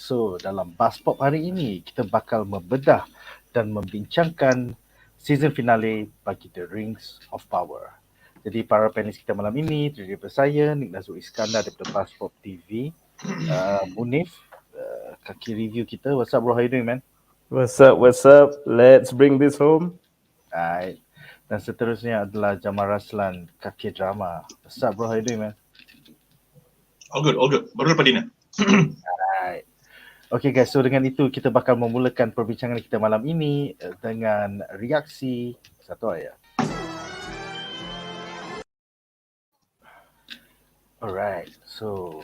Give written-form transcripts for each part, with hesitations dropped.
So dalam BuzzPOP hari ini kita bakal membedah dan membincangkan season finale bagi The Rings of Power. Jadi para panelis kita malam ini terdiri daripada saya, Nadzru Iskandar daripada BuzzPOP TV, Munif, Kaki review kita. What's up bro, how you doing man? What's up? Let's bring this home. Alright. Dan seterusnya adalah Jamal Raslan, Kaki drama. What's up bro, how you doing man? All good. Baru lepas dinner. Alright. Okay guys, so dengan itu kita bakal memulakan perbincangan kita malam ini dengan reaksi satu ayat. Alright, so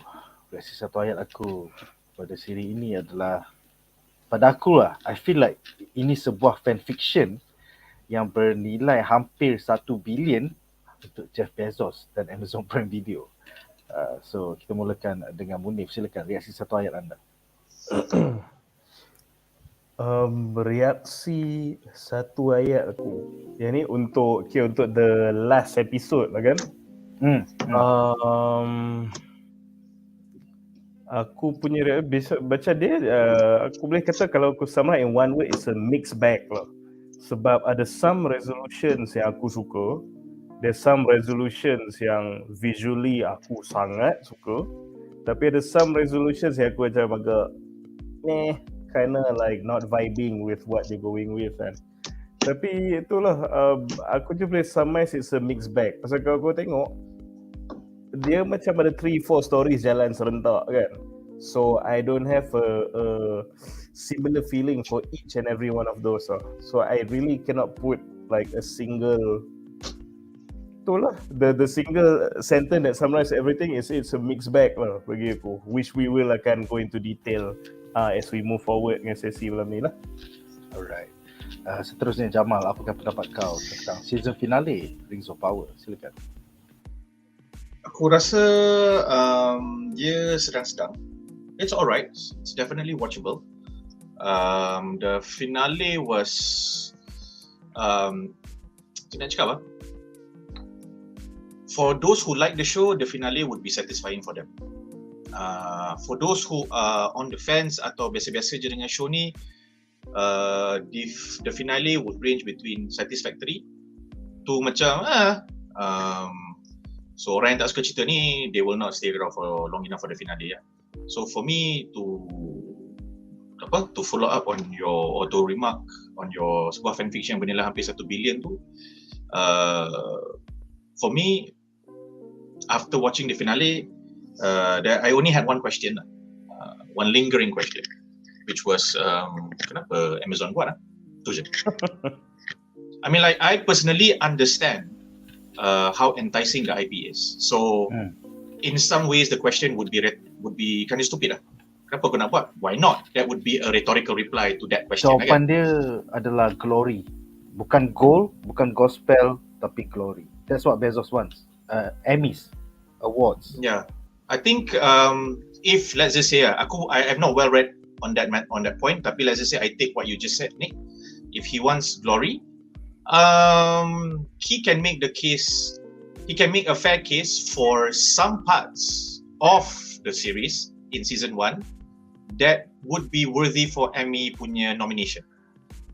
reaksi satu ayat aku pada siri ini adalah, pada aku lah, I feel like ini sebuah fanfiction yang bernilai hampir 1 bilion untuk Jeff Bezos dan Amazon Prime Video. So kita mulakan dengan Munif, silakan reaksi satu ayat anda. Reaksi satu ayat aku. Yang ni untuk the last episode lah kan. Aku punya baca dia, aku boleh kata kalau aku summarize in one word, it's a mixed bag lah. Sebab ada some resolutions yang aku suka, there's some resolutions yang visually aku sangat suka, tapi ada some resolutions yang aku macam agak kinda like not vibing with what they're going with kan. Tapi itulah, aku je boleh summarize it's a mixed bag. Pasal kalau kau tengok, dia macam ada 3-4 stories jalan serentak kan. So I don't have a similar feeling for each and every one of those. So I really cannot put like a single, itulah, the single sentence that summarize everything is it's a mixed bag lah bagi aku, which we will akan go into detail as we move forward dengan sesi malam ni lah. Alright. Seterusnya Jamal, apakah pendapat kau tentang season finale Rings of Power? Silakan. Aku rasa dia sedang-sedang. It's alright. It's definitely watchable. The finale was nak cakap apa? For those who like the show, the finale would be satisfying for them. For those who are on the fence atau biasa-biasa je dengan show ni, the finale would range between satisfactory to macam so orang yang tak suka cerita ni, they will not stay around for long enough for the finale ya. So for me to follow up on your auto remark on your sebuah fanfiction bernilai hampir 1 bilion tu, for me after watching the finale, I only had one question, one lingering question, which was kenapa Amazon buat tu je. I mean, like, I personally understand how enticing the IP is. So in some ways the question would be kind of stupid lah. Kenapa kau nak buat? Why not? That would be a rhetorical reply to that question. Jawapan dia adalah glory. Bukan gold, bukan gospel, tapi glory. That's what Bezos wants. Emmys, awards. Yeah, I think if let's just say I'm not well read on that point, tapi let's just say I take what you just said, Nick. If he wants glory, he can make the case. He can make a fair case for some parts of the series in season 1 that would be worthy for Emmy punya nomination.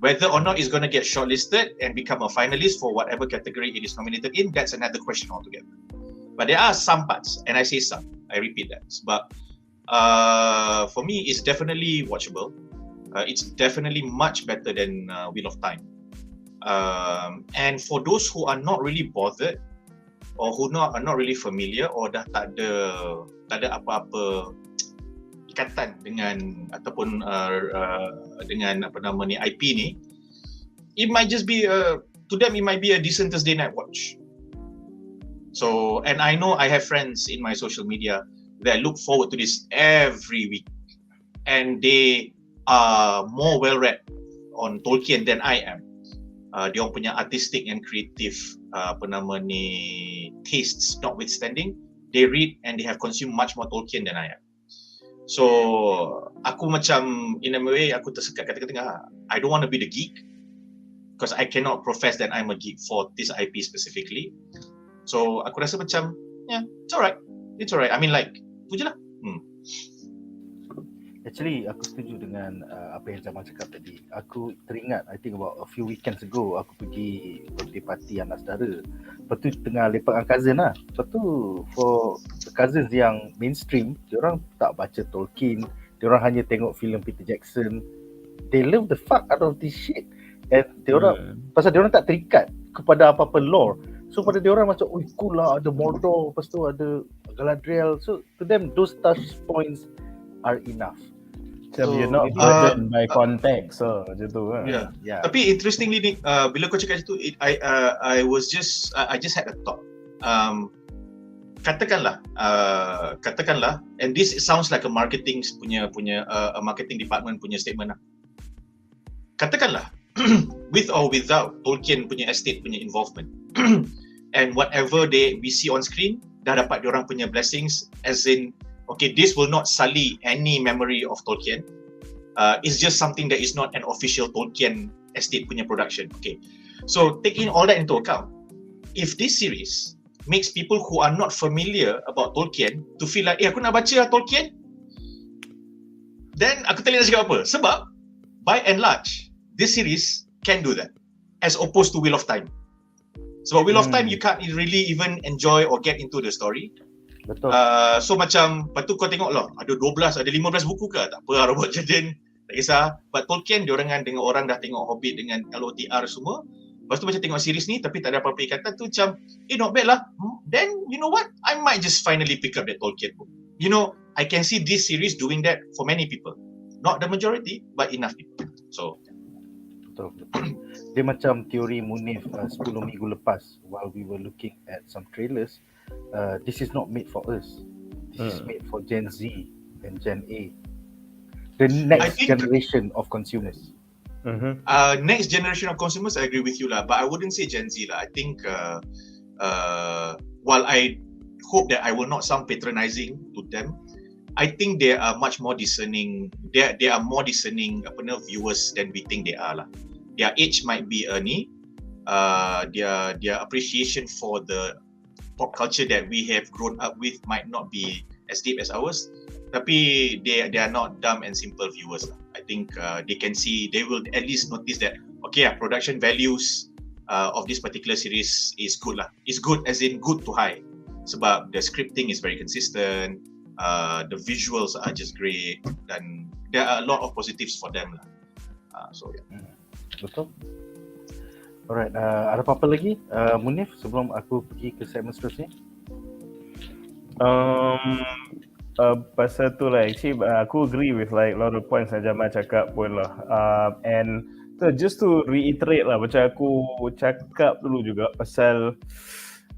Whether or not it's going to get shortlisted and become a finalist for whatever category it is nominated in, that's another question altogether. But there are some parts, and I say some, I repeat that. But for me, it's definitely watchable. It's definitely much better than Wheel of Time. And for those who are not really bothered, or who are not really familiar, or dah tak ada apa-apa ikatan dengan ataupun dengan apa nama ni IP ni, it might just be to them it might be a decent Thursday night watch. So, and I know I have friends in my social media that look forward to this every week, and they are more well read on Tolkien than I am. Dia orang punya artistic and creative tastes notwithstanding, they read and they have consumed much more Tolkien than I am. So aku macam in a way aku tersekat kat tengah. I don't want to be the geek because I cannot profess that I'm a geek for this IP specifically. So aku rasa macam it's alright. I mean, like tu je lah. Actually, aku setuju dengan apa yang Jamal cakap tadi. Aku teringat, I think about a few weekends ago, aku pergi birthday party anak saudara. Lepas tu tengah lepak dengan cousin lah. Lepas tu for the cousins yang mainstream, diorang tak baca Tolkien, diorang hanya tengok filem Peter Jackson. They love the fuck out of this shit. And diorang, pasal diorang tak terikat kepada apa-apa lore. So pada diorang macam, oh cool lah, ada Mordor, lepas tu ada Galadriel. So to them, those touch points are enough. So you're not burdened by context, so macam tu kan. Yeah. Tapi interestingly ni, bila kau cakap itu, I just had a thought. Katakanlah, and this sounds like a marketing punya a marketing department punya statement lah. Katakanlah, with or without Tolkien punya estate punya involvement, and whatever we see on screen dah dapat diorang punya blessings, as in, okay, this will not sully any memory of Tolkien. It's just something that is not an official Tolkien estate punya production. Okay, so taking all that into account, if this series makes people who are not familiar about Tolkien to feel like, aku nak baca Tolkien, then aku tak boleh nak cakap apa. Sebab, by and large, this series can do that, as opposed to Wheel of Time. Sebab Wheel of Time, you can't really even enjoy or get into the story. Betul. So macam, lepas tu kau tengok lah, ada 12, ada 15 buku ke? Tak apa lah, Robert Jordan, tak kisah. But Tolkien, diorang dengan orang dah tengok Hobbit dengan LOTR semua. Lepas tu macam tengok series ni, tapi tak ada apa-apa ikatan tu, macam, not bad lah. Then, you know what? I might just finally pick up that Tolkien book. You know, I can see this series doing that for many people. Not the majority, but enough people. So, Betul. Dia macam teori Munif 10 minggu lepas, while we were looking at some trailers. This is not made for us. This is made for Gen Z and Gen A, the next generation of consumers. Next generation of consumers, I agree with you lah, but I wouldn't say Gen Z lah. I think while I hope that I will not sound patronizing to them, I think they are much more discerning. They are more discerning viewers than we think they are lah. Their age might be early. Their appreciation for the pop culture that we have grown up with might not be as deep as ours. Tapi they are not dumb and simple viewers lah. I think they will at least notice that, okay, production values of this particular series is good lah. It's good as in good to high. Sebab the scripting is very consistent, the visuals are just great, dan there are a lot of positives for them lah. So yeah. Betul. Alright, ada apa-apa lagi Munif sebelum aku pergi ke segmen seterusnya? Pasal tu lah, actually aku agree with like a lot of points yang Jamal cakap pun lah. And so just to reiterate lah, macam aku cakap dulu juga pasal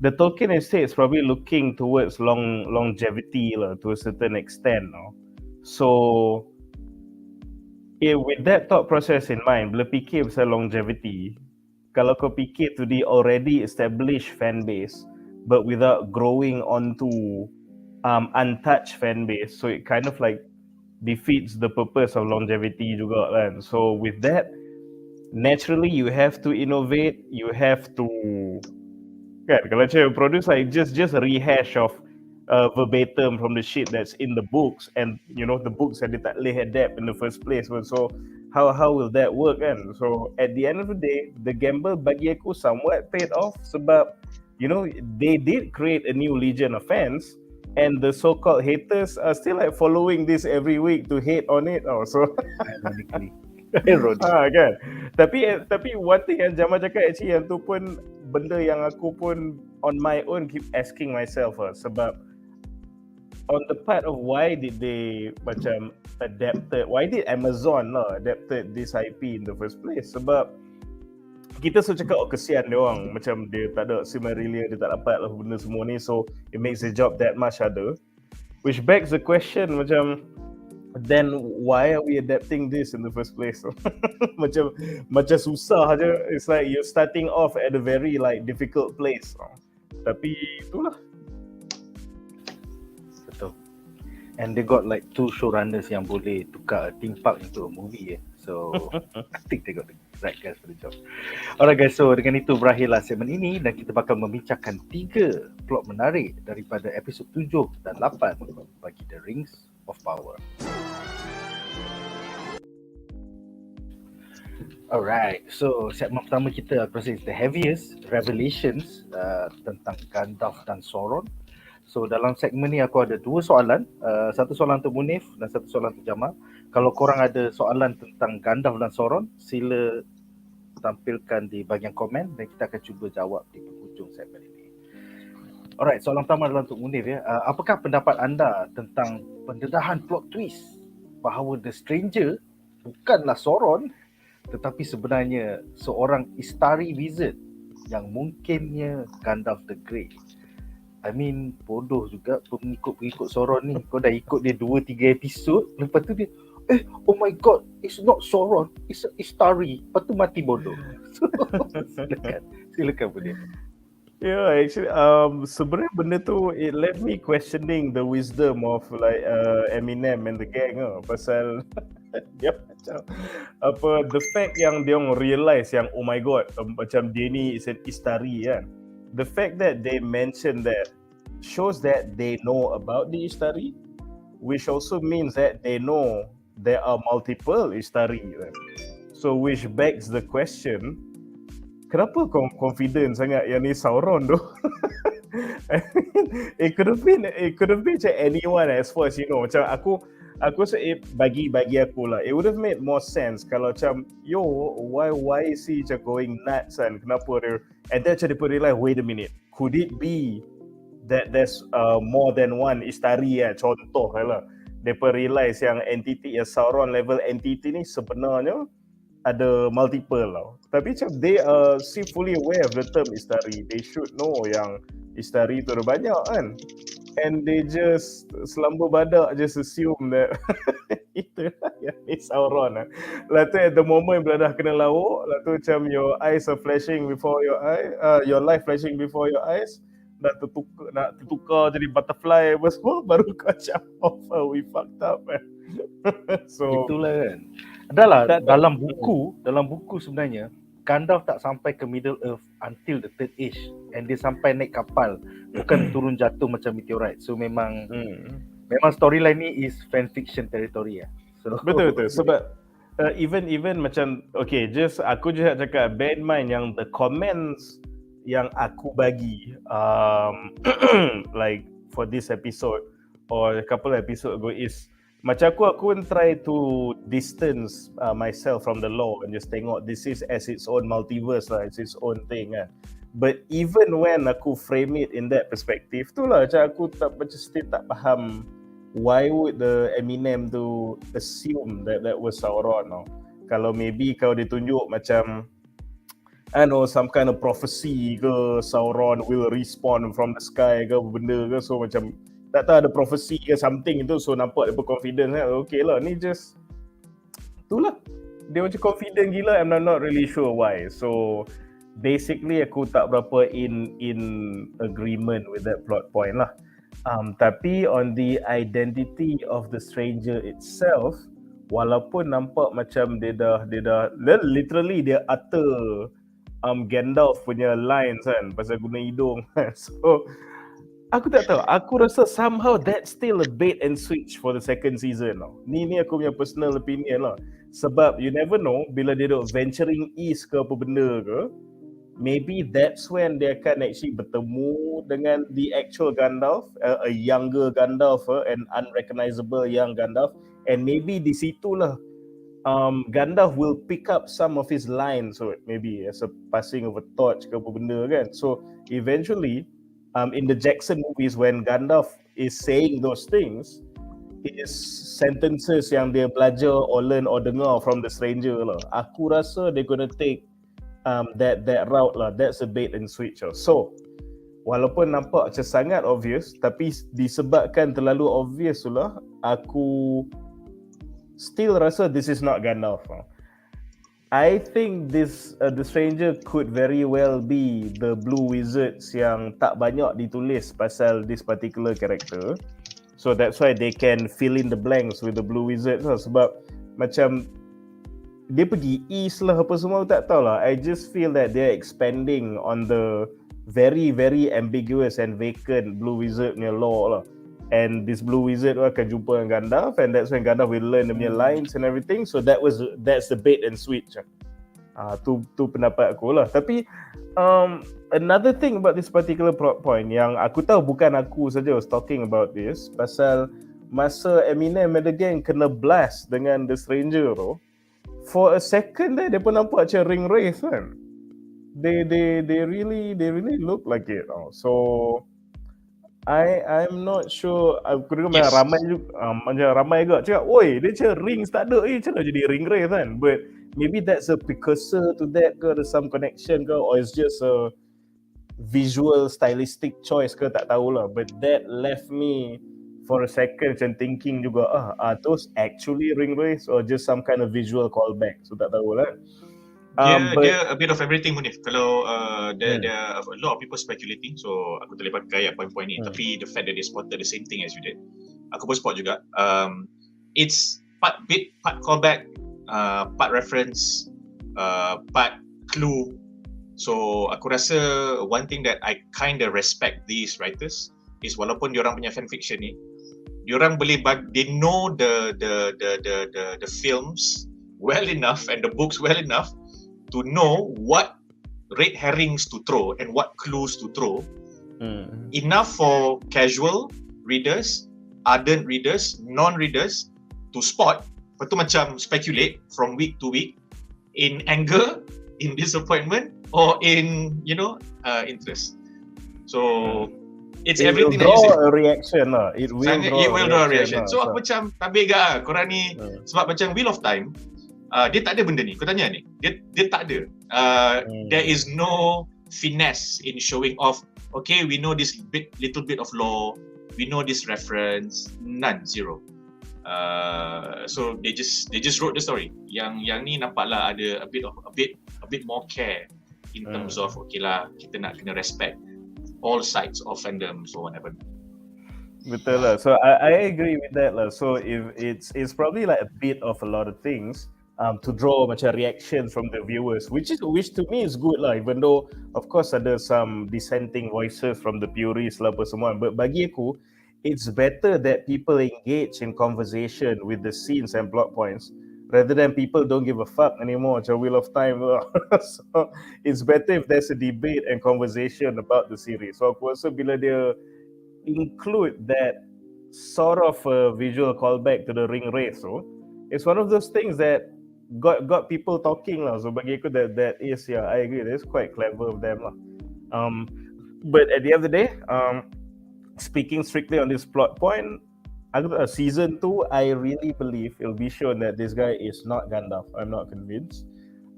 the Tolkien estate is probably looking towards longevity lah, to a certain extent. No? So with that thought process in mind, bila fikir pasal longevity, kalau kau fikir to the already established fan base but without growing onto untouched fan base, so it kind of like defeats the purpose of longevity juga kan. So with that, naturally you have to innovate, you have to kan, kalau macam produce like just rehash of verbatim from the shit that's in the books, and you know the books that they tak boleh adapt in the first place. So how will that work kan? So at the end of the day, the gamble bagi aku somewhat paid off, sebab you know they did create a new legion of fans, and the so-called haters are still like following this every week to hate on it. So Ironically. kan. Tapi one thing yang Jamal cakap actually, yang tu pun benda yang aku pun on my own keep asking myself sebab on the part of why did they macam why did Amazon adapted this IP in the first place? Sebab kita selalu cakap kesian dia orang, macam dia tak ada Silmarillion, dia tak dapat lah benda semua ni, so it makes the job that much harder, which begs the question macam, then why are we adapting this in the first place? macam susah aja. It's like you're starting off at a very like difficult place. Tapi itulah. Betul. And they got like 2 showrunners yang boleh tukar a theme park into a movie. So I think they got the right guys for the job. Alright guys, so dengan itu berakhirlah segmen ini, dan kita bakal membincangkan 3 plot menarik daripada episod 7 dan 8 bagi The Rings of Power. Alright, so segmen pertama kita aku rasa is the heaviest revelations tentang Gandalf dan Sauron. So dalam segmen ni aku ada dua soalan, satu soalan untuk Munif dan satu soalan untuk Jamal. Kalau korang ada soalan tentang Gandalf dan Sauron, sila tampilkan di bahagian komen dan kita akan cuba jawab di penghujung segmen ini. Alright, soalan pertama adalah untuk Munif ya. Apakah pendapat anda tentang pendedahan plot twist bahawa The Stranger bukanlah Sauron tetapi sebenarnya seorang Istari wizard yang mungkinnya Gandalf the Grey. I mean, bodoh juga pengikut-pengikut Sauron ni. Kau dah ikut dia 2-3 episod, lepas tu dia oh my god, it's not Sauron, it's Istari. Lepas tu mati bodoh. So, silakan boleh. Yeah, actually, sebenarnya benda tu it left me questioning the wisdom of like Eminem and the gang pasal dia macam the fact yang dia orang realise yang oh my god, macam dia ni is an Istari kan. The fact that they mention that shows that they know about the Istari, which also means that they know there are multiple Istari kan. So which begs the question, kenapa kau confident sangat yang ni Sauron tu? I mean, it could have been macam anyone as far as you know. Macam aku rasa bagi aku lah, it would have made more sense kalau macam why is he macam going nuts kan, kenapa dia, and then macam dia pun realize, wait a minute, could it be that there's more than one Istari kan, contoh lah dia pun realize yang entity, yang Sauron level entity ni sebenarnya ada multiple lah. Tapi macam they are fully aware of the term Istari, they should know yang Istari tu ada banyak kan, and they just selamba badak just assume that itu yang ni Sauron lah. Lepas tu at the moment bila dah kena lauk, lepas tu macam your eyes are flashing before your eye, your life flashing before your eyes, nak tertukar jadi butterfly apa semua, baru kau macam we fucked up kan. So itulah kan. Adalah dalam buku sebenarnya Gandalf tak sampai ke Middle Earth until the Third Age, and dia sampai naik kapal, bukan turun jatuh macam meteorite. So memang storyline ni is fan fiction territory ya. So betul sebab even macam okay, aku just cakap bear in mind yang the comments yang aku bagi like for this episode or a couple of episodes ago is macam aku pun try to distance myself from the lore and just tengok this is as its own multiverse lah, it's its own thing kan. But even when aku frame it in that perspective tu lah, macam aku still tak faham why would the Eminem tu assume that was Sauron no? Kalau maybe kau ditunjuk macam I know some kind of prophecy ke, Sauron will respawn from the sky ke benda ke, so macam tak tahu ada prophecy ke something itu, so nampak dia confident kan. Okay lah, ni just itulah, dia macam confident gila, I'm not really sure why. So basically aku tak berapa in agreement with that plot point lah. Tapi on the identity of the stranger itself, walaupun nampak macam dia dah literally dia utter Gandalf punya lines kan pasal guna hidung. So aku tak tahu, aku rasa somehow that's still a bait and switch for the second season tau. Ni aku punya personal opinion lah. Sebab you never know bila dia duk venturing east ke apa benda ke, maybe that's when dia akan actually bertemu dengan the actual Gandalf, a younger Gandalf, an unrecognizable young Gandalf, and maybe di situlah Gandalf will pick up some of his lines, so maybe as a passing of a torch ke apa benda kan. So eventually in the Jackson movies, when Gandalf is saying those things, it is sentences yang dia belajar or learn or dengar from the stranger lah. Aku rasa they're gonna take that route lah. That's a bait and switch lah. So walaupun nampak macam sangat obvious, tapi disebabkan terlalu obvious tu lah, aku still rasa this is not Gandalf lah. I think this the stranger could very well be the blue wizards yang tak banyak ditulis pasal this particular character. So that's why they can fill in the blanks with the blue wizards lah. Sebab macam dia pergi east lah apa semua, tak tahu lah. I just feel that they're expanding on the very very ambiguous and vacant blue wizard punya lore lah. And this blue wizard akan jumpa dengan Gandalf, and that's when Gandalf will learn the punya lines and everything. So that's the bait and switch. Tu pendapat aku lah. Tapi another thing about this particular plot point yang aku tahu bukan aku saja was talking about this, pasal masa Eminem and the gang kena blast dengan The Stranger tu, for a second there, dia pun nampak macam ring race kan. They really look like it. So I'm not sure. Aku dengar ramai juga cakap, oi, dia macam rings tak ada, macam mana jadi ring race kan. But maybe that's a precursor to that ke, ada some connection ke, or it's just a visual stylistic choice ke, tak tahulah. But that left me for a second macam thinking juga, are those actually ring race or just some kind of visual callback? So tak tahulah. Dia a bit of everything, Munif. Kalau there are a lot of people speculating, so aku tak boleh pakai point-point ni. Tapi the fact that they spotted the same thing as you did, aku pun spot juga. It's part callback, part reference, part clue. So aku rasa one thing that I kind of respect these writers is walaupun diorang punya fan fiction ni, diorang boleh they know the films well enough and the books well enough to know what red herrings to throw and what clues to throw. Enough for casual readers, ardent readers, non-readers to spot. Lepas tu macam speculate from week to week in anger, in disappointment, or in interest. So it's everything that you say. A reaction lah. It will draw a reaction. So aku macam tabik ke korang ni, sebab macam Wheel of Time, dia tak ada benda ni. Kau tanya ni, dia tak ada. There is no finesse in showing off. Okay, we know this little bit of lore, we know this reference. None, zero. So they just wrote the story. Yang ni nampaklah ada a bit more care in terms of okay lah, kita nak kena respect all sides of fandom, so whatever. Betul lah. So I agree with that lah. So if it's probably like a bit of a lot of things to draw macam reactions from the viewers, which to me is good lah, even though of course ada some dissenting voices from the purists lah apa semua. But bagi aku, it's better that people engage in conversation with the scenes and plot points rather than people don't give a fuck anymore macam Wheel of Time. So it's better if there's a debate and conversation about the series. So aku rasa bila dia include that sort of a visual callback to the ring race, so it's one of those things that got people talking lah. So bagi aku that is, yeah, I agree, that's quite clever of them lah. But at the end of the day, speaking strictly on this plot point, season 2, I really believe it'll be shown that this guy is not Gandalf. I'm not convinced.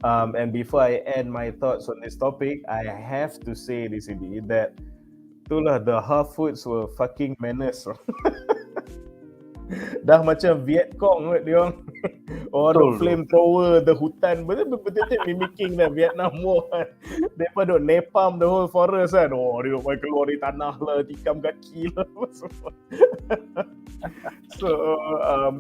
And before I end my thoughts on this topic, I have to say this indeed, that itulah, the Harfoots were fucking menace. Dah macam Vietcong dia orang. Orang flamethrower, the hutan, betul-betul mimicking the Vietnam War. Mereka duk napalm the whole forest kan. Dia duk keluar dari tanah lah, tikam kaki lah. So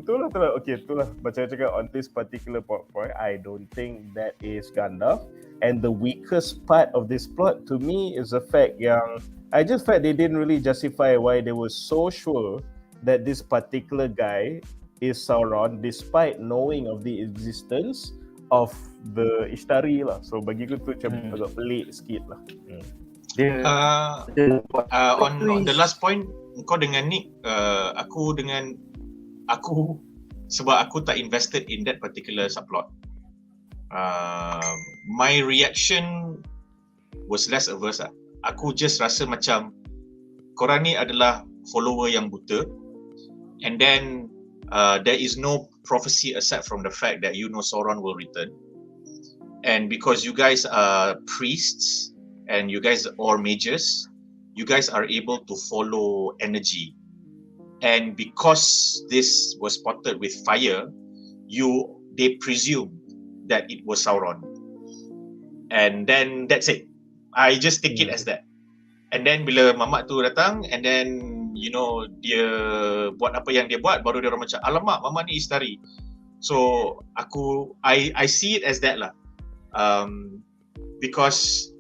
itulah. Okay, itulah macam cakap on this particular point, I don't think that is Gandalf. And the weakest part of this plot to me is the fact yang I just felt they didn't really justify why they were so sure that this particular guy is Sauron despite knowing of the existence of the Ishtari lah. So bagi aku tu macam agak pelik sikit lah. On the last point, kau dengan Nick, aku sebab aku tak invested in that particular subplot. My reaction was less averse lah. Aku just rasa macam korang ni adalah follower yang buta, and then there is no prophecy aside from the fact that you know Sauron will return, and because you guys are priests and you guys are mages, you guys are able to follow energy, and because this was spotted with fire, they presume that it was Sauron, and then that's it. I just take it as that. And then bila mamak tu datang, and then dia buat apa yang dia buat, baru dia orang macam alamak, mama ni Istari. So I see it as that lah, because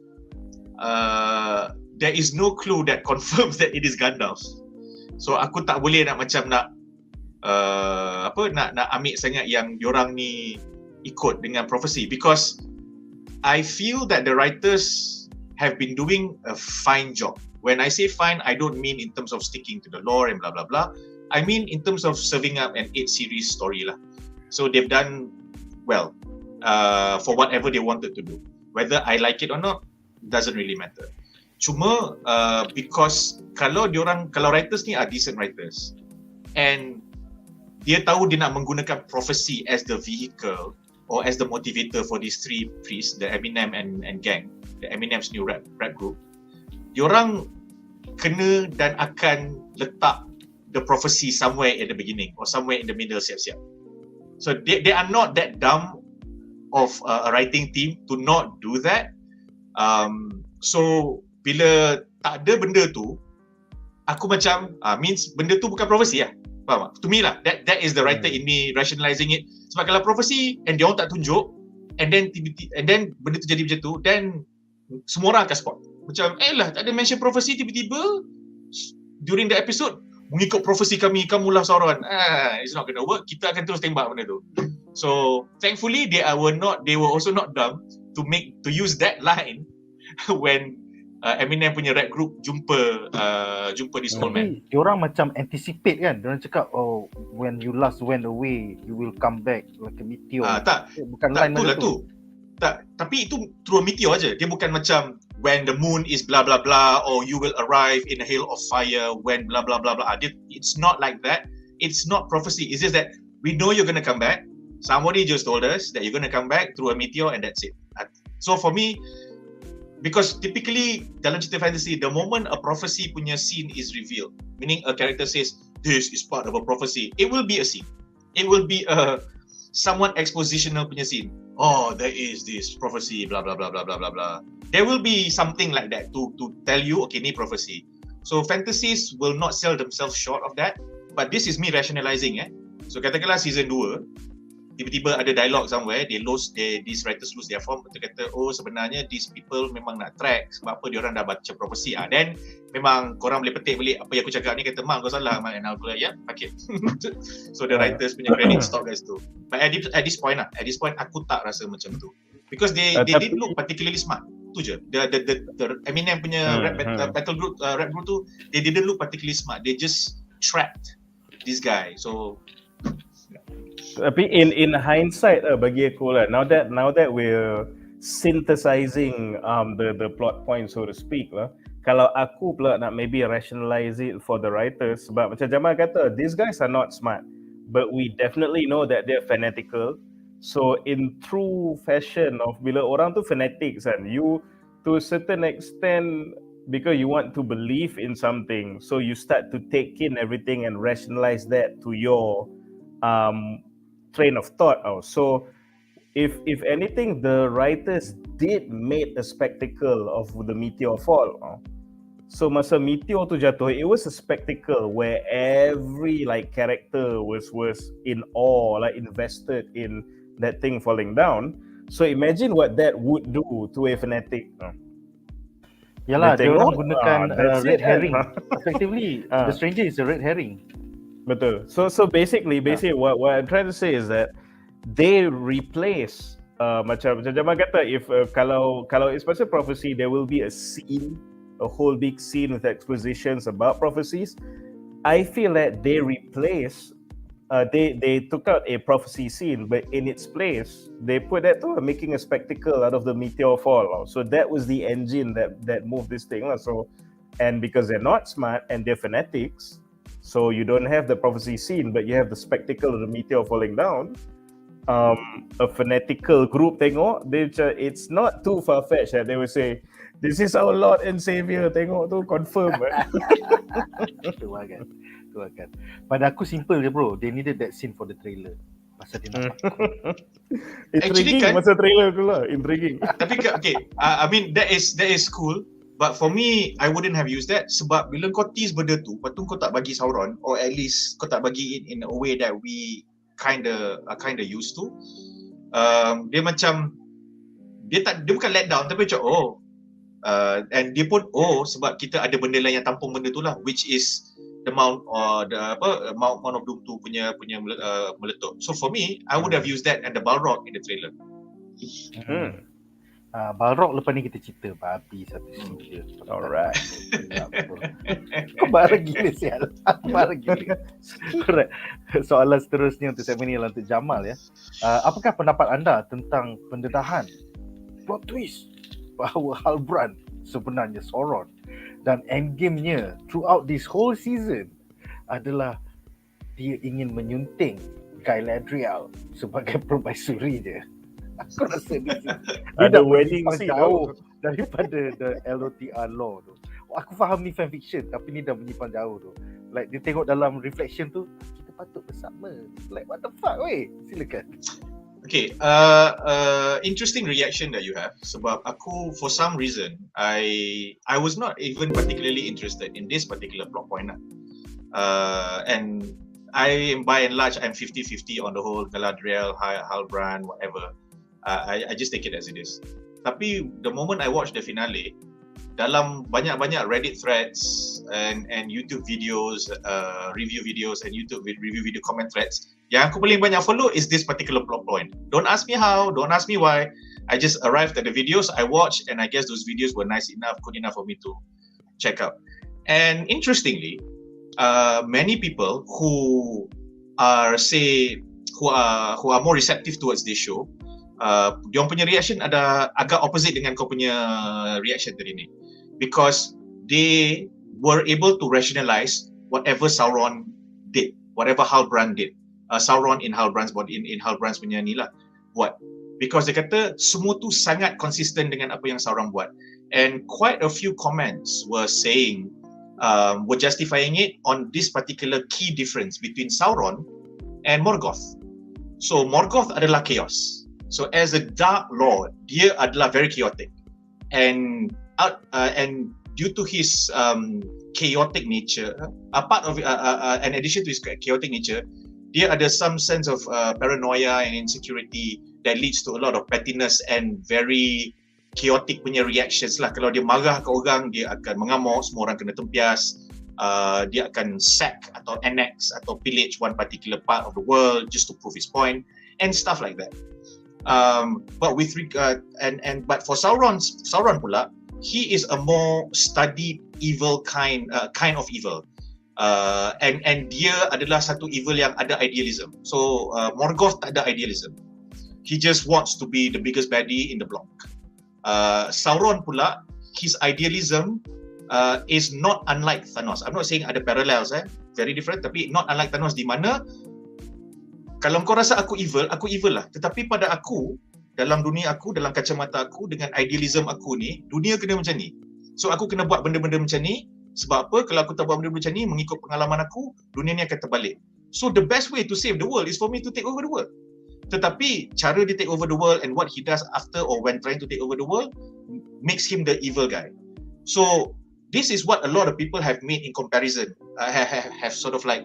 there is no clue that confirms that it is Gandalf. So aku tak boleh nak ambil sangat yang diorang ni ikut dengan prophecy, because I feel that the writers have been doing a fine job. When I say fine, I don't mean in terms of sticking to the lore and blah blah blah. I mean in terms of serving up an 8 series story lah. So they've done well for whatever they wanted to do. Whether I like it or not doesn't really matter. Cuma because kalau writers ni are decent writers and dia tahu dia nak menggunakan prophecy as the vehicle or as the motivator for these 3 priests, the Eminem and gang, the Eminem's new rap group. Diorang kena dan akan letak the prophecy somewhere at the beginning or somewhere in the middle siap-siap. So they are not that dumb of a writing team to not do that. So bila tak ada benda tu, aku macam means benda tu bukan prophecy lah. Faham tak? To me lah, that is the writer in me rationalizing it. Sebab kalau prophecy and dia orang tak tunjuk and then benda tu jadi macam tu, then semua orang akan spot. Macam tak ada mention prophecy, tiba-tiba during the episode mengikut prophecy kami, kamulah Sauron. It's not gonna work. Kita akan terus tembak benda tu. So thankfully they were also not dumb to use that line when Eminem punya rap group jumpa this old man. Diorang macam anticipate kan. Diorang cakap when you last went away you will come back like a meteor. Bukan line itulah tu. Tak, tapi itu through a meteor aja. Dia bukan macam when the moon is blah blah blah or you will arrive in a hail of fire when blah blah blah blah. It's not like that. It's not prophecy. It's just that we know you're going to come back. Somebody just told us that you're going to come back through a meteor and that's it. So for me, because typically dalam cerita fantasy, the moment a prophecy punya scene is revealed, meaning a character says this is part of a prophecy, it will be a scene. It will be a somewhat expositional punya scene. There is this prophecy, blah blah blah blah blah blah blah. There will be something like that to tell you, okay, ni prophecy. So fantasies will not sell themselves short of that. But this is me rationalizing. So katakanlah season 2, tiba-tiba ada dialogue somewhere, these writers lose their form. Betul kata, sebenarnya these people memang nak track sebab apa diorang dah baca prophecy. Then memang korang boleh petik balik apa yang aku cakap ni, kata Mal kau salah, Mal, and aku like okay. So the writers punya credit stop guys tu. But at this point aku tak rasa macam tu. Because they didn't look particularly smart. Tu je. The Eminem punya rap group tu, they didn't look particularly smart. They just trapped this guy. So tapi in hindsight bagi aku lah, now that we're synthesizing the plot point so to speak lah, kalau aku pula nak maybe rationalize it for the writers, sebab macam Jamal kata, these guys are not smart but we definitely know that they're fanatical. So in true fashion of bila orang tu fanatics kan, you to a certain extent, because you want to believe in something, so you start to take in everything and rationalize that to your train of thought. So if anything, the writers did make a spectacle of the meteor fall. So masa meteor tu jatuh, it was a spectacle where every character was in awe, invested in that thing falling down. So imagine what that would do to a fanatic. Yalah, dia orang gunakan red herring. Effectively, the stranger is a red herring. Betul. So basically what I'm trying to say is that they replace macam Jamal kata, if kalau it's pasal prophecy, there will be a scene, a whole big scene with expositions about prophecies. I feel that they replace they took out a prophecy scene, but in its place they put that to making a spectacle out of the meteor fall. So that was the engine that moved this thing. So, and because they're not smart and they're fanatics, so you don't have the prophecy scene, but you have the spectacle of the meteor falling down. A fanatical group tengok, it's not too far-fetched that they will say, this is our Lord and Savior, tengok tu confirm. Tu akan. Pada aku simple je bro, they needed that scene for the trailer. Pasal dia nak intriguing kan, masa trailer tu lah, intriguing. Tapi okay, I mean that is cool. But for me, I wouldn't have used that sebab bila kau tease benda tu, lepas tu kau tak bagi Sauron, or at least kau tak bagi it in a way that we kinda used to. Dia macam dia bukan let down, tapi macam and dia pun sebab kita ada benda lain yang tampung benda tu lah, which is the Mount of Doom tu punya meletup. So for me, I would have used that and the Balrog in the trailer. Balrog lepas ni kita cerita babi satu cerita. Alright. Kau marah gila sial. Marah gila. Alright. Soalan seterusnya untuk segmen ni adalah untuk Jamal ya. Apakah pendapat anda tentang pendedahan plot twist bahawa Halbrand sebenarnya Sauron dan endgame-nya throughout this whole season adalah dia ingin menyunting Galadriel sebagai permaisuri dia. Aku rasa dia Ada dah wedding menyimpan scene jauh daripada the LOTR law tu. Aku faham ni fan fiction tapi ni dah menyimpan jauh tu. Like dia tengok dalam reflection tu, kita patut bersama. Like what the fuck weh? Silakan. Okay, interesting reaction that you have. Sebab aku, for some reason, I was not even particularly interested in this particular plot point. And I am by and large, I'm 50-50 on the whole Galadriel, Halbrand, whatever. I just take it as it is. Tapi the moment I watch the finale, dalam banyak-banyak Reddit threads and YouTube videos, review videos and YouTube review video comment threads, yang aku paling banyak follow is this particular plot point. Don't ask me how, don't ask me why. I just arrived at the videos I watched, and I guess those videos were nice enough, good enough for me to check out. And interestingly, many people who are more receptive towards this show, diorang punya reaction ada agak opposite dengan kau punya reaction tadi ni, because they were able to rationalize whatever Sauron did, whatever Halbrand did, Sauron in Halbrand's body, in Halbrand's punya ni lah buat, because dia kata semua tu sangat konsisten dengan apa yang Sauron buat. And quite a few comments were saying, were justifying it on this particular key difference between Sauron and Morgoth. So Morgoth adalah chaos. So as a Dark Lord, dia adalah very chaotic, and due to his chaotic nature, in addition to his chaotic nature, dia ada some sense of paranoia and insecurity that leads to a lot of pettiness and very chaotic punya reactions lah. Kalau dia marah ke orang, dia akan mengamuk, semua orang kena tempias, dia akan sack atau annex atau pillage one particular part of the world just to prove his point and stuff like that. But with regard but for Sauron pula, he is a more studied evil kind of evil, and dia adalah satu evil yang ada idealism. So Morgoth tak ada idealism. He just wants to be the biggest baddie in the block. Sauron pula, his idealism is not unlike Thanos. I'm not saying ada parallels, very different, tapi not unlike Thanos, di mana kalau kau rasa aku evil lah. Tetapi pada aku, dalam dunia aku, dalam kacamata aku, dengan idealism aku ni, dunia kena macam ni. So aku kena buat benda-benda macam ni. Sebab apa? Kalau aku tak buat benda-benda macam ni, mengikut pengalaman aku, dunia ni akan terbalik. So the best way to save the world is for me to take over the world. Tetapi cara dia take over the world and what he does after or when trying to take over the world makes him the evil guy. So this is what a lot of people have made in comparison, have sort of like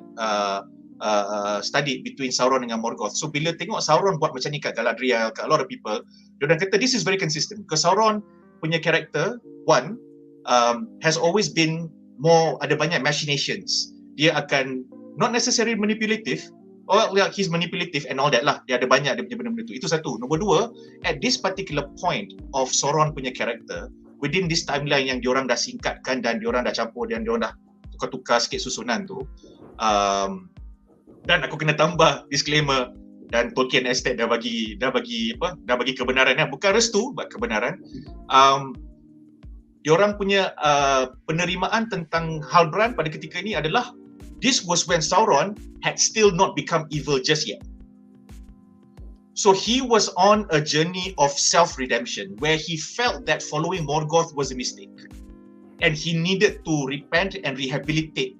studied between Sauron dengan Morgoth. So bila tengok Sauron buat macam ni kat Galadriel, kat a lot of people, diorang kata this is very consistent. Because Sauron punya character, one, has always been more, ada banyak machinations. Dia akan not necessarily manipulative, he's manipulative and all that lah. Dia ada banyak dia punya benda-benda tu. Itu satu. Nombor dua, at this particular point of Sauron punya character, within this timeline yang diorang dah singkatkan dan diorang dah campur dan diorang dah tukar-tukar sikit susunan tu, dan aku kena tambah disclaimer, dan Tolkien Estate dah bagi kebenaran, bukan restu, kebenaran. Diorang punya penerimaan tentang Halbrand pada ketika ini adalah this was when Sauron had still not become evil just yet. So he was on a journey of self-redemption where he felt that following Morgoth was a mistake, and he needed to repent and rehabilitate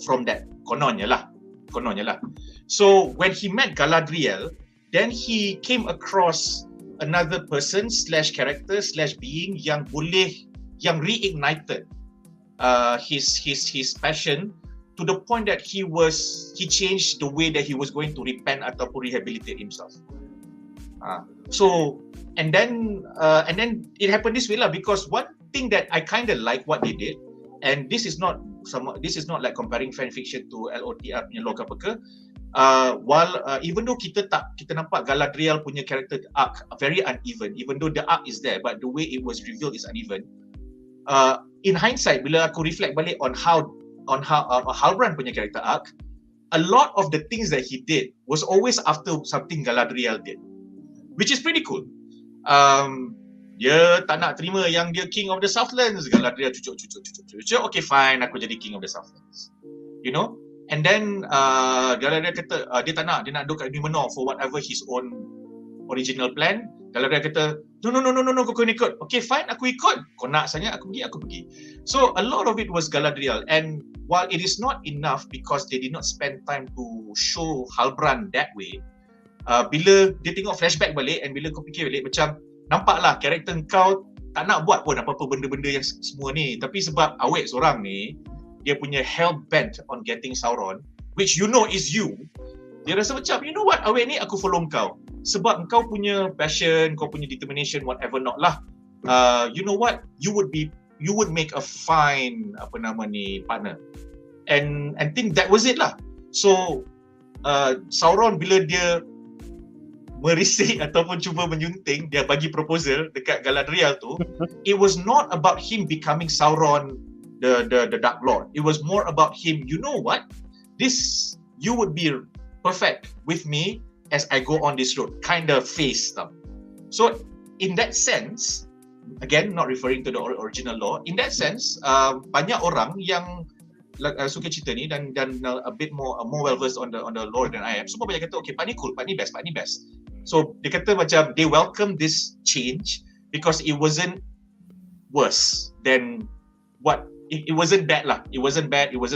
from that. Kononnya lah. So when he met Galadriel, then he came across another person / character / being yang reignited his passion to the point that he changed the way that he was going to repent ataupun rehabilitate himself. So and then it happened this way lah, because one thing that I kind of like what they did, and this is not like comparing fan fiction to LOTR punya log apa ke, even though kita nampak Galadriel punya character arc very uneven, even though the arc is there, but the way it was revealed is uneven. In hindsight, bila aku reflect balik on how Halbrand punya character arc, a lot of the things that he did was always after something Galadriel did, which is pretty cool. Dia tak nak terima yang dia King of the Southlands. Galadriel cucuk. Okay, fine, aku jadi King of the Southlands. You know? And then Galadriel kata dia tak nak, dia nak duduk kat Numenor for whatever his own original plan. Galadriel kata, no, kau kena ikut. Okay, fine, aku ikut. Kau nak sangat, aku pergi. So a lot of it was Galadriel, and while it is not enough because they did not spend time to show Halbrand that way, bila dia tengok flashback balik, and bila kau fikir balik, macam nampaklah karakter kau tak nak buat pun apa-apa benda-benda yang semua ni, tapi sebab awet seorang ni, dia punya hell bent on getting Sauron, which you know is you. Dia rasa macam, you know what, awet ni aku follow kau sebab kau punya passion, kau punya determination, whatever not lah. You know what, you would make a fine partner. And think that was it lah. So Sauron bila dia merisik ataupun cuba menyunting, dia bagi proposal dekat Galadriel tu, it was not about him becoming Sauron, the Dark Lord. It was more about him, you know what, you would be perfect with me as I go on this road, kind of face tau. So in that sense, again not referring to the original law, in that sense banyak orang yang suka cerita ni dan a bit more well versed on the lore than I am, semua banyak kata okay, part ni cool, part ni best. So dia kata macam they welcome this change because it wasn't worse than what it wasn't bad lah. It wasn't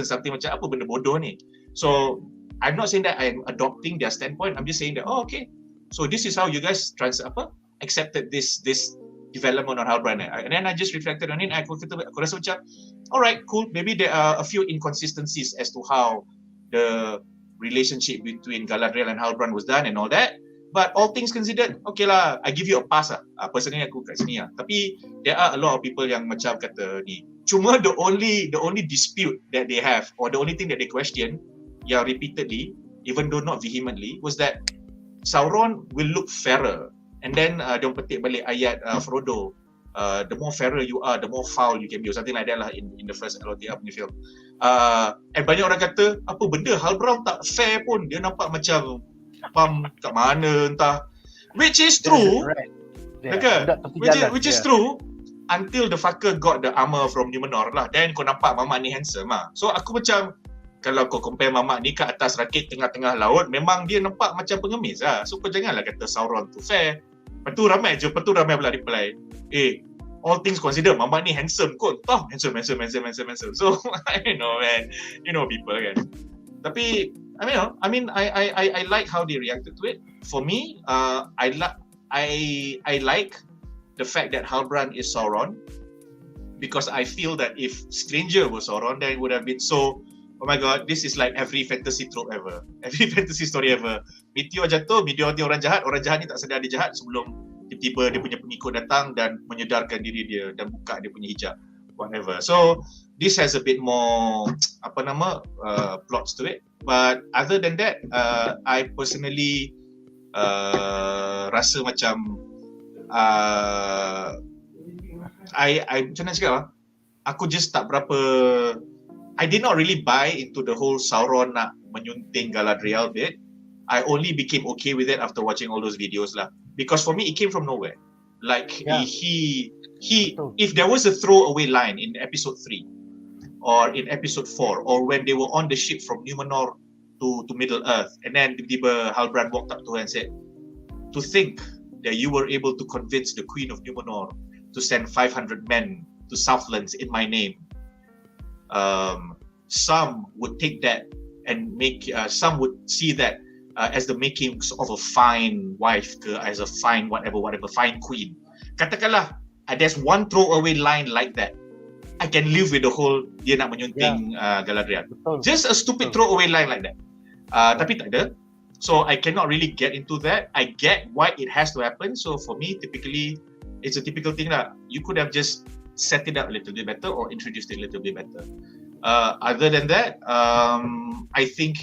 something macam apa benda bodoh ni. So I'm not saying that I'm adopting their standpoint. I'm just saying that okay, so this is how you guys accepted this development on Halbrand. And then I just reflected on it. Aku rasa macam alright, cool. Maybe there are a few inconsistencies as to how the relationship between Galadriel and Halbrand was done and all that. But all things considered, okay lah, I give you a pass lah. Personally aku kat sini lah. Tapi there are a lot of people yang macam kata ni. Cuma the only dispute that they have, or the only thing that they question, yang repeatedly, even though not vehemently, was that Sauron will look fairer. And then dia petik balik ayat Frodo, the more fairer you are, the more foul you can be, or something like that lah in the first LOTR punya film. And banyak orang kata, apa benda Halbrand tak fair pun, dia nampak macam pam kat mana entah, which is true. Which is true until the fucker got the armor from Numenor lah, then kau nampak mamak ni handsome lah. So aku macam, kalau kau compare mamak ni kat atas rakit tengah-tengah laut, memang dia nampak macam pengemis lah. So kau janganlah kata Sauron tu fair. Lepas tu ramai pula reply, all things considered, mamak ni handsome kot. Handsome. So I don't know man, you know people kan. Tapi I mean I like how they reacted to it. For me, I like the fact that Halbrand is Sauron, because I feel that if Stranger was Sauron, then it would have been so, oh my god, this is like every fantasy trope ever, every fantasy story ever. Meteor jatuh, meteor ni orang jahat ni tak sedar dia jahat sebelum tiba-tiba dia punya pengikut datang dan menyedarkan diri dia dan buka dia punya hijab, whatever. So this has a bit more plots to it. But other than that, I personally rasa macam macam mana cakap, aku just tak berapa, I did not really buy into the whole Sauron nak menyunting Galadriel bit. I only became okay with it after watching all those videos lah, because for me it came from nowhere. Like he if there was a throwaway line in episode 3 or in episode 4, or when they were on the ship from Numenor to Middle Earth, and then tiba-tiba Halbrand walked up to her and said, to think that you were able to convince the Queen of Numenor to send 500 men to Southlands in my name. Some would take that and some would see that as the makings of a fine wife, as a fine whatever, fine queen. Katakanlah there's one throwaway line like that, I can live with the whole dia nak menyunting Galadriel. Just a stupid throwaway line like that. Tapi tak ada. So I cannot really get into that. I get why it has to happen. So for me, typically, it's a typical thing lah. You could have just set it up a little bit better or introduced it a little bit better. Other than that, I think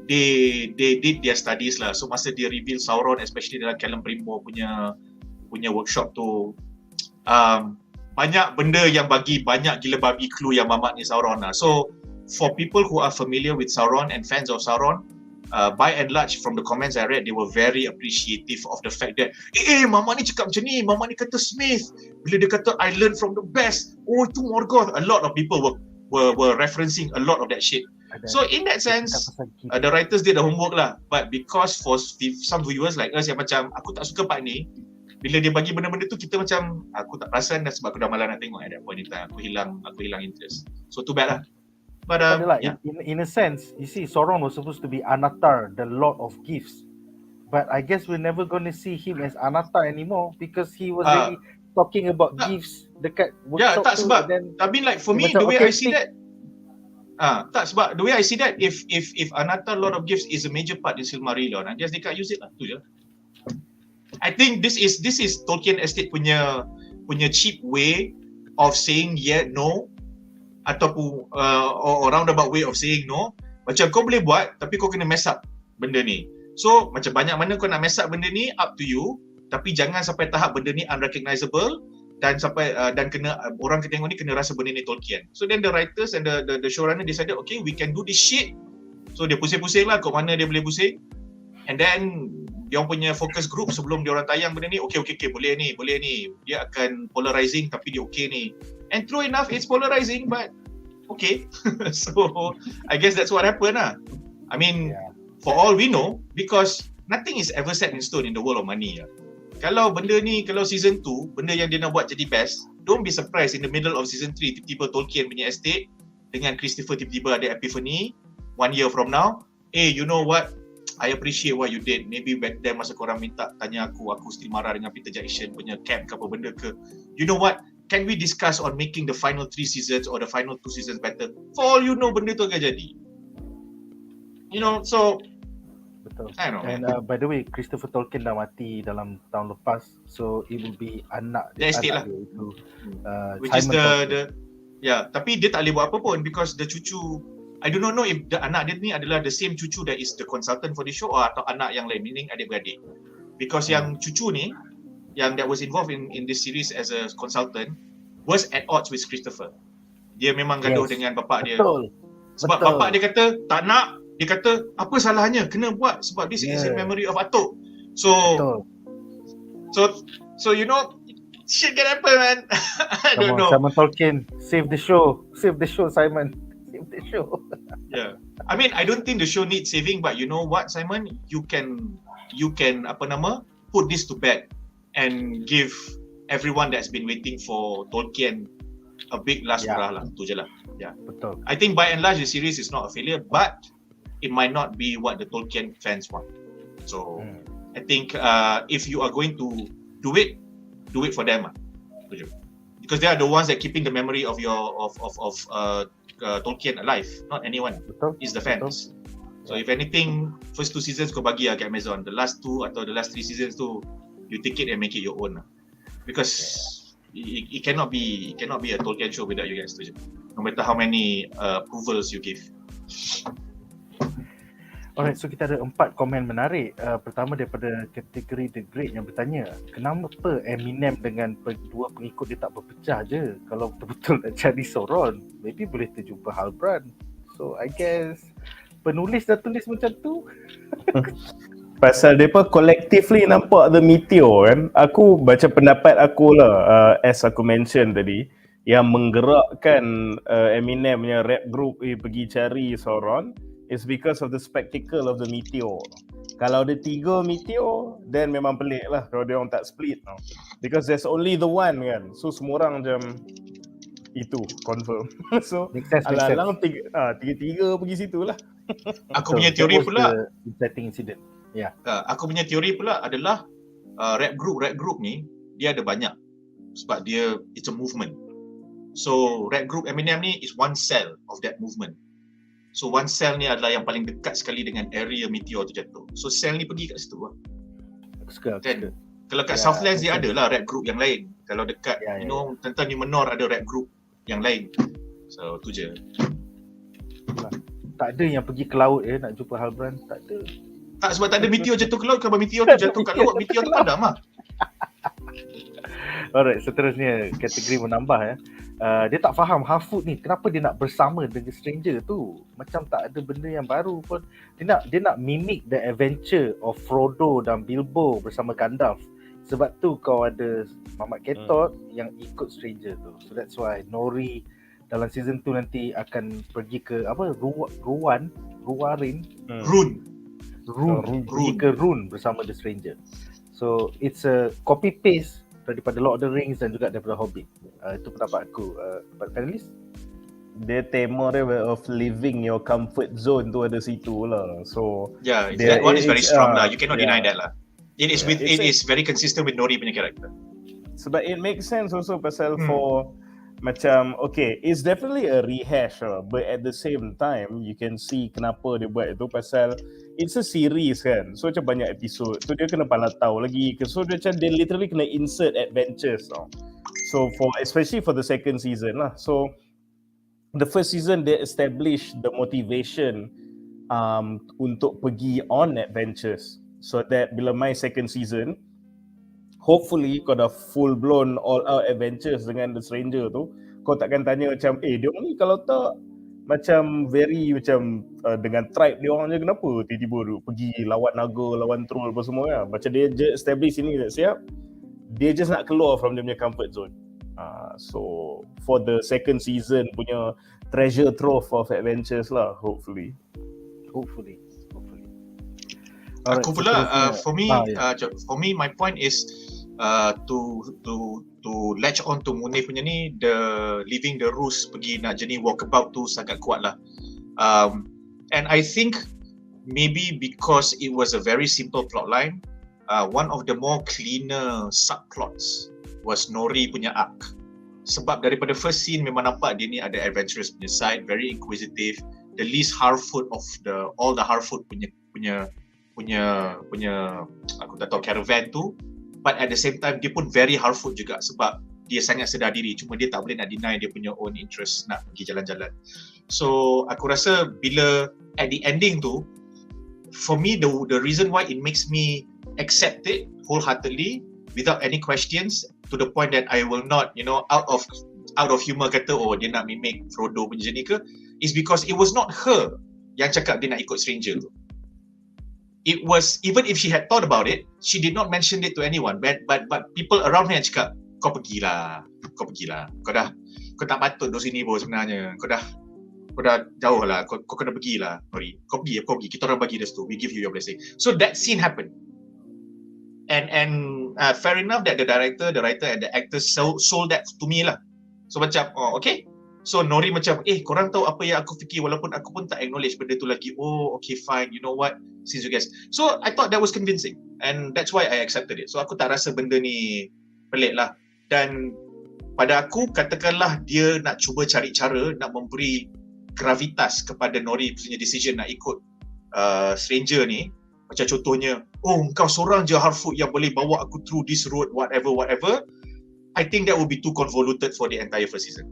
they did their studies lah. So masa dia reveal Sauron, especially dalam Callum Brimbo punya workshop tu, banyak benda yang bagi banyak gila babi clue yang mamak ni Sauron lah. So for people who are familiar with Sauron and fans of Sauron, by and large from the comments I read, they were very appreciative of the fact that mamak ni cakap macam ni, mamak ni kata Smith, bila dia kata I learn from the best, oh itu Morgoth. A lot of people were referencing a lot of that shit. So in that sense, the writers did the homework lah. But because for some viewers like us yang macam aku tak suka part ni, bila dia bagi benda-benda tu kita macam aku tak perasan dah sebab aku dah malas nak tengok at that point in time. Aku hilang interest. So too bad lah. But yeah. in a sense, you see, Sauron was supposed to be Anatar, the Lord of Gifts. But I guess we're never going to see him as Anatar anymore because he was really talking about gifts dekat workshop. Tak sebab. I mean like for me, the way I see that, tak sebab the way I see that, if Anatar Lord of Gifts is a major part in Silmarillion, I guess they can't use it lah. Tu je. I think this is Tolkien Estate punya cheap way of saying no, ataupun roundabout way of saying no. Macam kau boleh buat tapi kau kena mess up benda ni. So macam banyak mana kau nak mess up benda ni, up to you. Tapi jangan sampai tahap benda ni unrecognizable dan sampai dan kena orang tengok ni kena rasa benda ni Tolkien. So then the writers and the showrunner decided, okay, we can do this shit. So dia pusing-pusing lah kat mana dia boleh pusing. And then dia punya focus group sebelum dia orang tayang benda ni, okay, boleh ni. Dia akan polarizing tapi dia okay ni. And true enough, it's polarizing, but okay. So I guess that's what happened lah. I mean, for all we know, because nothing is ever set in stone in the world of money lah. Kalau benda ni, kalau season 2, benda yang dia nak buat jadi best, don't be surprised in the middle of season 3, tiba-tiba Tolkien punya estate dengan Christopher tiba-tiba ada epiphany 1 year from now. You know what? I appreciate what you did. Maybe back then masa korang minta tanya aku still marah dengan Peter Jackson punya camp ke apa benda ke. You know what? Can we discuss on making the final 3 seasons or the final 2 seasons better? For all you know, benda tu akan jadi. You know, so betul. I know. And by the way, Christopher Tolkien dah mati dalam tahun lepas, so it will be anak estate lah. Itu, which Simon is the tapi dia tak boleh buat apa pun because the cucu, I do not know if the anak dia ni adalah the same cucu that is the consultant for the show atau anak yang lain, meaning adik-beradik. Because yang cucu ni, yang that was involved in this series as a consultant was at odds with Christopher. Dia memang gaduh dengan bapak dia. Sebab bapak dia kata tak nak, dia kata apa salahnya, kena buat sebab this is in memory of Atuk. So you know, shit can happen, man. I don't know. Simon Tolkien, save the show, Simon. Save the show. Yeah. I mean, I don't think the show needs saving, but you know what, Simon? You can put this to bed and give everyone that's been waiting for Tolkien a big last hurrah lah. Tu je lah. Yeah. Betul. I think by and large the series is not a failure, but it might not be what the Tolkien fans want. So I think if you are going to do it for them lah. Because they are the ones that keeping the memory of Tolkien alive, not anyone. Betul. It's the fans. So if anything, first 2 seasons kau bagi lah kat Amazon. The last 2 atau the last 3 seasons tu, you take it and make it your own lah. Because it cannot be a Tolkien show without you guys tu je. No matter how many approvals you give. Alright, so kita ada 4 komen menarik. Pertama daripada kategori The Great yang bertanya, kenapa Eminem dengan 2 pengikut dia tak berpecah je? Kalau betul-betul nak cari Sauron, maybe boleh terjumpa Halbrand. So I guess penulis dah tulis macam tu. Pasal mereka collectively nampak the meteor kan. Aku baca pendapat aku lah, as aku mention tadi, yang menggerakkan Eminem punya rap group pergi cari Sauron is because of the spectacle of the meteor. Kalau ada 3 meteor, then memang pelik lah kalau dia orang tak split. Because there's only the one kan. So semua orang macam itu confirm. So alang-alang tiga-tiga pergi situ lah. Aku punya teori pula, inciting incident. Aku punya teori pula adalah rap group ni dia ada banyak sebab dia it's a movement. So rap group Eminem ni is one cell of that movement. So one cell ni adalah yang paling dekat sekali dengan area meteor tu jatuh. So cell ni pergi kat situ lah. Kan? Kalau kat Southlands dia ada lah rap group yang lain. Kalau dekat you know tentang Numenor ada rap group yang lain. So tu je. Tak ada yang pergi ke laut nak jumpa Halbrand, tak ada. Tak, sebab tak ada meteor jatuh ke laut. Kalau meteor tu jatuh kat laut, meteor tu padam lah. Alright, seterusnya kategori menambah dia tak faham Harfoot ni kenapa dia nak bersama dengan stranger tu. Macam tak ada benda yang baru pun. Dia nak mimic the adventure of Frodo dan Bilbo bersama Gandalf. Sebab tu kau ada Mamat Ketot yang ikut stranger tu. So that's why Nori dalam season 2 nanti akan pergi ke Ruwarin. Pergi ke Rune bersama the stranger. So it's a copy paste daripada Lord of the Rings dan juga daripada Hobbit. Itu pendapat aku. Panelis? Dia tema dia of living your comfort zone tu ada situ lah. So yeah, that one is very strong lah. You cannot deny that lah. It is very consistent with Nori punya character. Sebab it makes sense also pasal for macam okay, it's definitely a rehash lah, but at the same time you can see kenapa dia buat itu pasal it's a series kan, so macam banyak episod, so dia kena pandai tahu lagi, so dia macam dia literally kena insert adventures tau. So especially for the second season lah, so the first season they establish the motivation untuk pergi on adventures, so that bila main second season hopefully kau dah full blown all out adventures dengan the stranger tu, kau takkan tanya macam dia orang ni kalau tak macam very macam dengan tribe dia orang je kenapa tiba-tiba pergi lawan naga, lawan troll apa semua kan. Macam dia je establish ini dah siap, dia just nak keluar from dia punya comfort zone. So for the second season punya treasure trove of adventures lah, hopefully. Aku pula for me my point is to latch on to Munif punya ni, the leaving the roost pergi nak jenis walkabout tu sangat kuat lah. And I think maybe because it was a very simple plotline, one of the more cleaner subplots was Nori punya arc. Sebab daripada first scene memang nampak dia ni ada adventurous punya side, very inquisitive, the least Harfoot of all the Harfoot punya aku tak tahu caravan tu. But at the same time dia pun very Harfoot juga sebab dia sangat sedar diri, cuma dia tak boleh nak deny dia punya own interest nak pergi jalan-jalan. So aku rasa bila at the ending tu, for me the reason why it makes me accept it wholeheartedly without any questions, to the point that I will not out of humor kata dia nak mimic Frodo punya jenis ke, is because it was not her yang cakap dia nak ikut stranger tu. It was, even if she had thought about it, she did not mention it to anyone. But people around her yang cakap, kau pergilah. Kau tak patut duduk sini bos sebenarnya. Kau dah jauh lah. Kau kena pergilah. Nori. Kau pergi. Kita orang bagi restu. We give you your blessing. So that scene happened. And fair enough that the writer and the actor sold that to me lah. So macam, okay. So Nori macam, korang tahu apa yang aku fikir walaupun aku pun tak acknowledge benda tu lagi. Okay, fine. You know what? Since you guys. So I thought that was convincing. And that's why I accepted it. So aku tak rasa benda ni pelik lah. Dan pada aku, katakanlah dia nak cuba cari cara nak memberi gravitas kepada Nori punya decision nak ikut stranger ni. Macam contohnya, kau seorang je Harfoot yang boleh bawa aku through this road, whatever. I think that would be too convoluted for the entire first season.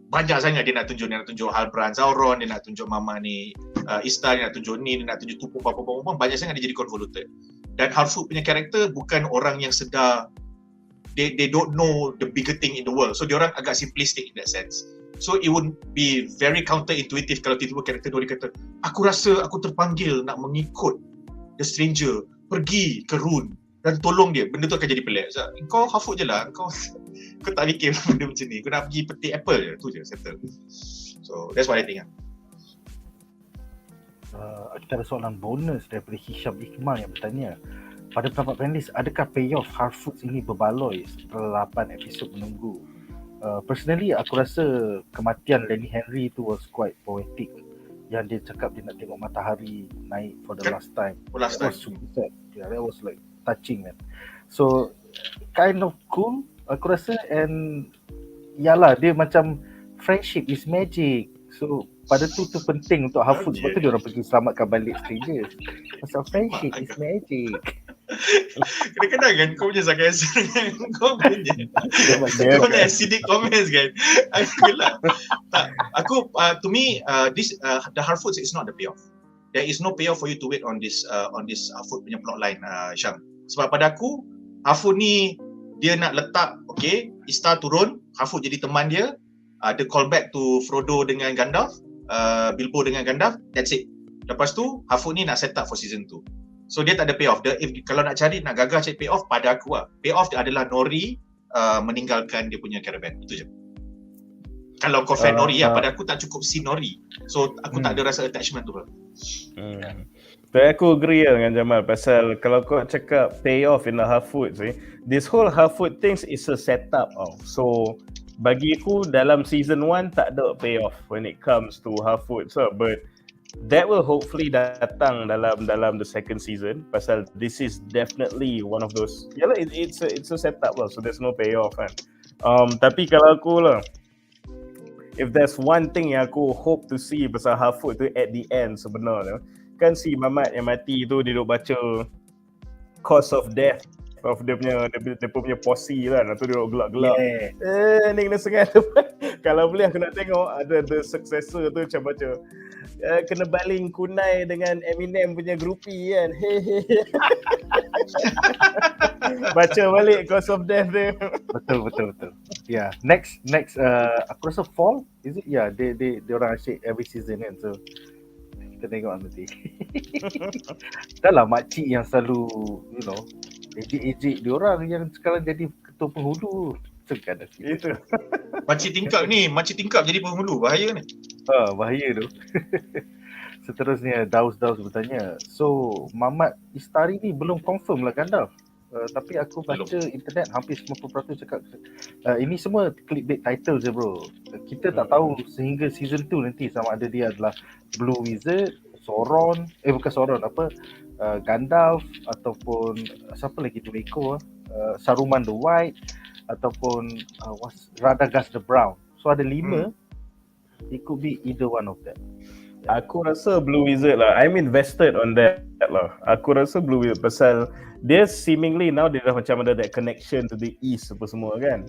Banyak sangat dia nak tunjuk Halbrand, Sauron, dia nak tunjuk Mama ni Istar, dia nak tunjuk ni, dia nak tunjuk tu, banyak sangat dia jadi convoluted. Dan Harfoot punya karakter bukan orang yang sedar, they don't know the bigger thing in the world, so dia orang agak simplistic in that sense. So it would be very counterintuitive kalau tiba-tiba karakter Nori kata, aku rasa aku terpanggil nak mengikut the stranger pergi ke Rune dan tolong dia. Benda tu akan jadi pelik. So, kau Harfoot je lah, kau tak fikir benda macam ni. Kau nak pergi petik apple je, tu je, settle. So that's what I think. Kita ada soalan bonus daripada Hisham Iqmal yang bertanya, pada pendapat panelis, adakah payoff Harfoot ini berbaloi setelah 8 episod menunggu? Personally, aku rasa kematian Lenny Henry tu was quite poetic. Yang dia cakap dia nak tengok matahari naik for the last time. That was super sad. Yeah, that was like touching, man. So kind of cool aku rasa, and yalah, dia macam friendship is magic. So pada tu penting untuk Harfoot, sebab tu dia orang pergi selamatkan balik strangers. Pasal friendship is magic. Kadang-kadang kan kau punya sarcasm dengan kau punya acidic comments kan. Aku gelak. Tak, aku to me this the Harfoot is not the payoff. There is no payoff for you to wait on this Harfoot punya plotline, Syam. Sebab pada aku Harfoot ni dia nak letak Istar turun, Harfoot jadi teman dia, the callback to Frodo dengan Gandalf, Bilbo dengan Gandalf, that's it. Lepas tu Harfoot ni nak set up for season 2. So dia tak ada payoff. Kalau nak gagah cari payoff, pada aku payoff dia adalah Nori meninggalkan dia punya caravan. Itu je. Kalau kau fan Nori pada aku tak cukup si Nori. So aku tak ada rasa attachment tu. Tapi aku agree dengan Jamal pasal kalau kau cakap payoff in the Harfoot, this whole Harfoot things is a setup. So bagi aku dalam season 1 tak ada payoff when it comes to Harfoot. But that will hopefully datang dalam the second season pasal this is definitely one of those. Yalah, it's a setup lah, so there's no payoff kan. Tapi kalau aku lah, if there's one thing yang aku hope to see pasal Harfoot tu at the end sebenarnya, kan si Mamat yang mati tu dia duk baca cause of death of dia punya posse lah, tu dia duk gelak-gelak. Ni kena sengat. Kalau boleh aku nak tengok ada the successor tu macam baca kena baling kunai dengan Eminem punya groupie kan. Baca balik cause of death dia. Betul. Yeah, next aku rasa fall is it? Yeah, they orang asyik every season kan. So kita tengok nanti. Dah lah makcik yang selalu ejek diorang yang sekarang jadi ketua penghulu. Segan itu. Makcik tingkap jadi penghulu, bahaya ni. Bahaya tu. Seterusnya Daus bertanya, so Mamat Istari ni belum confirm lah Gandalf. Tapi aku baca internet hampir 90% cakap ini semua clickbait title je bro. Kita tak tahu sehingga season 2 nanti sama ada dia adalah Blue Wizard, Sauron, bukan Sauron, Gandalf ataupun siapa lagi tu Eko, Saruman the White ataupun Radagast the Brown. So ada 5. It could be either one of them. Aku rasa Blue Wizard lah. I'm invested on that lah. Aku rasa Blue Wizard pasal dia seemingly now dia dah macam ada that connection to the east apa semua kan.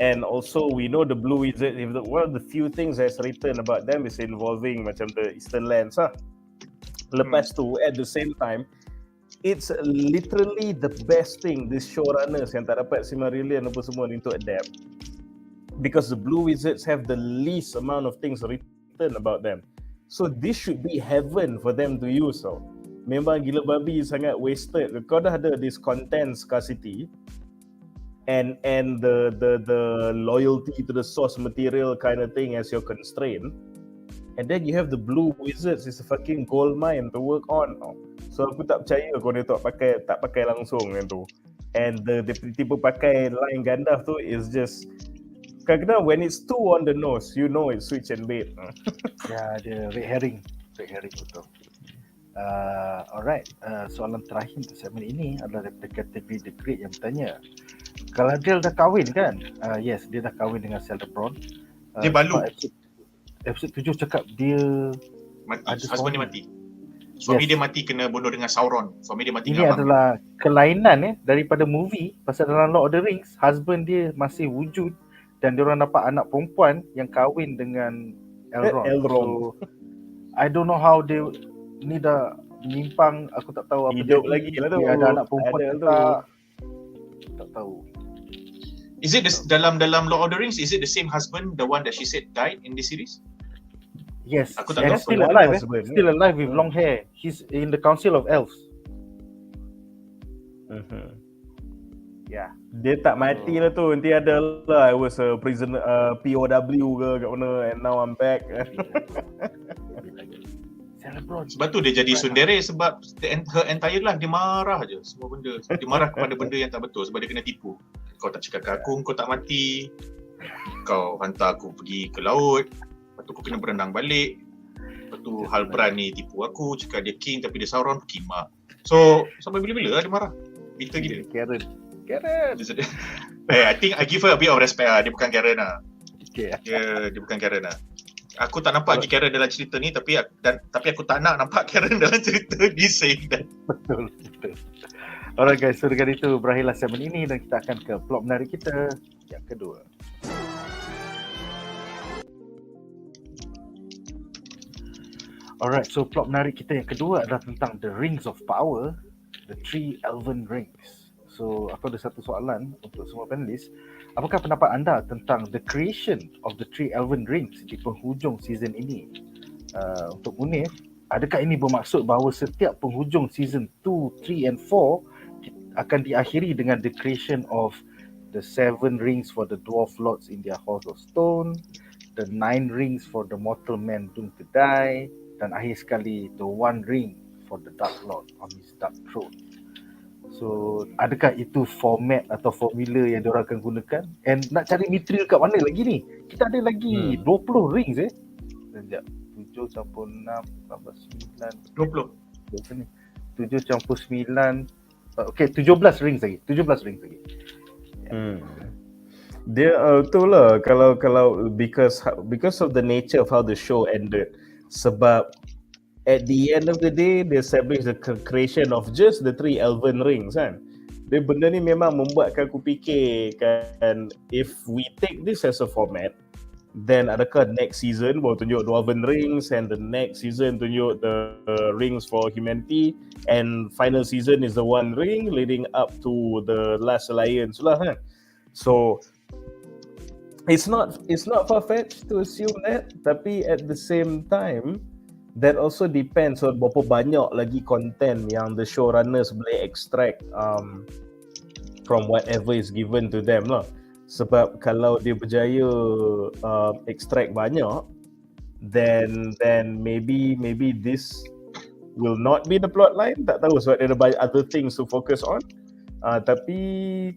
And also we know the Blue Wizard, one of the few things that's written about them is involving macam the Eastern Lands lah. Lepas tu at the same time it's literally the best thing this showrunners yang tak dapat Silmarillion apa semua ni untuk adapt, because the Blue Wizards have the least amount of things written about them. So this should be heaven for them to use. So memang gila babi sangat wasted. Kau dah ada this content scarcity and the loyalty to the source material kind of thing as your constraint. And then you have the Blue Wizards, it's a fucking gold mine to work on. So aku tak percaya kau dia tak pakai langsung kan tu. And the tipe pakai line Gandalf tu is just kadang-kadang when it's too on the nose, you know it's switch and bait. Ya, dia red herring betul. Alright, soalan terakhir untuk segmen ini adalah daripada kategori The Great yang bertanya, Galadriel dah kahwin kan? Yes, dia dah kahwin dengan Celeborn. Dia balu. Episod 7 cakap dia mati, husband dia mati. Suami dia mati kena bunuh dengan Sauron. Suami dia mati ini dengan adalah kelainan daripada movie. Pasal dalam Lord of the Rings, husband dia masih wujud dan dia orang dapat anak perempuan yang kahwin dengan Elrond. So, I don't know how dia ni dah menyimpang, aku tak tahu apa hidup lagi lah tu. Ada anak perempuan tak tahu. Is it dalam Lord of the Rings, is it the same husband, the one that she said died in this series? Yes, aku tak tahu. Still alive, still alive with long hair. He's in the Council of Elves. Yeah, dia tak mati lah tu. Nanti ada lah, I was a prisoner, POW ke kat mana, and now I'm back. Sebab tu dia jadi sundere, sebab her entire life dia marah je semua benda. Dia marah kepada benda yang tak betul sebab dia kena tipu. Kau tak cakap ke aku, kau tak mati. Kau hantar aku pergi ke laut. Lepas tu aku kena berenang balik. Lepas tu Halbrand ni tipu aku, cakap dia king tapi dia Sauron, kimak. So sampai bila-bila lah dia marah. Bitter gila. Karen. I think I give her a bit of respect lah. Dia bukan Karen lah. Okay. Dia bukan Karen lah. Aku tak nampak lagi Karen dalam cerita ni, tapi aku tak nak nampak Karen dalam cerita ni saying that. Betul. Alright guys, so dengan itu berakhirlah segmen ini dan kita akan ke plot menarik kita yang kedua. Alright, so plot menarik kita yang kedua adalah tentang The Rings of Power, The Three Elven Rings. So, aku ada satu soalan untuk semua panelis. Apakah pendapat anda tentang the creation of the Three Elven Rings di penghujung season ini? Untuk Munif, adakah ini bermaksud bahawa setiap penghujung season 2, 3 and 4 akan diakhiri dengan the creation of the 7 rings for the Dwarf Lords in their Halls of Stone, the 9 rings for the Mortal Man Doomed to Die, dan akhir sekali the 1 ring for the Dark Lord on his Dark Throne. So, adakah itu format atau formula yang diorang akan gunakan? And nak cari material kat mana lagi ni? Kita ada lagi 20 rings Sekejap, 7 campur 6 tambah 9 20. 7 campur 9 Okay, 17 rings lagi. Dia betul lah kalau because of the nature of how the show ended. Sebab at the end of the day, they established the creation of just the 3 Elven rings kan. Dia benda ni memang membuatkan aku fikir kan, if we take this as a format, then adakah next season baru tunjuk Dwarven rings, and the next season tunjuk the rings for humanity, and final season is the 1 ring leading up to the last alliance lah kan. So it's not far-fetched to assume that, tapi at the same time that also depends on berapa banyak lagi content yang the showrunners boleh extract from whatever is given to them lah. Sebab kalau dia berjaya extract banyak, then maybe this will not be the plot line. Tak tahu sebab dia ada banyak other things to focus on. Tapi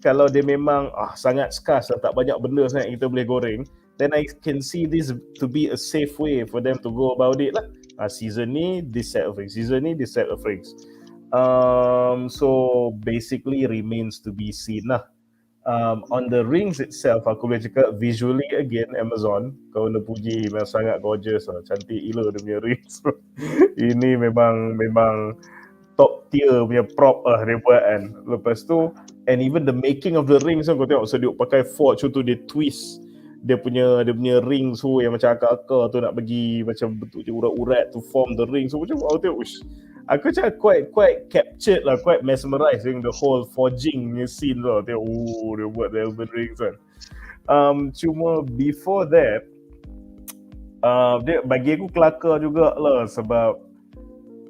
kalau dia memang sangat scarce, tak banyak benda sangat kita boleh goreng, then I can see this to be a safe way for them to go about it lah. Season ni this set of rings, season ni this set of rings. So basically remains to be seen lah. On the rings itself, aku boleh cakap visually again Amazon, kau nak puji memang sangat gorgeous lah, cantik gila dia punya rings. Ini memang top tier punya prop lah dia buat kan. Lepas tu, and even the making of the rings kan, kau tengok dia pakai forge tu, dia twist dia punya rings tu yang macam akar-akar tu nak bagi macam bentuk je urat-urat to form the rings. So macam aku tengok, aku cakap quite captured lah, quite mesmerized dengan the whole forging scene lah. Tengok, dia buat the Elven rings kan. Cuma before that, dia bagi aku kelakar jugalah sebab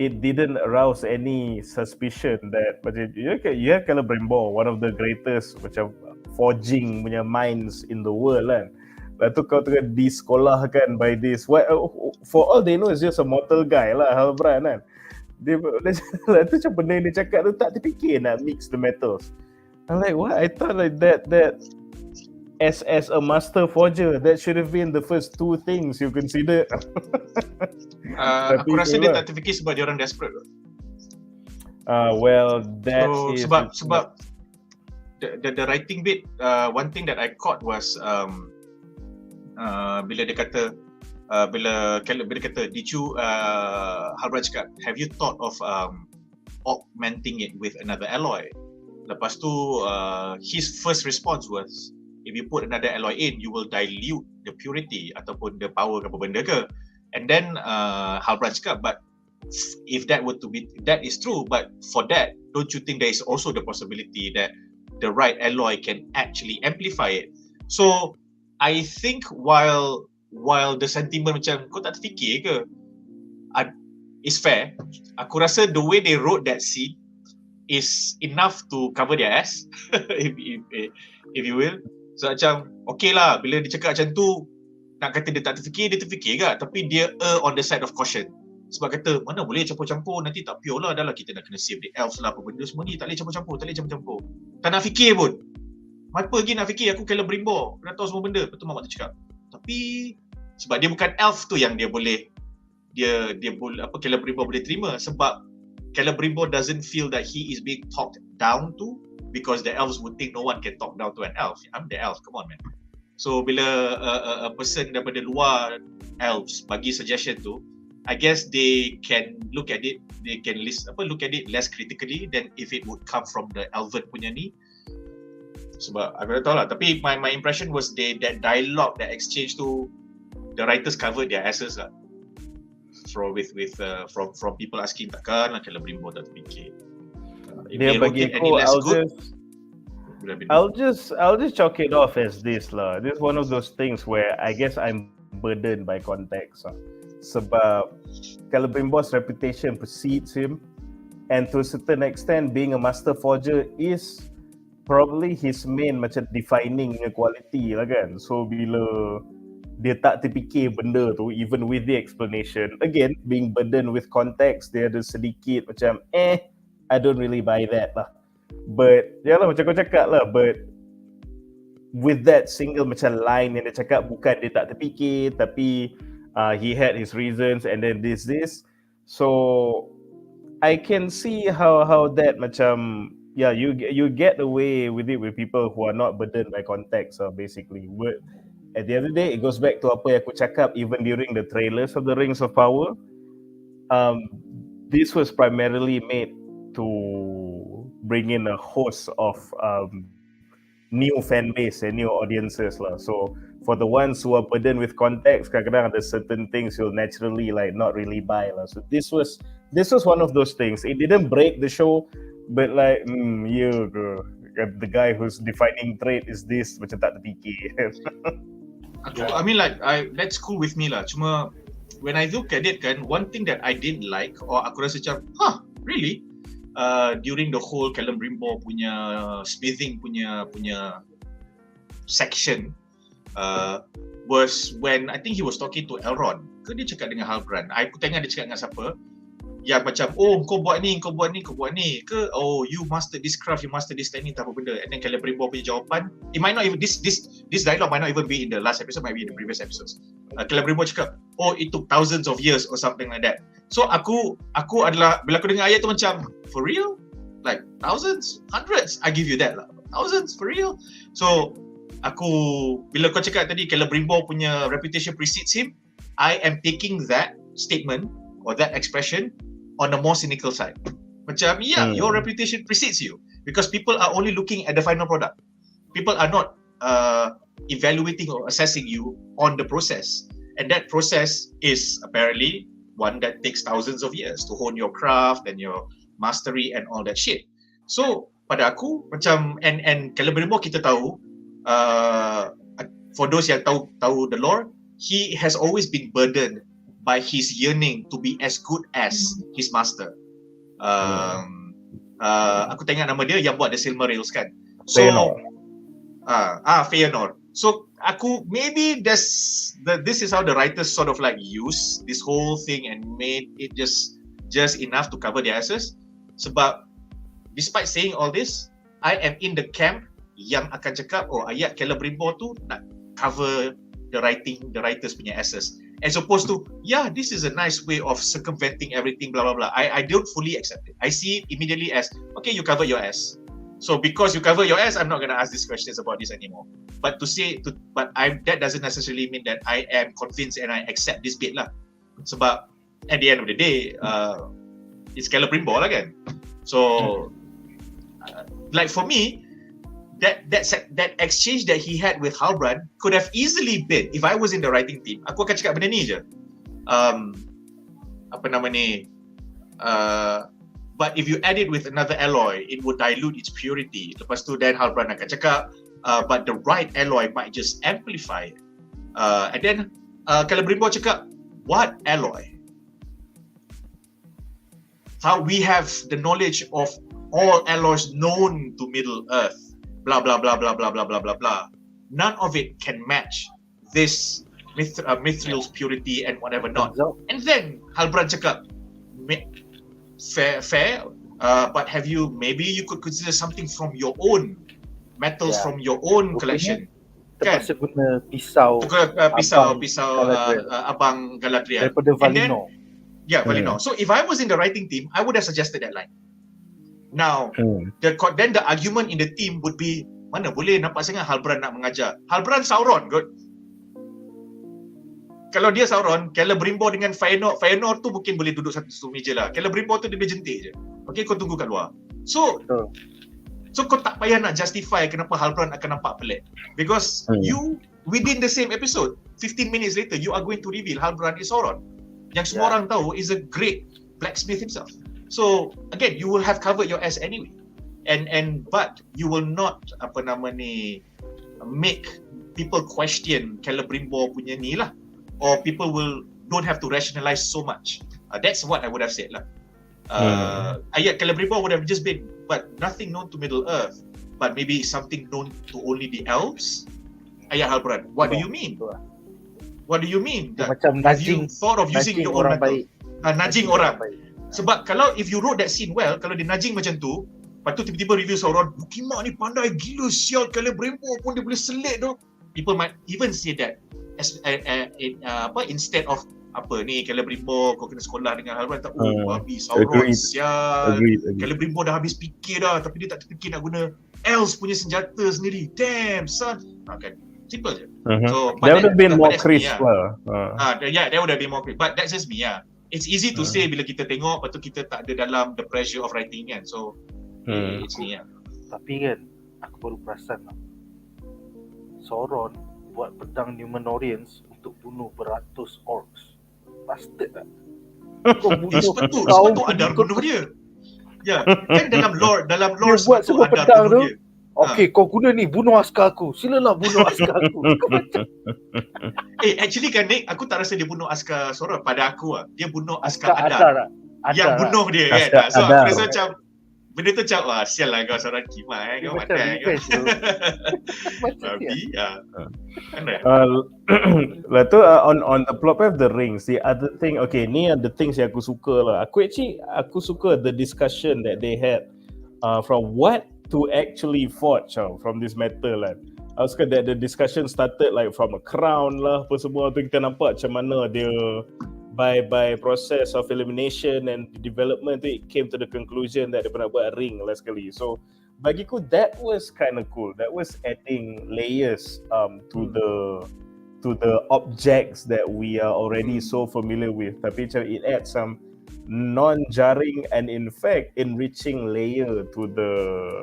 it didn't arouse any suspicion that macam you have Celebrimbor, one of the greatest macam forging punya minds in the world kan. Lepas tu kau tengah disekolahkan by this, for all they know is just a mortal guy lah, Halbrand kan. Dia tu macam benda yang dia cakap tu tak terfikir nak mix the metals. I'm like, what? I thought like that as a master forger, that should have been the first 2 things you consider. Aku rasa dia tak terfikir sebab dia orang desperate. Well, that is sebab the writing bit, one thing that I caught was bila dia kata bila dia kata, did you Halbrand cakap, have you thought of augmenting it with another alloy? Lepas tu his first response was, if you put another alloy in, you will dilute the purity ataupun the power ke apa benda ke. And then Halbrand cakap, but if that is true, but for that, don't you think there is also the possibility that the right alloy can actually amplify it? So I think while the sentiment macam kau tak terfikir ke, is fair. Aku rasa the way they wrote that scene is enough to cover their ass, if you will. So macam okay lah, bila dia cakap macam tu, nak kata dia tak terfikir, dia terfikir ke, tapi dia on the side of caution. Sebab kata mana boleh campur-campur, nanti tak pure lah, dah lah kita nak kena save the elves lah, apa benda semua ni, tak boleh campur-campur. Tak nak fikir pun. Apa lagi nak fikir, aku Celebrimbor, dah tahu semua benda. Betul Mak tu cakap. Tapi sebab dia bukan elf tu yang dia boleh Celebrimbor boleh terima, sebab Celebrimbor doesn't feel that he is being talked down to, because the elves would think no one can talk down to an elf. I'm the elf, come on man. So bila a person daripada luar elves bagi suggestion tu, I guess they can look at it they can look at it less critically than if it would come from the Elven punya ni. Sebab aku tak tahu lah, tapi my impression was that dialogue, that exchange tu, the writers covered their asses lah. From people asking takkan lah kalau Brimbo tak terfikir. Dia bagi aku, I'll just chalk it off as this lah. This is one of those things where I guess I'm burdened by context lah. Sebab kalau Brimbo's reputation precedes him, and to a certain extent being a master forger is probably his main macam defining quality lah kan. So bila dia tak terfikir benda tu, even with the explanation, again being burdened with context, dia ada sedikit macam I don't really buy that lah. But yalah macam kau cakap lah, but with that single macam line yang dia cakap, bukan dia tak terfikir, tapi he had his reasons and then this. So I can see how that macam you get away with it with people who are not burdened by context basically. But at the end of the day, it goes back to apa yang aku cakap even during the trailers of the Rings of Power. This was primarily made to bring in a host of new fan base and new audiences lah. So for the ones who are burdened with context, kadang-kadang ada certain things you'll naturally like not really buy lah. So this was one of those things. It didn't break the show, but like the guy who's defining trait is this, macam tak terfikir. I mean like that's cool with me lah. Cuma when I look at it kan, one thing that I didn't like, or aku rasa macam really, during the whole Callum Brimbo punya smithing punya section, was when I think he was talking to Elrond. Ke dia cakap dengan Halbrand? Aku tengok dia cakap dengan siapa? Yang macam, kau buat ni. Ke, you master this craft, you master this technique, tak apa benda. And then Callum Brimbo punya jawapan, it might not even, this dialogue might not even be in the last episode, might be in the previous episodes. Callum Brimbo cakap, it took thousands of years or something like that. So aku adalah, bila aku dengar ayat tu macam, for real? Like thousands? Hundreds? I give you that lah. Thousands? For real? So, bila kau cakap tadi, Callum Brimbo punya reputation precedes him, I am taking that statement or that expression on a more cynical side. Macam, your reputation precedes you because people are only looking at the final product. People are not evaluating or assessing you on the process. And that process is apparently one that takes thousands of years to hone your craft and your mastery and all that shit. So, pada aku, macam, and Callum Brimbo kita tahu, for those yang tahu the lore, he has always been burdened by his yearning to be as good as his master. Aku tengok nama dia yang buat the Silmarils kan. So, Feanor. So maybe this is how the writers sort of like use this whole thing and made it just enough to cover their asses. Sebab despite saying all this, I am in the camp yang akan cakap ayat Callum Brimbo tu nak cover the writers punya asses. As opposed to, this is a nice way of circumventing everything, blah, blah, blah. I don't fully accept it. I see it immediately as, okay, you cover your ass. So because you cover your ass, I'm not going to ask these questions about this anymore. But that doesn't necessarily mean that I am convinced and I accept this bit lah. Sebab at the end of the day, it's Callum Brimbo lah kan. So, like for me, that exchange that he had with Halbrand could have easily been, if I was in the writing team, aku akan cakap benda ni je. But if you add it with another alloy, it would dilute its purity. Lepas tu, then Halbrand akan cakap, but the right alloy might just amplify it. And then, Callum Brimbo cakap, what alloy? How we have the knowledge of all alloys known to Middle Earth. Blah blah blah blah blah blah blah blah blah. None of it can match this Mithril's purity and whatever not. And then Halbrand cakap, fair. But maybe you could consider something from your own metals from your own collection. Terpaksa guna pisau. Abang Galadriel. Daripada Valinor. Valinor. So if I was in the writing team, I would have suggested that line. Now, then the argument in the team would be, mana boleh nampak sangat Halbrand nak mengajar. Halbrand Sauron, good. kalau dia Sauron, Celebrimbor dengan Fëanor tu mungkin boleh duduk satu meja lah. Celebrimbor tu dia boleh jentik je. Okay, kau tunggu kat luar. So kau tak payah nak justify kenapa Halbrand akan nampak pelik. Because you, within the same episode, 15 minutes later, you are going to reveal Halbrand is Sauron. Yang semua orang tahu is a great blacksmith himself. So, again, you will have covered your ass anyway. But you will not, make people question Celebrimbor punya ni lah. Or people don't have to rationalize so much. That's what I would have said lah. Celebrimbor would have just been, but nothing known to Middle Earth, but maybe something known to only the elves. Ayat Halbrand, what do you mean? What do you mean? Macam have you thought of using your own orang method? Nudging orang. Sebab kalau if you wrote that scene well, kalau dia nudging macam tu, lepas tu tiba-tiba review Sauron, Bukimak ni pandai gila sial, Celebrimbor pun dia boleh selit tu. People might even say that instead of Celebrimbor kau kena sekolah dengan Halbrand, tak babi Sauron sial. Celebrimbor dah habis fikir dah, tapi dia tak terfikir nak guna elves punya senjata sendiri. Damn son. Kan simple je. So that would have been more crisp lah. That would have been more crisp. But that's just me It's easy to say bila kita tengok, lepas tu kita tak ada dalam the pressure of writing kan. So it's me Tapi kan aku baru perasan lah, Sauron buat pedang Numenorians untuk bunuh beratus orcs. Bastard tak? Kau bunuh sebab tu Adar bunuh dia. Ya, kan dalam lore dia buat semua pedang tu. Okey, kau guna ni bunuh askar aku. Silalah bunuh askar aku. Kau macam actually kan Nick, aku tak rasa dia bunuh askar Sauron. Pada aku dia bunuh askar Adar. Yang bunuh dia kan. So aku rasa macam benda tu macam sial lah kau Sauron kimak kau pandai kau. Babi Lah tu on the plot of the rings, the other thing, okay, ni the things yang aku suka lah. Aku suka the discussion that they had from what to actually forge from this metal lah. Aku suka that the discussion started like from a crown lah, apa semua tu kita nampak macam mana dia by process of elimination and development tu, it came to the conclusion that dia pernah buat ring last sekali. So bagiku that was kind of cool. That was adding layers to the objects that we are already so familiar with. Tapi macam it adds some non-jarring and in fact enriching layer to the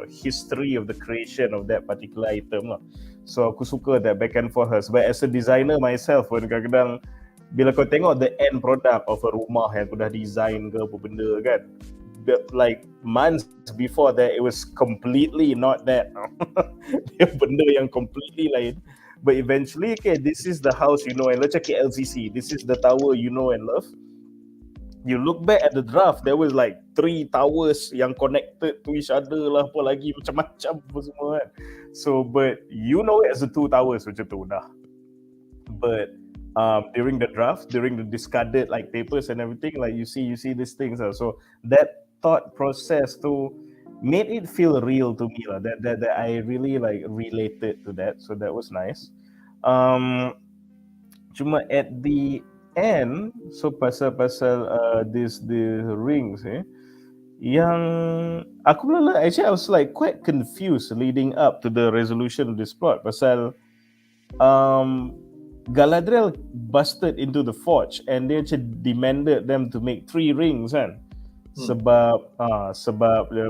history of the creation of that particular item lah. So aku suka that back and forth. But as a designer myself pun kadang-kadang bila kau tengok the end product of a rumah yang kau dah design ke apa benda kan, like months before that it was completely not that. Dia benda yang completely lain. But eventually this is the house you know and love. Macam KLCC, this is the tower you know and love. You look back at the draft, there was like 3 towers yang connected to each other lah, apa lagi macam-macam apa semua kan. So but you know it as the 2 towers macam tu dah. But during the draft, during the discarded like papers and everything, like you see these things so that thought process to made it feel real to me lah. That I really like related to that, so that was nice. Cuma at the end, so pasal this the rings yang aku mula actually I was like quite confused leading up to the resolution of this plot pasal Galadriel busted into the forge and they actually demanded them to make 3 rings kan. Sebab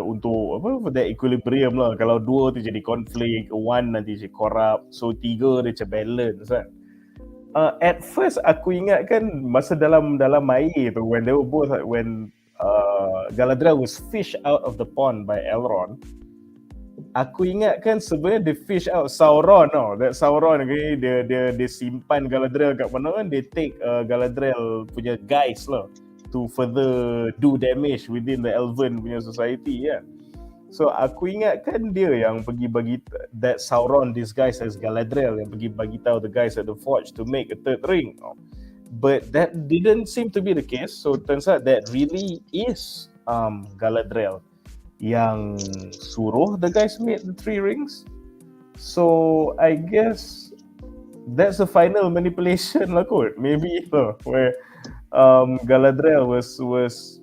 untuk apa for that equilibrium lah. Kalau 2 tu jadi konflik, 1 nanti jadi corrupt, so 3 dia macam balance kan. At first aku ingat kan masa dalam air tu when they were both when Galadriel was fished out of the pond by Elrond, aku ingat kan sebenarnya they fish out Sauron that Sauron dia simpan Galadriel kat mana kan, they take Galadriel punya guys lah to further do damage within the Elven punya society kan. So aku ingat kan dia yang pergi bagi that Sauron disguised as Galadriel yang pergi bagi tahu the guys at the forge to make a 3rd ring. But that didn't seem to be the case. So turns out that really is Galadriel yang suruh the guys make the 3 rings. So I guess that's the final manipulation lah kot. Maybe where Galadriel was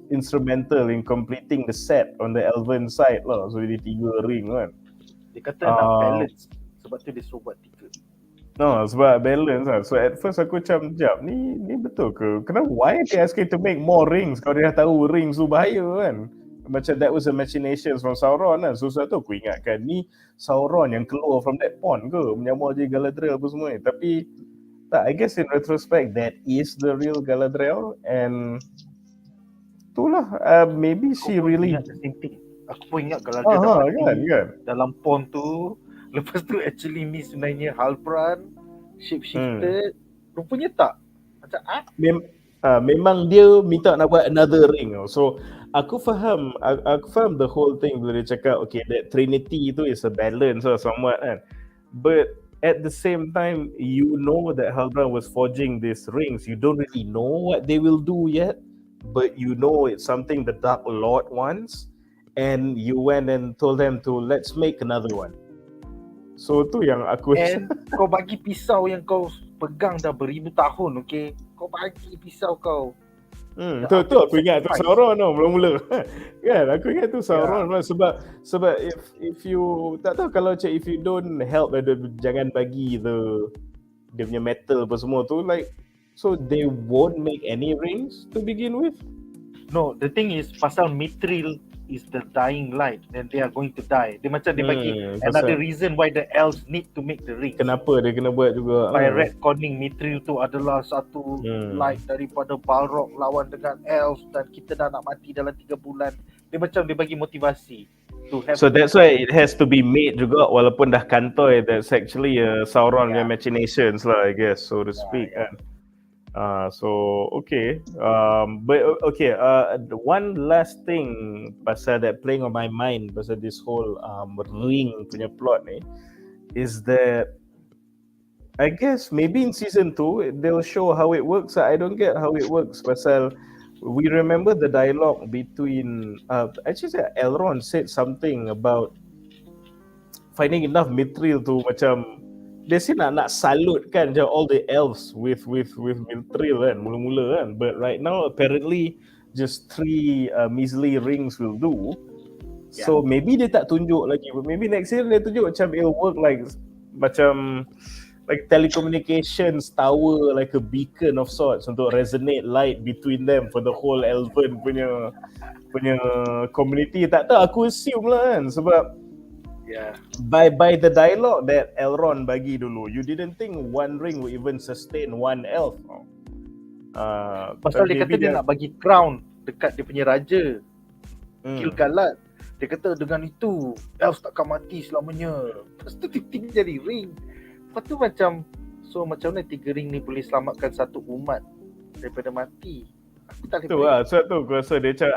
instrumental in completing the set on the Elven side lah. So dia 3 ring kan. Dia kata nak balance, sebab tu dia suruh buat 3. No, sebab balance lah. So at first aku macam, jap, ni betul ke? Kenapa? Why they asking to make more rings? Kalau dia dah tahu rings tu bahaya kan? Macam that was a machinations from Sauron kan. So satu aku ingatkan, ni Sauron yang keluar from that pond ke? Menyamar je Galadriel apa semua ni. Tapi tak, I guess in retrospect, that is the real Galadriel. And itulah, maybe she really... Aku pun ingat kalau dia dah mati kan? dalam pond tu. Lepas tu actually ni sebenarnya Halbrand shapeshifted. Rupanya tak. Macam memang dia minta nak buat another ring. So aku faham the whole thing bila dia cakap okay, that Trinity tu is a balance or somewhat kan. But at the same time, you know that Halbrand was forging these rings. You don't really know what they will do yet, but you know it's something the Dark Lord wants, and you went and told them to let's make another one. So tu yang aku kau bagi pisau yang kau pegang dah beribu tahun, okay? Kau bagi pisau kau. Tu aku ingat tu Sauron tau mula-mula. Kan aku ingat tu Sauron sebab if you tak tahu kalau if you don't help, jangan bagi dia punya metal apa semua tu, like so they won't make any rings to begin with. No, the thing is pasal Mithril is the dying light, then they are going to die. Dia macam dia bagi another reason why the elves need to make the ring. Kenapa dia kena buat juga? By retconning Mithril tu adalah satu light daripada Balrog lawan dengan elves dan kita dah nak mati dalam 3 bulan. Dia macam dia bagi motivasi to have. So that's why it has to be made juga walaupun dah kantoi. That's actually Sauron punya machinations lah, I guess, so to speak kan. So okay, but okay. One last thing pasal that playing on my mind pasal this whole ring punya plot ni is that I guess maybe in season 2 they'll show how it works. I don't get how it works pasal we remember the dialogue between actually Elrond said something about finding enough mithril to macam dia sih nak salute kan all the elves with mithril kan mula-mula kan, but right now apparently just 3 measly rings will do. So maybe dia tak tunjuk lagi, but maybe next year dia tunjuk macam it'll work like macam like telecommunications tower, like a beacon of sorts untuk resonate light between them for the whole Elven punya community. Tak tahu, aku assume lah kan sebab by the dialogue that Elrond bagi dulu, you didn't think one ring would even sustain one elf. Pasal dia kata dia nak bagi crown dekat dia punya raja Gil-galad. Dia kata dengan itu elf takkan mati selamanya. Lepas tu tiba-tiba jadi ring. Lepas tu macam mana 3 ring ni boleh selamatkan satu umat daripada mati? Aku tak tu lah, so tu aku rasa dia macam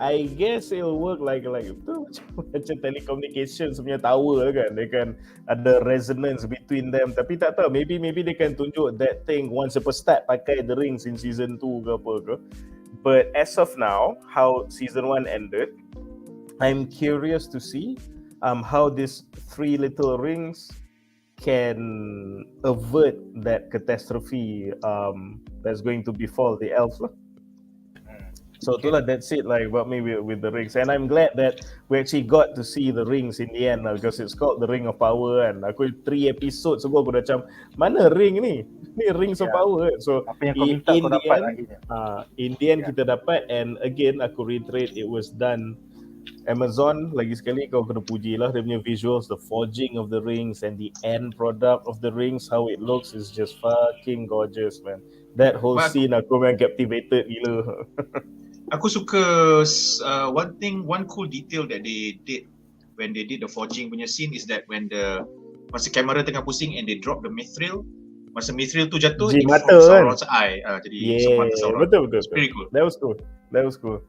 I guess it'll work like tu macam telecommunications punya tower kan, dia kan ada resonance between them, tapi tak tahu maybe they can tunjuk that thing once apa start pakai the rings in season 2 ke apa ke. But as of now, how season 1 ended, I'm curious to see how these 3 little rings can avert that catastrophe that's going to befall the elves lah. So itulah, that's it like about me with the rings, and I'm glad that we actually got to see the rings in the end because it's called the Ring of Power kan. Aku 3 episodes sebelum aku dah macam mana ring ni Rings of Power. So apa yang kau minta kau dapat akhirnya. In the end kita dapat, and again aku reiterate, it was done Amazon. Lagi sekali kau kena puji lah dia punya visuals, the forging of the rings and the end product of the rings, how it looks is just fucking gorgeous man. That whole scene aku memang captivated gila. Aku suka one cool detail that they did when they did the forging punya scene is that when masa kamera tengah pusing and they drop the mithril, masa mithril tu jatuh in front of Sauron's eye, jadi mata Sauron. Betul. Very cool. That was cool.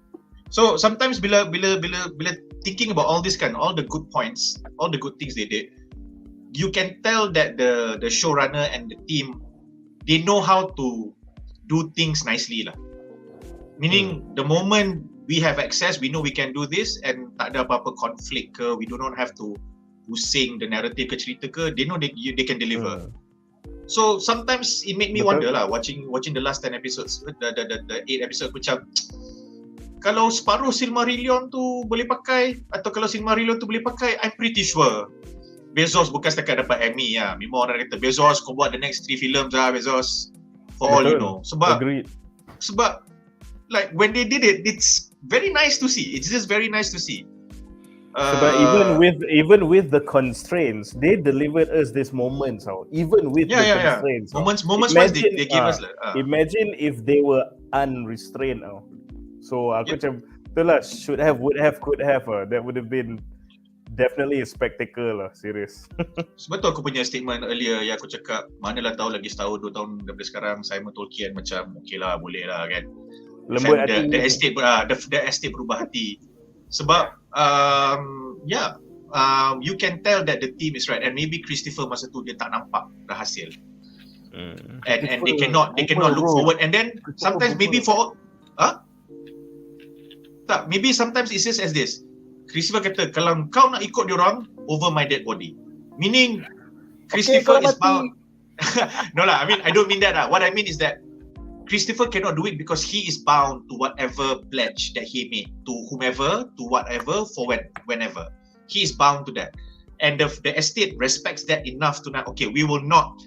So sometimes bila thinking about all this all the good points, all the good things they did, you can tell that the showrunner and the team, they know how to do things nicely lah. Meaning the moment we have access, we know we can do this and tak ada apa-apa conflict ke, we do not have to pusing the narrative ke cerita ke, they know they can deliver. So sometimes it made me wonder lah, watching the last 10 episodes, the 8 episodes, macam kalau separuh Silmarillion tu boleh pakai, atau kalau Silmarillion tu boleh pakai, I'm pretty sure Bezos bukan setakat dapat Emmy lah. Memang orang kata Bezos kau buat the next 3 films lah Bezos. For all you know. Agreed. Sebab like when they did it, it's very nice to see. It's just very nice to see. Sebab even with the constraints, they delivered us this moments. Even with the constraints, moments they gave us. Imagine if they were unrestrained. So aku macam itulah should have, would have, could have. That would have been definitely a spectacle lah, serious. Sebab tu aku punya statement earlier yang aku cakap, manalah tahu lagi setahun 2 tahun daripada sekarang Simon Tolkien macam okey lah, boleh lah kan. Lembut hati. The estate berubah hati. Sebab you can tell that the team is right, and maybe Christopher masa tu dia tak nampak dah hasil. And they cannot look forward, and then sometimes maybe maybe sometimes it's just as this. Christopher kata kalau kau nak ikut diorang over my dead body, meaning Christopher is bound. No lah, I mean I don't mean that lah. What I mean is that Christopher cannot do it because he is bound to whatever pledge that he made to whomever, to whatever, for whenever. He is bound to that. And the estate respects that enough to not, okay, we will not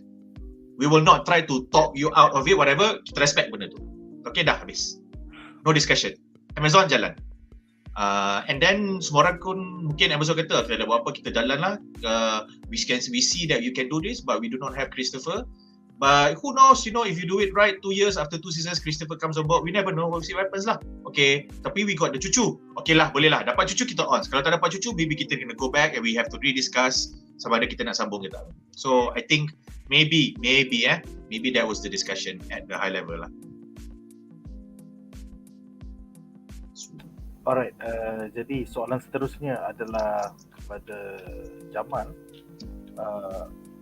try to talk you out of it, whatever, kita respect benda tu. Okay, dah habis. No discussion. Amazon jalan. And then semua orang pun mungkin Amazon kata, kita dah buat apa, kita jalan lah. We see that you can do this, but we do not have Christopher. But who knows, if you do it right, 2 years after 2 seasons, Christopher comes on board, we never know, we'll see what happens lah. Okay, tapi we got the cucu. Okay lah, boleh lah, dapat cucu kita on. Kalau tak dapat cucu, maybe kita kena go back and we have to rediscuss sama ada kita nak sambung ke tak. So, I think maybe that was the discussion at the high level lah. Alright, jadi soalan seterusnya adalah kepada Jamal.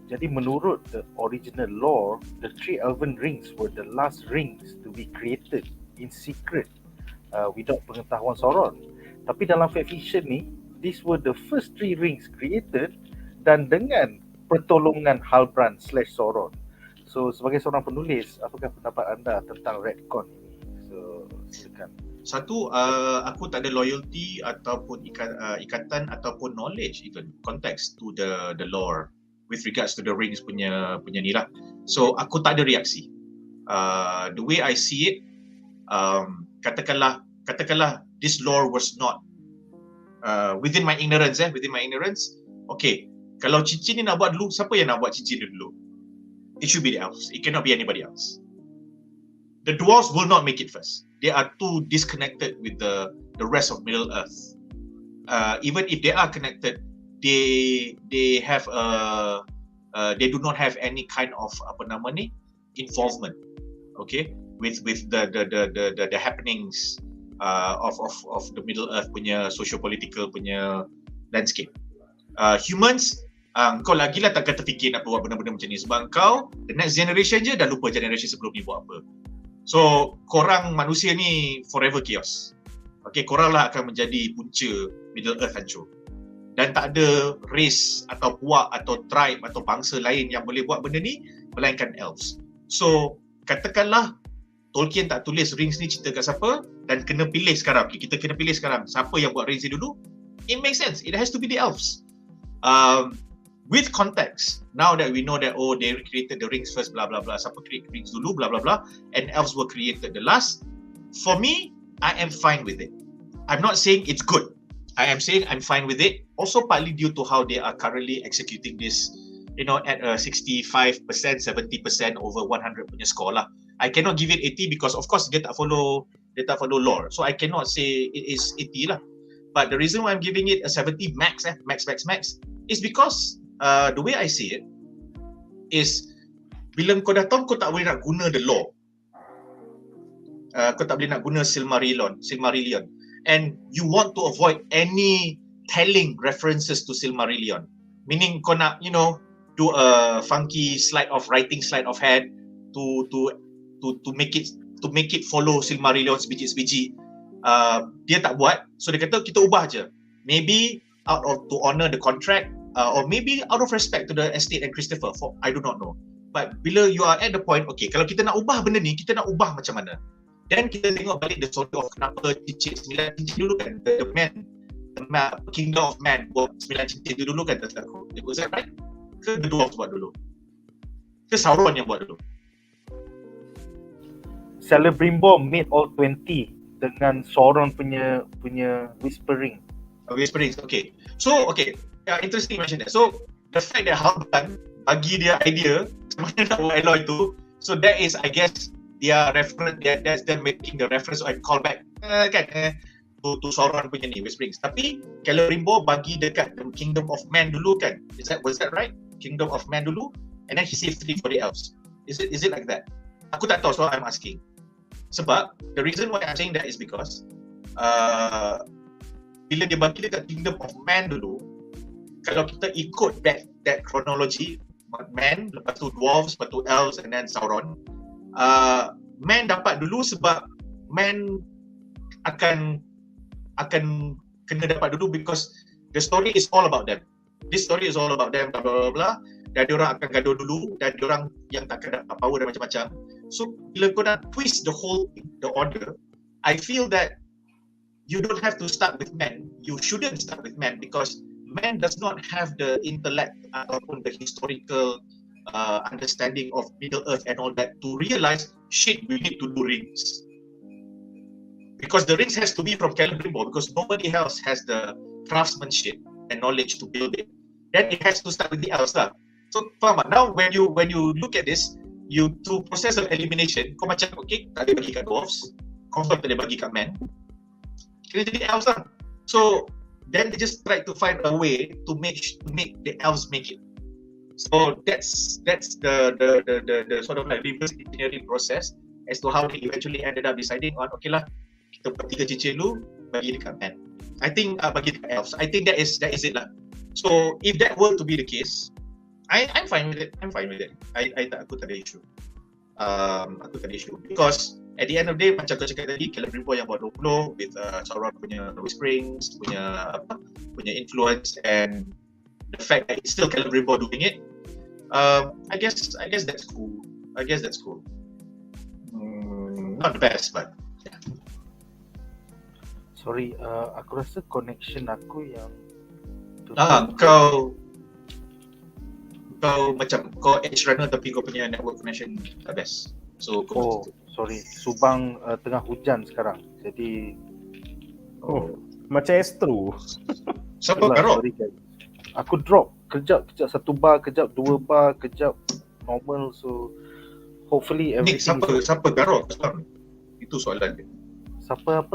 Jadi menurut the original lore, the 3 Elven rings were the last rings to be created in secret without pengetahuan Sauron. Tapi dalam fiction ni, these were the first 3 rings created dan dengan pertolongan Halbrand/Sauron. So sebagai seorang penulis, apakah pendapat anda tentang retcon ini? So silakan. Satu, aku tak ada loyalty ataupun ikatan ataupun knowledge, even context to the lore with regards to the rings punya ni lah. So aku tak ada reaksi. The way I see it, katakanlah this lore was not within my ignorance. Okay, kalau cincin ni nak buat dulu, siapa yang nak buat cincin dulu? It should be the elves. It cannot be anybody else. The dwarves will not make it first. They are too disconnected with the rest of Middle Earth. Even if they are connected, they have they do not have any kind of involvement, okay, with the happenings of the Middle Earth punya socio-political punya landscape. Humans, kau lagilah takkan terfikir nak buat benda-benda macam ni sebab kau the next generation je dah lupa generation sebelum ni buat apa. So korang manusia ni forever chaos. Okay, korang lah akan menjadi punca Middle Earth hancur. Dan tak ada race atau puak atau tribe atau bangsa lain yang boleh buat benda ni melainkan elves. So katakanlah Tolkien tak tulis rings ni cerita kat siapa dan kena pilih sekarang. Kita kena pilih sekarang siapa yang buat rings ni dulu. It makes sense. It has to be the elves. With context, now that we know that they created the rings first, blah blah blah, siapa create rings dulu, blah blah blah, and elves were created the last. For me, I am fine with it. I'm not saying it's good. I am saying I'm fine with it. Also partly due to how they are currently executing this, at a 65%, 70% over 100 punya score lah. I cannot give it 80 because of course dia tak follow lore. So I cannot say it is 80 lah. But the reason why I'm giving it a 70 max is because the way I see it is bila kau dah tahu kau tak boleh nak guna the lore. Kau tak boleh nak guna Silmarillion, and you want to avoid any telling references to Silmarillion, meaning kau nak do a funky writing sleight of hand to make it follow Silmarillion sebiji. Dia tak buat, so dia kata kita ubah je, maybe to honor the contract, or maybe out of respect to the estate and Christopher, I do not know. But bila you are at the point, okay, kalau kita nak ubah benda ni, kita nak ubah macam mana? Then kita tengok balik the story of kenapa cincin 9 cincin dulu kan, the kingdom of man buat 9 cincin dulu kan, Was that right? Ke The Dwarves buat dulu? Ke Sauron yang buat dulu? Celebrimbor made all 20 dengan Sauron punya whispering. Whispering, okay. So, okay. Interesting mention that. So, the fact that HARAPAN bagi dia idea macam mana nak buat Eloi tu, so that is, I guess, their reference, that's them making the reference and callback to Sauron punya ni, Whisperings. Tapi, Celebrimbor bagi dekat the Kingdom of Man dulu kan? Was that right? Kingdom of Man dulu, and then he saved 3 for the elves. Is it like that? Aku tak tahu, so I'm asking. Sebab, the reason why I'm saying that is because bila dia bagi dekat Kingdom of Man dulu, kalau kita ikut that chronology, Man, lepas tu Dwarves, lepas tu Elves, and then Sauron, Man dapat dulu sebab Man akan kena dapat dulu because the story is all about them. This story is all about them, blah blah blah, blah. Dan diorang akan gaduh dulu, dan diorang yang takkan dapat power dan macam-macam. So bila kau nak twist the order, I feel that you don't have to start with man. You shouldn't start with man because man does not have the intellect ataupun the historical understanding of Middle Earth and all that to realize, shit, we need to do rings. Because the rings has to be from Celebrimbor because nobody else has the craftsmanship and knowledge to build it. Then it has to start with the elves lah. So faham tak? Now when you look at this, you to process of elimination, kau macam okay, tak boleh bagi kat dwarves, confirm tak boleh bagi kat man, kena jadi elves lah. So then they just try to find a way to make the elves make it. So that's the sort of like reverse engineering process as to how they eventually ended up deciding on okay lah, kita buat 3 cincin dulu bagi dekat man. I think bagi dekat elves. I think that is it lah. So if that were to be the case, I'm fine with it. Aku tak ada issue. Aku tak ada issue because at the end of the day macam kau cakap tadi, Celebrimbor yang buat 20 with Sauron punya whisperings, punya influence and the fact that it's still Celebrimbor doing it. I guess that's cool. Not the best but yeah. Sorry, aku rasa connection aku yang kau macam kau edge runner tapi kau punya network connection tak best. So sorry, Subang tengah hujan sekarang. Jadi macam Astro. siapa garuk? Aku drop kejap 1 bar, kejap 2 bar, kejap normal, so hopefully everything. Nick, siapa garuk sekarang? Itu soalan dia. Siapa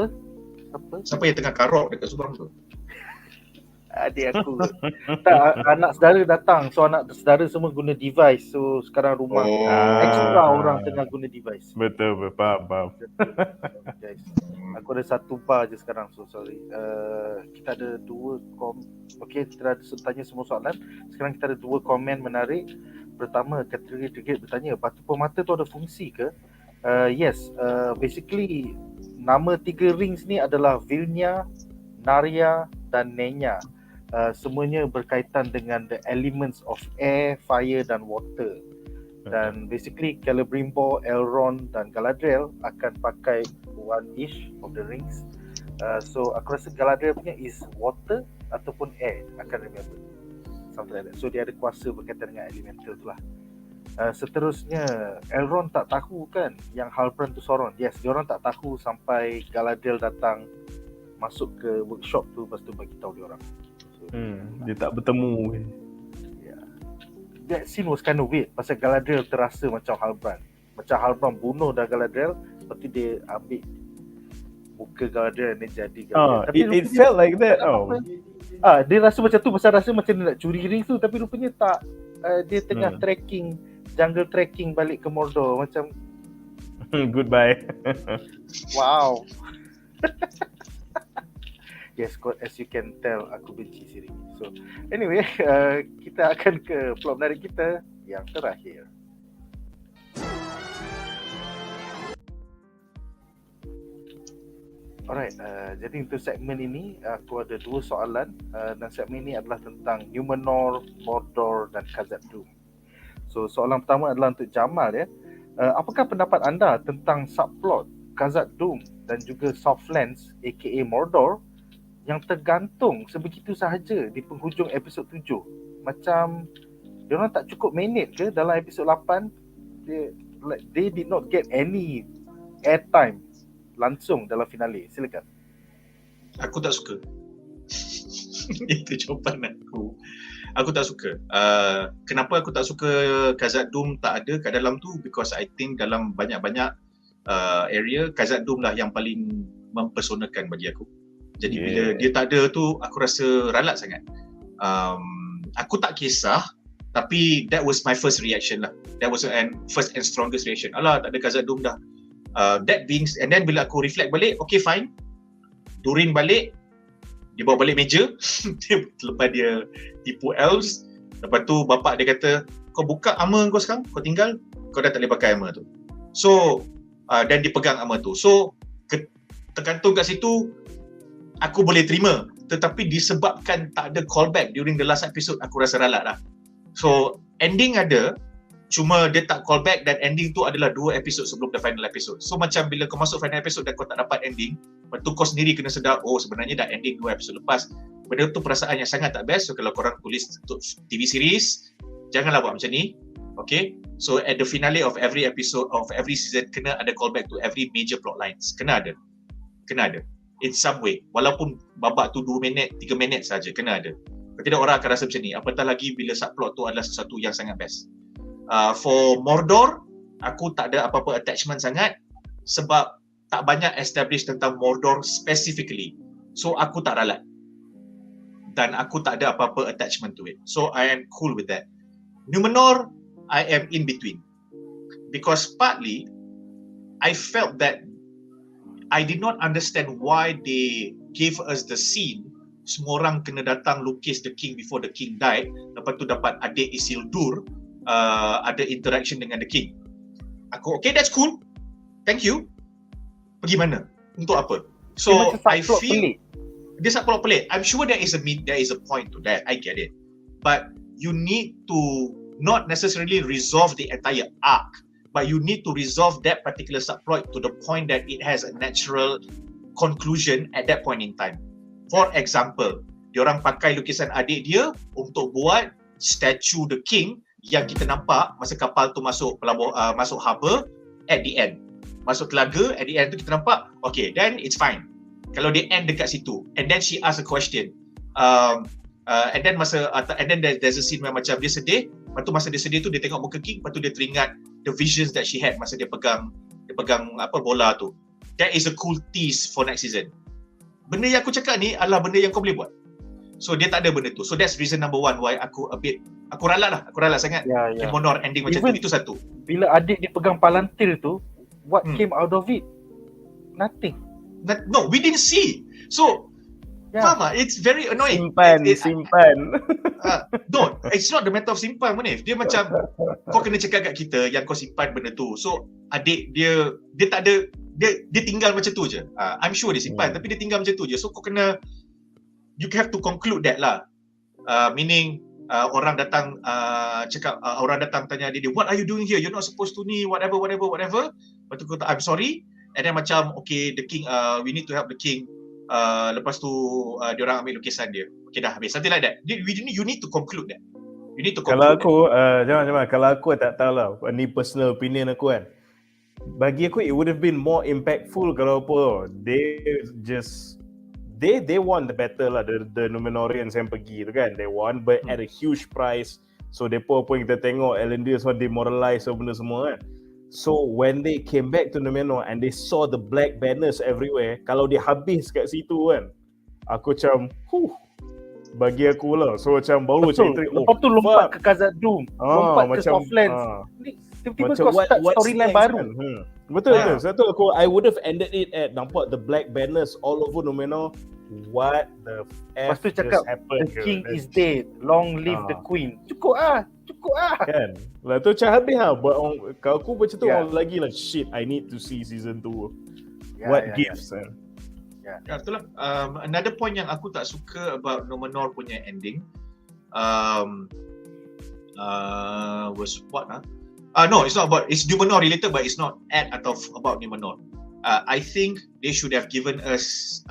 yang tengah garuk dekat Subang tu? Adik aku. Tak, anak saudara datang. So anak saudara semua guna device. So sekarang rumah extra orang tengah guna device. Betul, faham. Guys, aku ada 1 bar je sekarang. So sorry. Kita ada 2 okay, kita dah tanya semua soalan. Sekarang kita ada 2 komen menarik. Pertama, kategori bertanya, batu permata tu ada fungsi ke? Yes, basically nama 3 rings ni adalah Vilnia, Narya dan Nenya. Semuanya berkaitan dengan the elements of air, fire dan water. Dan basically Celebrimbor, Elrond dan Galadriel akan pakai one each of the rings. So aku rasa Galadriel punya is water ataupun air, akan remember something like that. So dia ada kuasa berkaitan dengan elemental tu lah. Seterusnya Elrond tak tahu kan yang Halbrand tu Sauron. Yes, dia orang tak tahu sampai Galadriel datang masuk ke workshop tu, lepas tu bagi tahu dia orang. So, dia tak bertemu. Yeah. That scene was kind of weird pasal Galadriel terasa macam Halbrand. Macam Halbrand bunuh dah Galadriel, lepas tu dia ambil muka Galadriel dan dia jadi Galadriel. Tapi it felt like that. Dia rasa macam tu pasal rasa macam dia nak curi rings tu, tapi rupanya tak. Dia tengah trekking, jungle trekking balik ke Mordor macam goodbye. Wow. Yes, as you can tell, aku benci siri. So, anyway, kita akan ke plot menarik kita yang terakhir. Alright, jadi untuk segmen ini aku ada 2 soalan dan segmen ini adalah tentang Numenor, Mordor dan Khazad-Dum. So, soalan pertama adalah untuk Jamal ya. Apakah pendapat anda tentang subplot Khazad-Dum dan juga Southlands aka Mordor yang tergantung sebegitu sahaja di penghujung episod 7 macam diorang tak cukup minit ke dalam episod 8? They did not get any airtime langsung dalam finale. Silakan. Aku tak suka. Itu jawapan aku. Aku tak suka. Kenapa aku tak suka Khazad-Dum tak ada kat dalam tu? Because I think dalam banyak-banyak area, Khazad-Dum lah yang paling mempersonakan bagi aku. Jadi bila dia tak ada tu, aku rasa ralat sangat. Aku tak kisah, tapi that was my first reaction lah. That was first and strongest reaction. Alah, tak ada Khazad-Dum dah. That being, and then bila aku reflect balik, okay fine. Durin balik, dia bawa balik meja. Lepas dia tipu elves. Lepas tu bapak dia kata, kau buka armor kau sekarang, kau tinggal, kau dah tak boleh pakai armor tu. So, dan dia pegang armor tu. So, tergantung kat situ, aku boleh terima. Tetapi disebabkan tak ada callback during the last episode, aku rasa ralat lah. So, ending ada, cuma dia tak callback dan ending tu adalah 2 episod sebelum the final episode. So, macam bila kau masuk final episode dan kau tak dapat ending, lepas tu kau sendiri kena sedar, oh sebenarnya dah ending 2 episod lepas. Benda tu perasaan yang sangat tak best. So, kalau korang tulis untuk TV series, janganlah buat macam ni. Okay? So, at the finale of every episode, of every season, kena ada callback to every major plot lines. Kena ada. In some way, walaupun babak tu 2 minit, 3 minit saja, kena ada. Kalau tidak, orang akan rasa macam ni. Apatah lagi bila subplot tu adalah sesuatu yang sangat best. For Mordor, aku tak ada apa-apa attachment sangat sebab tak banyak establish tentang Mordor specifically. So aku tak ralat. Dan aku tak ada apa-apa attachment to it. So I am cool with that. Numenor, I am in between. Because partly, I felt that I did not understand why they gave us the scene semua orang kena datang lukis the king before the king died. Lepas tu dapat adik Isildur ada interaction dengan the king. Aku, okay, that's cool. Thank you. Pergi mana? Untuk apa? So I feel dia subplot pelik. I'm sure there is a point to that. I get it. But you need to not necessarily resolve the entire arc, but you need to resolve that particular subplot to the point that it has a natural conclusion at that point in time. For example, diorang pakai lukisan adik dia untuk buat statue the king yang kita nampak masa kapal tu masuk masuk harbour at the end. Masuk telaga, at the end tu kita nampak, okay, then it's fine. Kalau dia end dekat situ, and then she ask a question, and then there's a scene where macam dia sedih, lepas tu masa dia sedih tu dia tengok muka king, lepas tu dia teringat the visions that she had masa dia pegang bola tu. That is a cool tease for next season. Benda yang aku cakap ni adalah benda yang kau boleh buat. So dia tak ada benda tu. So that's reason number 1 why aku ralat sangat. Numenor ending macam tu, itu satu. Bila adik dia pegang palantir tu, what came out of it? Nothing. No, we didn't see. So faham tak? It's very annoying. Simpan. No, it's not the matter of simpan, Munif. Dia macam kau kena cakap kat kita yang kau simpan benda tu. So adik dia tak ada, dia tinggal macam tu je. I'm sure dia simpan tapi dia tinggal macam tu je. So kau kena, you have to conclude that lah. Meaning orang datang cakap, orang datang tanya dia, what are you doing here? You're not supposed to ni, whatever. Lepas tu kata, I'm sorry. And then macam, okay, the king, we need to help the king. Lepas tu diorang ambil lukisan dia. Okay, dah habis. Something like that. You need to conclude that. You need to conclude. Kalau aku, Jamal, kalau aku tak tahu lah, ni personal opinion aku kan. Bagi aku, it would have been more impactful kalau apa. They won the battle lah, the Numenorians yang pergi tu kan. They won, but at a huge price. So, depa pun kita tengok, Elendil semua demoralize benda semua kan. So, when they came back to Numenor and they saw the black banners everywhere, kalau dia habis kat situ kan, aku macam, bagi aku lah. So, macam baru cerita. Lepas tu lompat ke Khazad-Dum, lompat ke Softlands. Tiba-tiba kau start storyline baru. Kan? Betul. Satu aku, I would have ended it at nampak the black banners all over Numenor. What the F just happened? The king is dead. Long live the queen. Cukup ah. Kan? Lah tu macam habis lah. Kalau aku macam tu orang lagi lah, shit, I need to see season 2. What gives? Ya, betul lah. Another point yang aku tak suka about Numenor punya ending was what? No, it's not about, it's Numenor related, but it's not about Numenor. I think they should have given us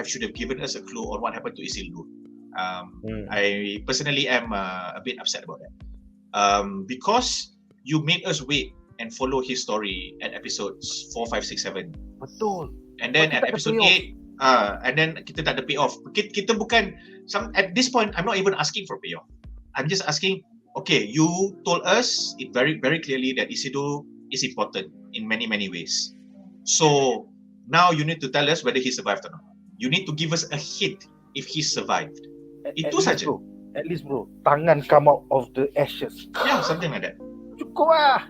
should have given us a clue on what happened to Isildur. I personally am a bit upset about that. Because you made us wait and follow his story at episodes 4, 5, 6, 7. Betul. And then at But kita tak ada episode payoff. 8, and then kita tak ada payoff. Kita bukan, at this point, I'm not even asking for payoff. I'm just asking, okay, you told us it very, very clearly that Isildur is important in many, many ways. So now you need to tell us whether he survived or not. You need to give us a hint if he survived. Itu saja. At least bro, tangan come out of the ashes. Yeah, something like that. Cukup lah.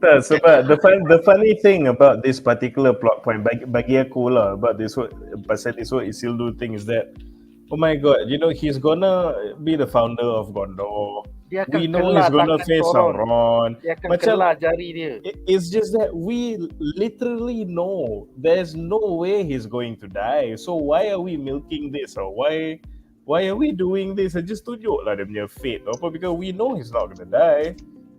Sebab the funny thing about this particular plot point bagi aku lah about this whole pasal this whole Isildur thing is that, oh my god, you know, he's gonna be the founder of Gondor. Dia akan We know kelar he's gonna tangan face Sauron. Dia akan Macam- kelar jari dia. It's just that we literally know there's no way he's going to die. So why are we milking this, or why are we doing this? Just tunjuk lah dia punya fate apa, because we know he's not gonna die.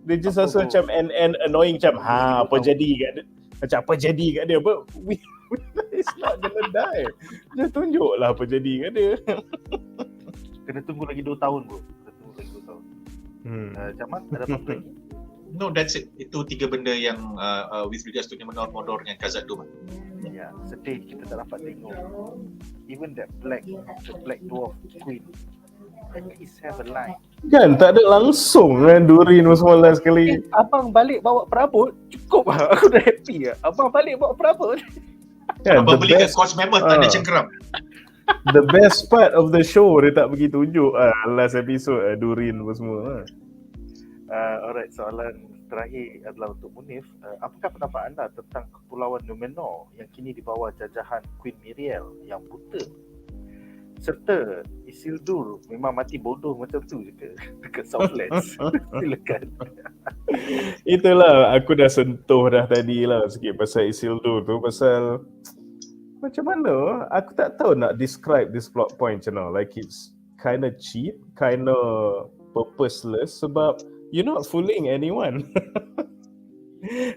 They just Apa rasa tu? macam and annoying macam apa jadi kat dia, macam apa jadi kat dia, but we know he's not gonna die. Just tunjuk lah apa jadi kat dia. Kena tunggu lagi 2 tahun bro. Kena tunggu lagi 2 tahun. Jamal, ada apa-apa lagi? No, that's it. Itu 3 benda yang with regards to Numenor, Mordor dengan Khazad-Dum. Ya, sedih kita tak dapat tengok. Even the black dwarf queen at least have a line. Kan tak ada langsung kan Durin semua last sekali. Abang balik bawa perabot, cukup lah. Aku dah happy lah. Abang balik bawa perabot. Kan, Abang the beli kat best- Cos Mammoth tak ada cengkeram. The best part of the show dia tak pergi tunjuk last episode Durin apa semua. Alright, soalan terakhir adalah untuk Munif. Apakah pendapat anda tentang Kepulauan Numenor yang kini di bawah jajahan Queen Miriel yang buta? Serta Isildur memang mati bodoh macam tu je ke dekat Southlands? Silakan. Itulah aku dah sentuh dah tadi lah sikit pasal Isildur tu, pasal macam mana aku tak tahu nak describe this plot point macam mana. Like it's kind of cheap, kind of purposeless sebab you're not fooling anyone.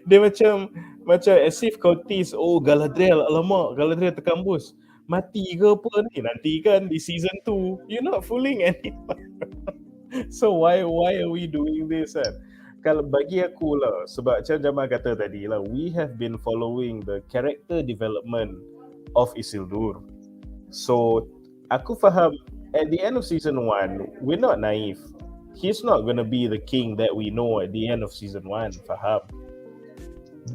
Dia macam as if kau tease, oh Galadriel, alamak Galadriel terkambus, mati ke apa ni, nanti kan di season 2. You're not fooling anyone. So why are we doing this kan? Kalau bagi aku lah, sebab macam Jamal kata tadi lah, we have been following the character development of Isildur. So aku faham at the end of season 1, we're not naive. He's not gonna be the king that we know at the end of season 1, faham?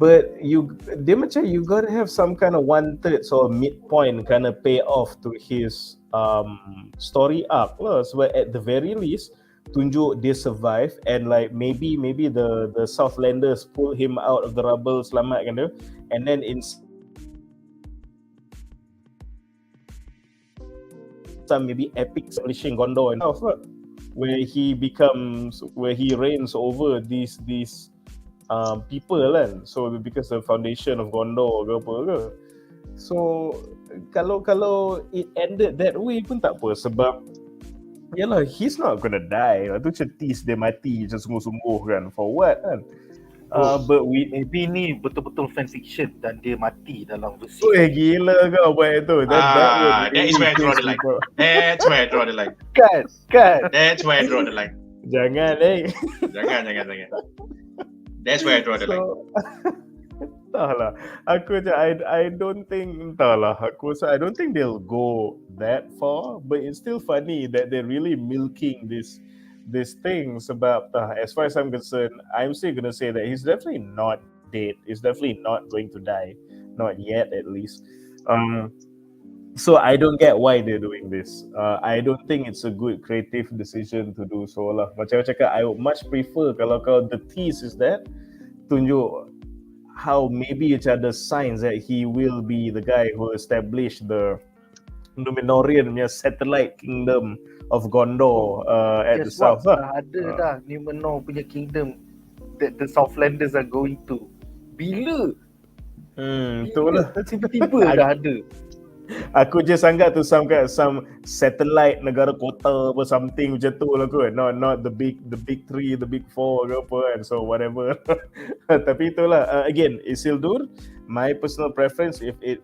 But dia macam you gotta have some kind of 1/3 or midpoint kind of payoff to his story arc lah. Sebab at the very least tunjuk dia survive and like maybe the Southlanders pull him out of the rubble, selamatkan dia, and then in some maybe epic establishing Gondor and stuff, where he reigns over these people kan. So because the foundation of Gondor ke apa ke. So kalau it ended that way pun tak apa, sebab yalah, he's not gonna die. Tu macam tease dia mati macam sungguh-sungguh kan, for what kan. But Maybe ni betul-betul fanfiction dan dia mati dalam versi. gila kau buat itu. That is where I draw the line. That's where I draw the line. Kan. That's where I draw the line. Jangan Jangan. That's where I draw the line. Entahlah. Aku macam I don't think, entahlah. I don't think they'll go that far, but it's still funny that they're really milking this thing sebab as far as I'm concerned, I'm still gonna say that he's definitely not dead. He's definitely not going to die. Not yet at least. So I don't get why they're doing this. I don't think it's a good creative decision to do so lah. Macam aku cakap, I would much prefer kalau the tease is that tunjuk how maybe macam ada signs that he will be the guy who established the Numenorian punya satellite kingdom of Gondor at the south lah. Ada dah Numenor punya kingdom that the Southlanders are going to. Bila? Itulah. Tiba-tiba dah ada. Aku je sangat tu some satellite negara kota apa something macam tu lah kot. Not the big 3, the big 4 ke apa kan. So whatever. Tapi itulah again, Isildur, my personal preference if it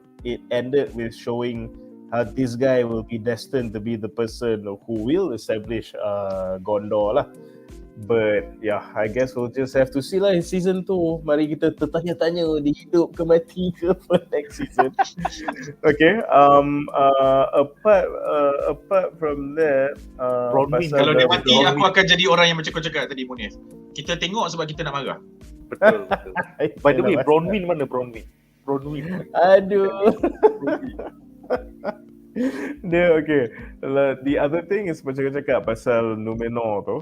ended with showing how this guy will be destined to be the person who will establish Gondor lah. But yeah, I guess we'll just have to see lah in season 2. Mari kita tertanya-tanya dia hidup ke mati ke for next season. Okay. Apart from that, Bronwyn, Kalau dia mati, Bronwyn. aku akan jadi orang yang macam kau cakap tadi, Munif. Kita tengok sebab kita nak marah. Betul. By the way, Bronwyn mana Bronwyn? Aduh. Dia okay. The other thing is macam kau cakap pasal Numenor tu.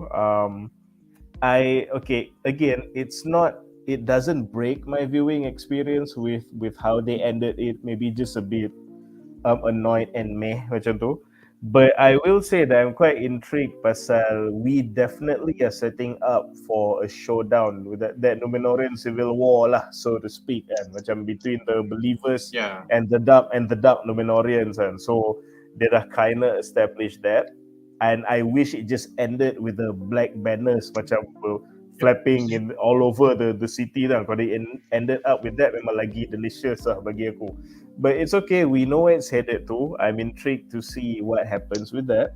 Again, it doesn't break my viewing experience with how they ended it. Maybe just a bit annoyed and meh macam tu. But I will say that I'm quite intrigued pasal we definitely are setting up for a showdown with that Numenorian civil war lah, so to speak, and macam between the believers and the dark Numenorians, and so they dah kinda established that. And I wish it just ended with the black banners macam flapping in all over the city lah. Kalau they ended up with that, memang lagi delicious lah bagi aku. But it's okay, we know where it's headed to. I'm intrigued to see what happens with that.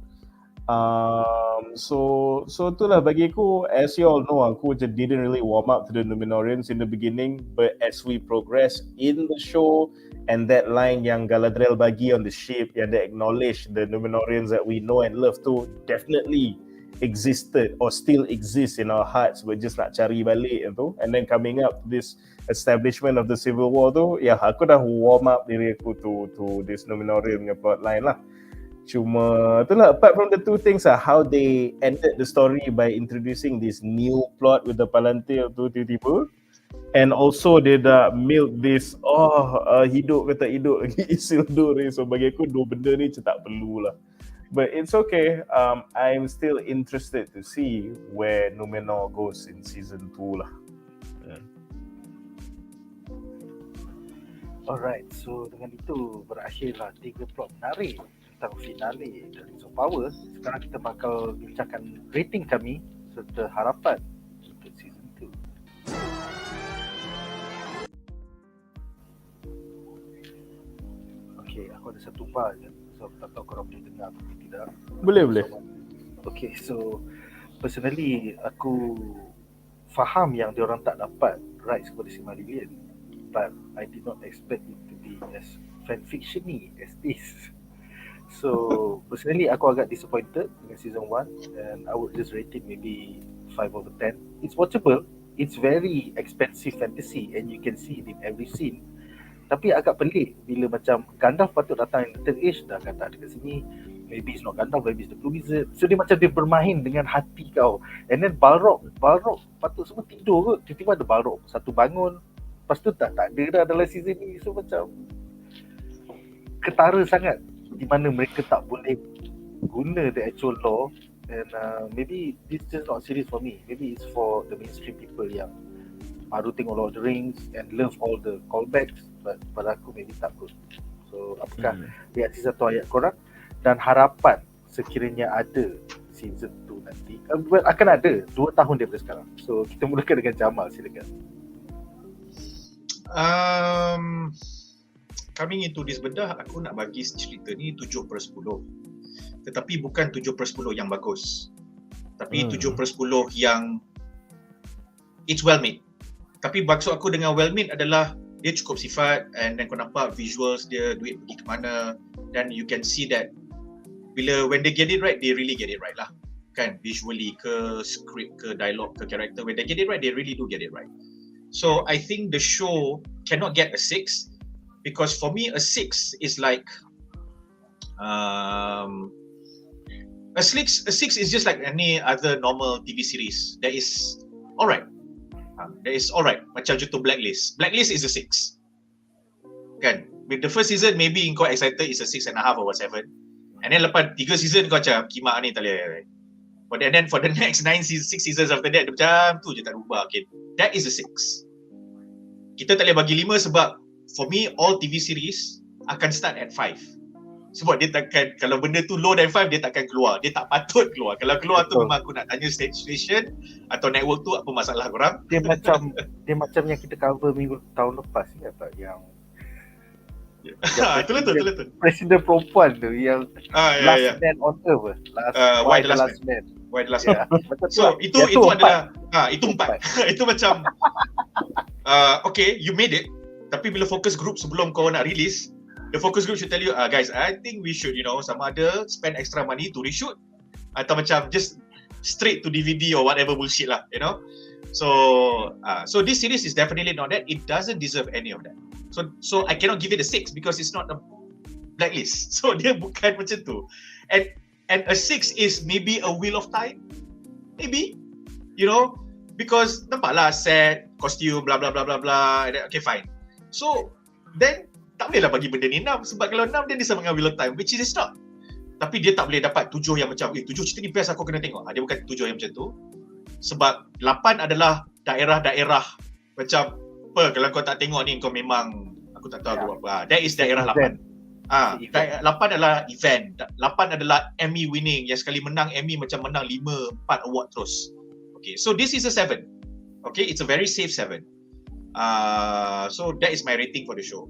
So itulah bagi aku. As you all know, aku didn't really warm up to the Numenorians in the beginning, but as we progress in the show, and that line yang Galadriel bagi on the ship, yang they acknowledge the Numenorians that we know and love tu definitely existed or still exists in our hearts, but just nak cari balik tu. And then coming up this establishment of the civil war tu, aku dah warm up diri aku to this Numenorian punya plotline lah. Cuma itulah, apart from the two things how they ended the story by introducing this new plot with the Palantir tu tiba-tiba, and also dia dah milk this hidup ke tak hidup lagi Isildur ni. So bagi aku dua benda ni macam tak perlu lah. But it's okay. I'm still interested to see where Numenor goes in season 2 lah. Alright, so dengan itu berakhirlah 3 plot menarik tentang finale The Rings of Power. Sekarang kita bakal bincangkan rating kami serta harapan untuk season 2. Okay, aku ada satu bar je. So aku tak tahu korang boleh dengar atau tidak. Boleh. Okay, so personally aku faham yang diorang tak dapat rights kepada Silmarillion, but I did not expect it to be as fanfiction-y as this. So personally aku agak disappointed dengan season 1, and I would just rate it maybe 5/10. It's watchable. It's very expensive fantasy and you can see it in every scene. Tapi agak pelik bila macam Gandalf patut datang in the third age, dah kata dekat sini maybe it's not Gandalf, maybe it's the Blue Wizard. So dia macam dia bermain dengan hati kau. And then Balrog patut semua tidur kot, tiba-tiba ada Balrog satu bangun, lepas tu tak ada dah dalam season ni. So macam ketara sangat di mana mereka tak boleh guna the actual lore. And maybe this just not series for me. Maybe it's for the mainstream people yang baru tengok Lord of the Rings and love all the callbacks, but pada aku maybe tak good. So apakah reaksi satu ayat korang dan harapan sekiranya ada season 2 nanti? Well, akan ada 2 tahun daripada sekarang. So kita mulakan dengan Jamal, silakan. Coming into this bedah, aku nak bagi cerita ni 7/10. Tetapi bukan 7/10 yang bagus, tapi 7/10 yang it's well made. Tapi maksud aku dengan well made adalah dia cukup sifat, and then kau nampak visuals dia, duit pergi ke mana, dan you can see that when they get it right, they really get it right lah. Kan, visually ke script ke dialogue ke character, when they get it right, they really do get it right. So I think the show cannot get a 6, because for me a 6 is like a 6 is just like any other normal TV series. That is alright. That is alright. Macam contoh Blacklist. Blacklist is a 6. Kan? With the first season, maybe kau excited is a 6.5 or 7. And then lepas 3 season kau macam kimak ni tak boleh. And then for the next 6 seasons after that, macam tu je tak berubah. Okay. That is a 6. Kita tak boleh bagi 5 sebab for me, all TV series akan start at 5. Sebab dia takkan, kalau benda tu low than 5, dia takkan keluar. Dia tak patut keluar. Kalau keluar tu memang aku nak tanya station atau network tu apa masalah korang. Dia macam yang kita cover tahun lepas ni, tak, yang Betul. Presiden perempuan tu yang Ya. last man on earth. Why the last man. Why the last Ya. one? Macam tu So lah. itu Yang tu adalah itu empat. Itu macam okay, you made it. Tapi bila focus group sebelum kau nak release, the focus group should tell you, guys, I think we should, sama ada spend extra money to reshoot atau macam just straight to DVD or whatever bullshit lah, So this series is definitely not that. It doesn't deserve any of that. So I cannot give it a 6 because it's not a blacklist. So dia bukan macam tu. And a 6 is maybe a Wheel of Time. Maybe. Because nampaklah set, costume, blah blah blah blah blah. Okay, fine. So then tak bolehlah bagi benda ni 6 sebab kalau 6 dia sama dengan Wheel of Time, which is not. Tapi dia tak boleh dapat 7 yang macam 7 cerita ni best aku kena tengok. Dia bukan 7 yang macam tu. Sebab 8 adalah daerah-daerah macam kalau kau tak tengok ni kau memang aku tak tahu aku buat apa. That is daerah 8. 8 adalah event. 8 adalah Emmy winning. Yang sekali menang Emmy macam menang 5-4 award terus. Okay, so this is a 7. Okay, it's a very safe 7. So that is my rating for the show.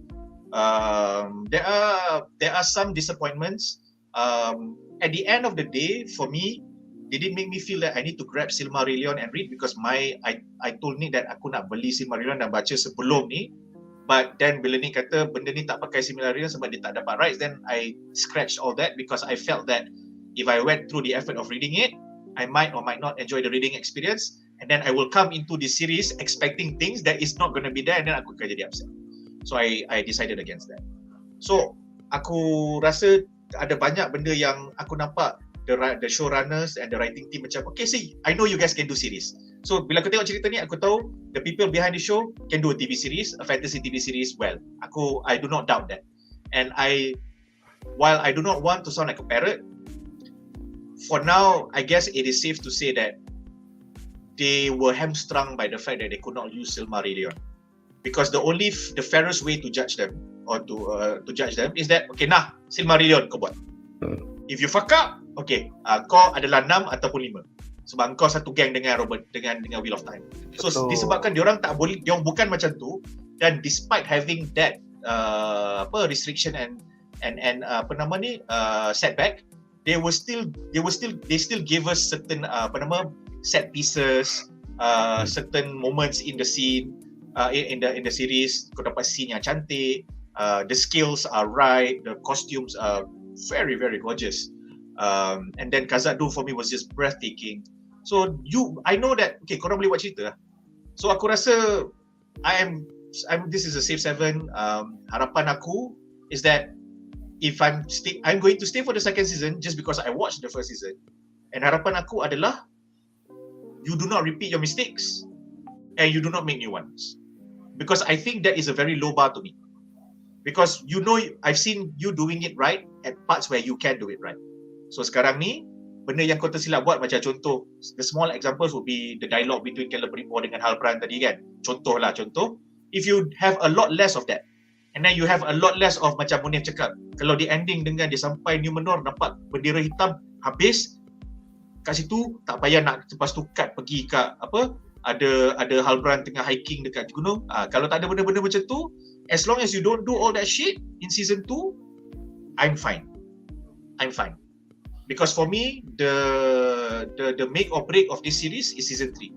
There are some disappointments. At the end of the day, for me, they didn't make me feel that I need to grab Silmarillion and read because I told Nick that aku nak beli Silmarillion dan baca sebelum ni. But then bila Nick kata benda ni tak pakai Silmarillion sebab dia tak dapat rights, then I scratched all that because I felt that if I went through the effort of reading it, I might or might not enjoy the reading experience, and then I will come into this series expecting things that is not going to be there, and then aku akan jadi upset. So I decided against that. So aku rasa ada banyak benda yang aku nampak the showrunners and the writing team macam, okay, see, I know you guys can do series. So bila aku tengok cerita ni, aku tahu the people behind the show can do a TV series, a fantasy TV series well. I do not doubt that. And while I do not want to sound like a parrot, for now, I guess it is safe to say that they were hamstrung by the fact that they could not use Silmarillion. Because the fairest way to judge them or to judge them is that, okay, Silmarillion kau buat. If you fuck up, okay, kau adalah 6 ataupun 5. Sebab kau satu gang dengan Robert dengan Wheel of Time. So disebabkan diorang tak boleh, diorang bukan macam tu, dan despite having that restriction and setback, they still gave us certain set pieces, certain moments in the scene, in the series. Kau dapat scene yang cantik, the skills are right, the costumes are very very gorgeous, and then Khazad-Dum for me was just breathtaking. So I know that okay, korang boleh buat cerita. So aku rasa this is a safe 7. Harapan aku is that if I'm going to stay for the second season just because I watched the first season, and harapan aku adalah you do not repeat your mistakes and you do not make new ones, because I think that is a very low bar to me. Because I've seen you doing it right at parts where you can do it right. So sekarang ni benda yang kau tersilap buat, macam contoh, the small examples would be the dialogue between Celebrimbor dengan Halbrand tadi kan. Contoh, if you have a lot less of that, and then you have a lot less of macam Munif cakap, kalau di ending dengan dia sampai Numenor nampak bendera hitam habis, kat situ tak payah nak lepas tu cut pergi kat ada Halbrand tengah hiking dekat gunung. Kalau tak ada benda-benda macam tu, as long as you don't do all that shit in season 2, I'm fine. Because for me, the make or break of this series is season 3.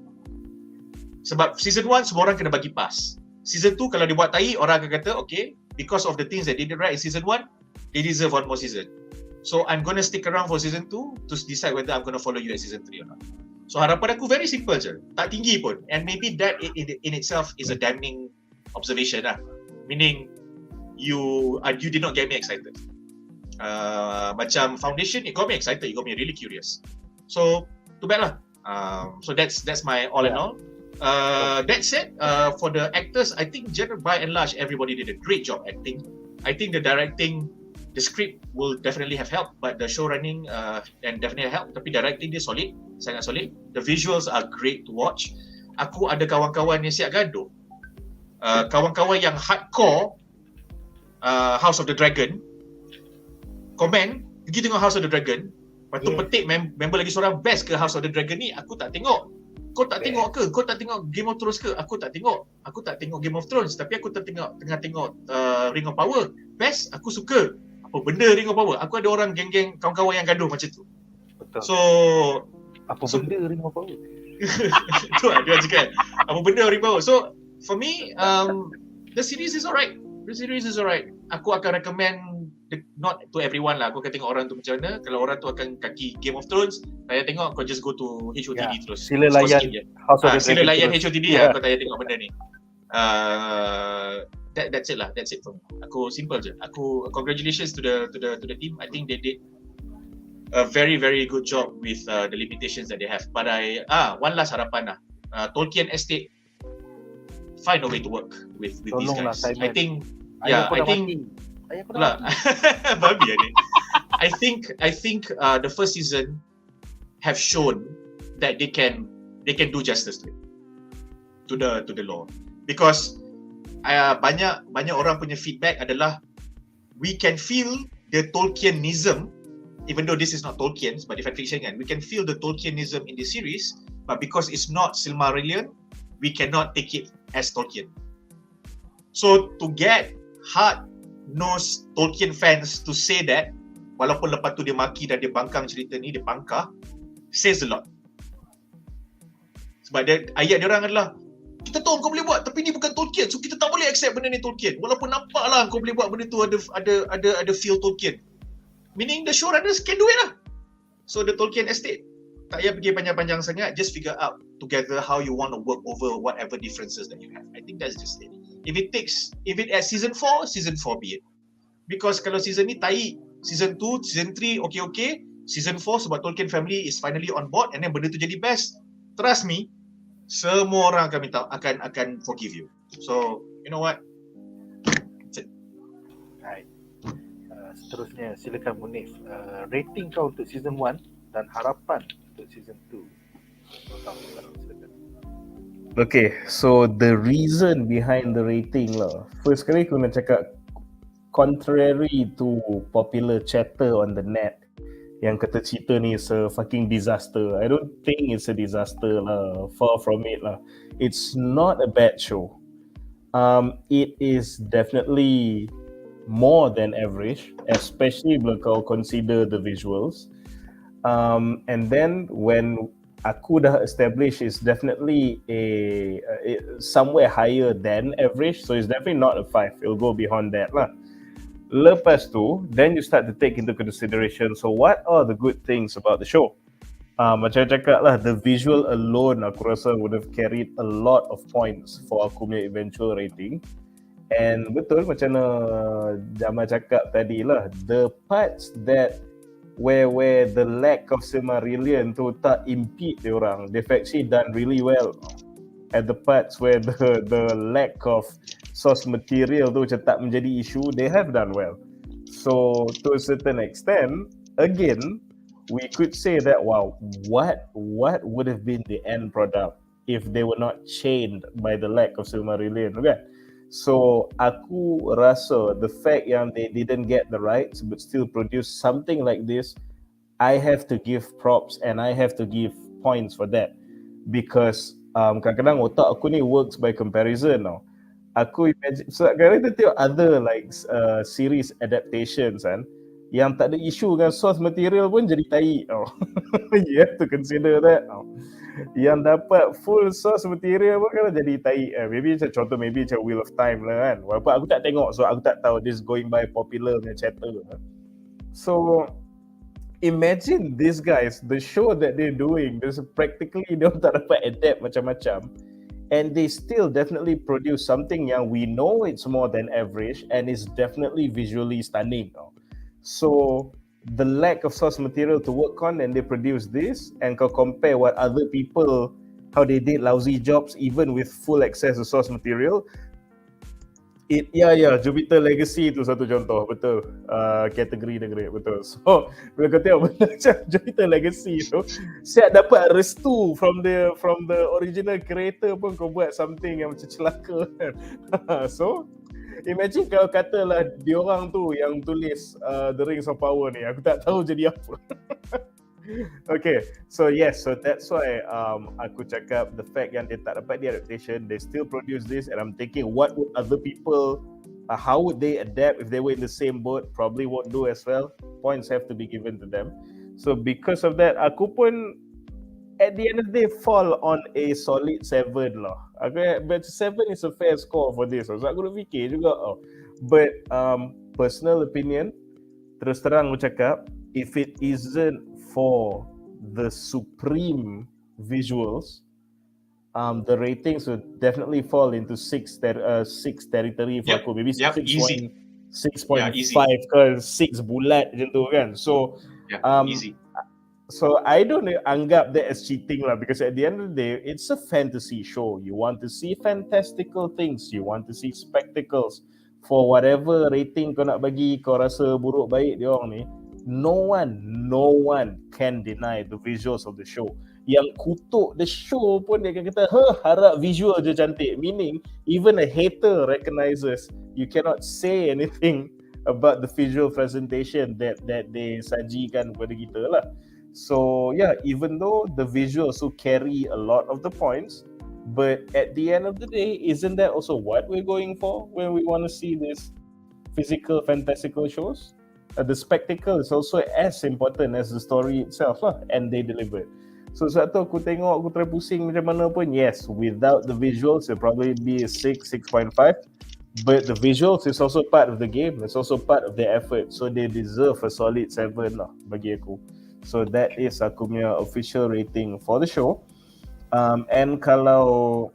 Sebab season 1 semua orang kena bagi pass. Season 2 kalau dia buat tai, orang akan kata okay, because of the things that they did right in season 1, they deserve one more season. So I'm gonna stick around for season 2 to decide whether I'm gonna follow you at season 3 or not. So harapan aku very simple je, tak tinggi pun. And maybe that in itself is a damning observation lah. Meaning you did not get me excited. Macam Foundation, it got me excited, it got me really curious. So too bad lah. So that's my all in all. That said, for the actors, I think by and large everybody did a great job acting. I think the directing, the script will definitely have helped, but the show running and definitely help. Tapi directing dia solid, sangat solid. The visuals are great to watch. Aku ada kawan-kawan yang siap gaduh. Kawan-kawan yang hardcore House of the Dragon komen, pergi tengok House of the Dragon, lepas tu petik member lagi seorang best ke House of the Dragon ni, aku tak tengok. Kau tak tengok ke? Kau tak tengok Game of Thrones ke? Aku tak tengok Game of Thrones, tapi aku tengah tengok Ring of Power. Best, aku suka. Apa benda Ring of Power? Aku ada orang geng-geng kawan-kawan yang gaduh macam tu. Betul. So Apa benda Ring of Power? tu lah dia cakap. Apa benda Ring of Power? So for me, the series is alright. Aku akan recommend not to everyone lah. Aku akan tengok orang tu macam mana. Kalau orang tu akan kaki Game of Thrones, tak payah tengok, kau just go to HOTD terus. Sila layan House of the Sila Dragon layan terus. HOTD lah, kau tak payah tengok benda ni. That's it lah. That's it for me. Aku simple je. Aku congratulations to the team. I think they did a very very good job with the limitations that they have. But one last harapan lah. Tolkien Estate, find a way to work with these Tolonglah, guys. Simon. I think Ayah aku dah lah. mati. Babi ni. I think the first season have shown that they can do justice to the lore, because banyak orang punya feedback adalah we can feel the Tolkienism, even though this is not Tolkien's but the fan fiction kan, we can feel the Tolkienism in the series, but because it's not Silmarillion, we cannot take it as Tolkien. So to get hard-nosed Tolkien fans to say that, walaupun lepas tu dia maki dan dia bangkang cerita ni, dia bangkah, says a lot. Sebab ayat dia orang adalah, kita tahu kau boleh buat tapi ni bukan Tolkien, so kita tak boleh accept benda ni Tolkien, walaupun nampaklah kau boleh buat benda tu ada feel Tolkien. Meaning the showrunners can do it lah. So the Tolkien Estate, tak payah pergi panjang-panjang sangat, just figure out together how you want to work over whatever differences that you have. I think that's just it. If it at season 4 be it. Because kalau season ni tai, season 2, season 3 okay, season 4 sebab Tolkien family is finally on board and then benda tu jadi best, trust me, semua orang akan forgive you. So you know what, that's it. Right. Seterusnya silakan Munif, rating kau untuk season 1 dan harapan untuk season 2. Silakan. Okay, so the reason behind the rating lah. First kali aku nak cakap, contrary to popular chatter on the net yang kata cerita ni is a fucking disaster, I don't think it's a disaster lah. Far from it lah. It's not a bad show. It is definitely more than average, especially bila kau consider the visuals. And then when aku dah establish is definitely a somewhere higher than average, so it's definitely not a 5. It'll go beyond that lah. Lepas tu, then you start to take into consideration, so what are the good things about the show? Macam cakap lah, the visual alone aku rasa would have carried a lot of points for aku punya eventual rating. And betul macam Jamal cakap tadi lah, the parts that where the lack of Silmarillion tu tak impede diorang, they've actually done really well. At the parts where the lack of source material tu macam tak menjadi issue, they have done well. So to a certain extent, again, we could say that wow, what would have been the end product if they were not chained by the lack of Silmarillion, kan? So aku rasa the fact yang they didn't get the rights but still produce something like this, I have to give props and I have to give points for that, because kadang-kadang otak aku ni works by comparison tau. Aku imagine, so kadang-kadang kita tengok other like series adaptations kan, yang tak ada isu dengan source material pun jadi tai tau. You have to consider that tau. Yang dapat full source material pun kan jadi tai. Maybe macam contoh, maybe macam Wheel of Time lah kan. Walaupun aku tak tengok, so aku tak tahu, this going by popular punya chatter. So imagine these guys, the show that they're doing, there's practically dia tak dapat adapt macam-macam, and they still definitely produce something yang we know it's more than average and is definitely visually stunning. So the lack of source material to work on, and they produce this, and kau compare what other people, how they did lousy jobs even with full access to source material. Jupiter Legacy tu satu contoh, betul. Kategori negeri, betul. So bila kau tengok benda macam Jupiter Legacy tu, siap dapat restu from the original creator pun kau buat something yang macam celaka kan. So imagine kalau katalah diorang tu yang tulis The Rings of Power ni, aku tak tahu jadi apa. Okay, so yes, so that's why aku cakap the fact yang dia tak dapat the adaptation, they still produce this, and I'm thinking what would other people, how would they adapt if they were in the same boat? Probably won't do as well. Points have to be given to them. So because of that, aku pun at the end of the day fall on a solid 7 lah. But 7 is a fair score for this. So aku nak fikir juga. But personal opinion, terus terang aku cakap, if it isn't for the supreme visuals, the ratings would definitely fall into 6 territory for aku. Maybe 6.5 ke 6 bulat macam tu kan. So easy. So I don't anggap that as cheating lah, because at the end of the day, it's a fantasy show. You want to see fantastical things, you want to see spectacles. For whatever rating kau nak bagi, kau rasa buruk baik dia orang ni, no one can deny the visuals of the show. Yang kutuk the show pun dia akan kata, harap visual je cantik. Meaning, even a hater recognizes you cannot say anything about the visual presentation that they sajikan kepada kita lah. So yeah, even though the visuals will carry a lot of the points, but at the end of the day, isn't that also what we're going for when we want to see these physical, fantastical shows? The spectacle is also as important as the story itself lah, and they delivered. So sebab tu aku tengok, aku terpusing macam mana pun, yes, without the visuals, it'll probably be a 6.5. But the visuals is also part of the game, it's also part of the effort. So they deserve a solid 7 lah bagi aku. So that is aku punya official rating for the show. And kalau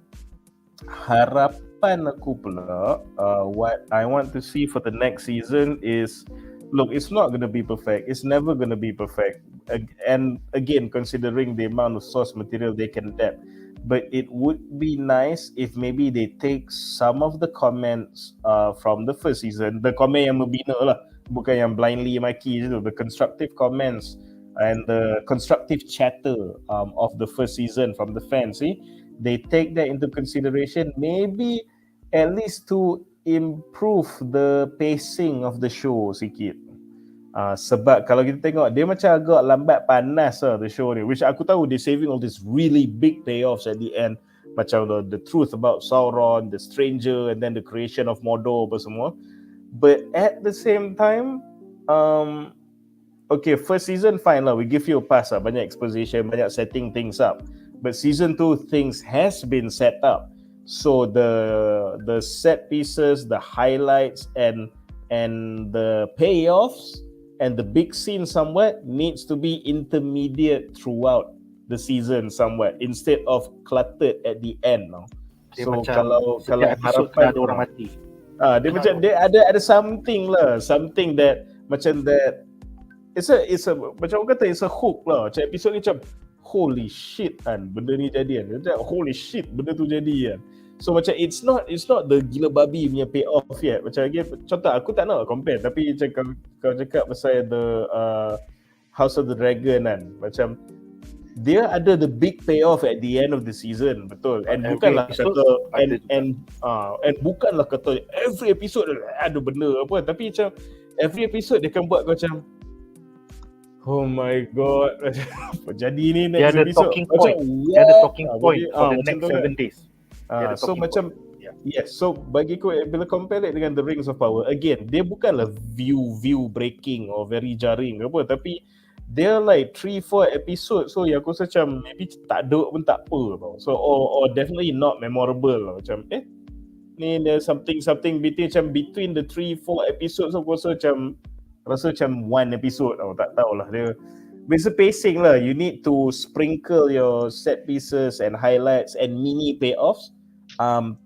harapan aku pula, what I want to see for the next season is, look, it's not going to be perfect. It's never going to be perfect. And again, considering the amount of source material they can adapt. But it would be nice if maybe they take some of the comments from the first season, the comment yang membina lah, bukan yang blindly maki je tu, the constructive comments and the constructive chatter of the first season from the fans, they take that into consideration, maybe at least to improve the pacing of the show sikit. Sebab kalau kita tengok, dia macam agak lambat panas lah the show ni, which aku tahu they saving all these really big payoffs at the end, macam the truth about Sauron, the stranger, and then the creation of Mordor apa semua. But at the same time, okay, first season fine lah, we give you a pass lah, banyak exposition, banyak setting things up. But season 2, things has been set up. So the set pieces, the highlights, and the payoffs and the big scene somewhat needs to be intermediate throughout the season somewhat, instead of cluttered at the end. Dia So macam kalau harapan ada orang mati. dia macam dia ada something lah, something that macam that it's a macam orang kata, it's a hook lah. Macam episod ni macam holy shit kan, benda ni jadi kan. Macam holy shit, benda tu jadi kan. So macam it's not the gila babi punya payoff yet. Macam again, contoh aku tak nak compare, tapi macam kau cakap pasal the House of the Dragon kan, macam dia ada the big payoff at the end of the season, betul. And bukanlah kata and bukanlah kata every episode ada benda apa, tapi macam every episode dia akan buat kau macam, oh my god, jadi ni next Dia ada episode talking point. Dia ada talking point for the next 7 days. So macam yes, so bagi aku bila compare it dengan The Rings of Power, again dia bukanlah view breaking or very jarring ke apa, tapi dia like 3-4 episode, so yang aku rasa macam maybe tak ada pun tak apa tau. So or definitely not memorable lah. Macam ni there's something between the 3-4 episodes, so aku rasa macam one episode tau, tak tahulah dia. Basic pacing lah, you need to sprinkle your set pieces and highlights and mini payoffs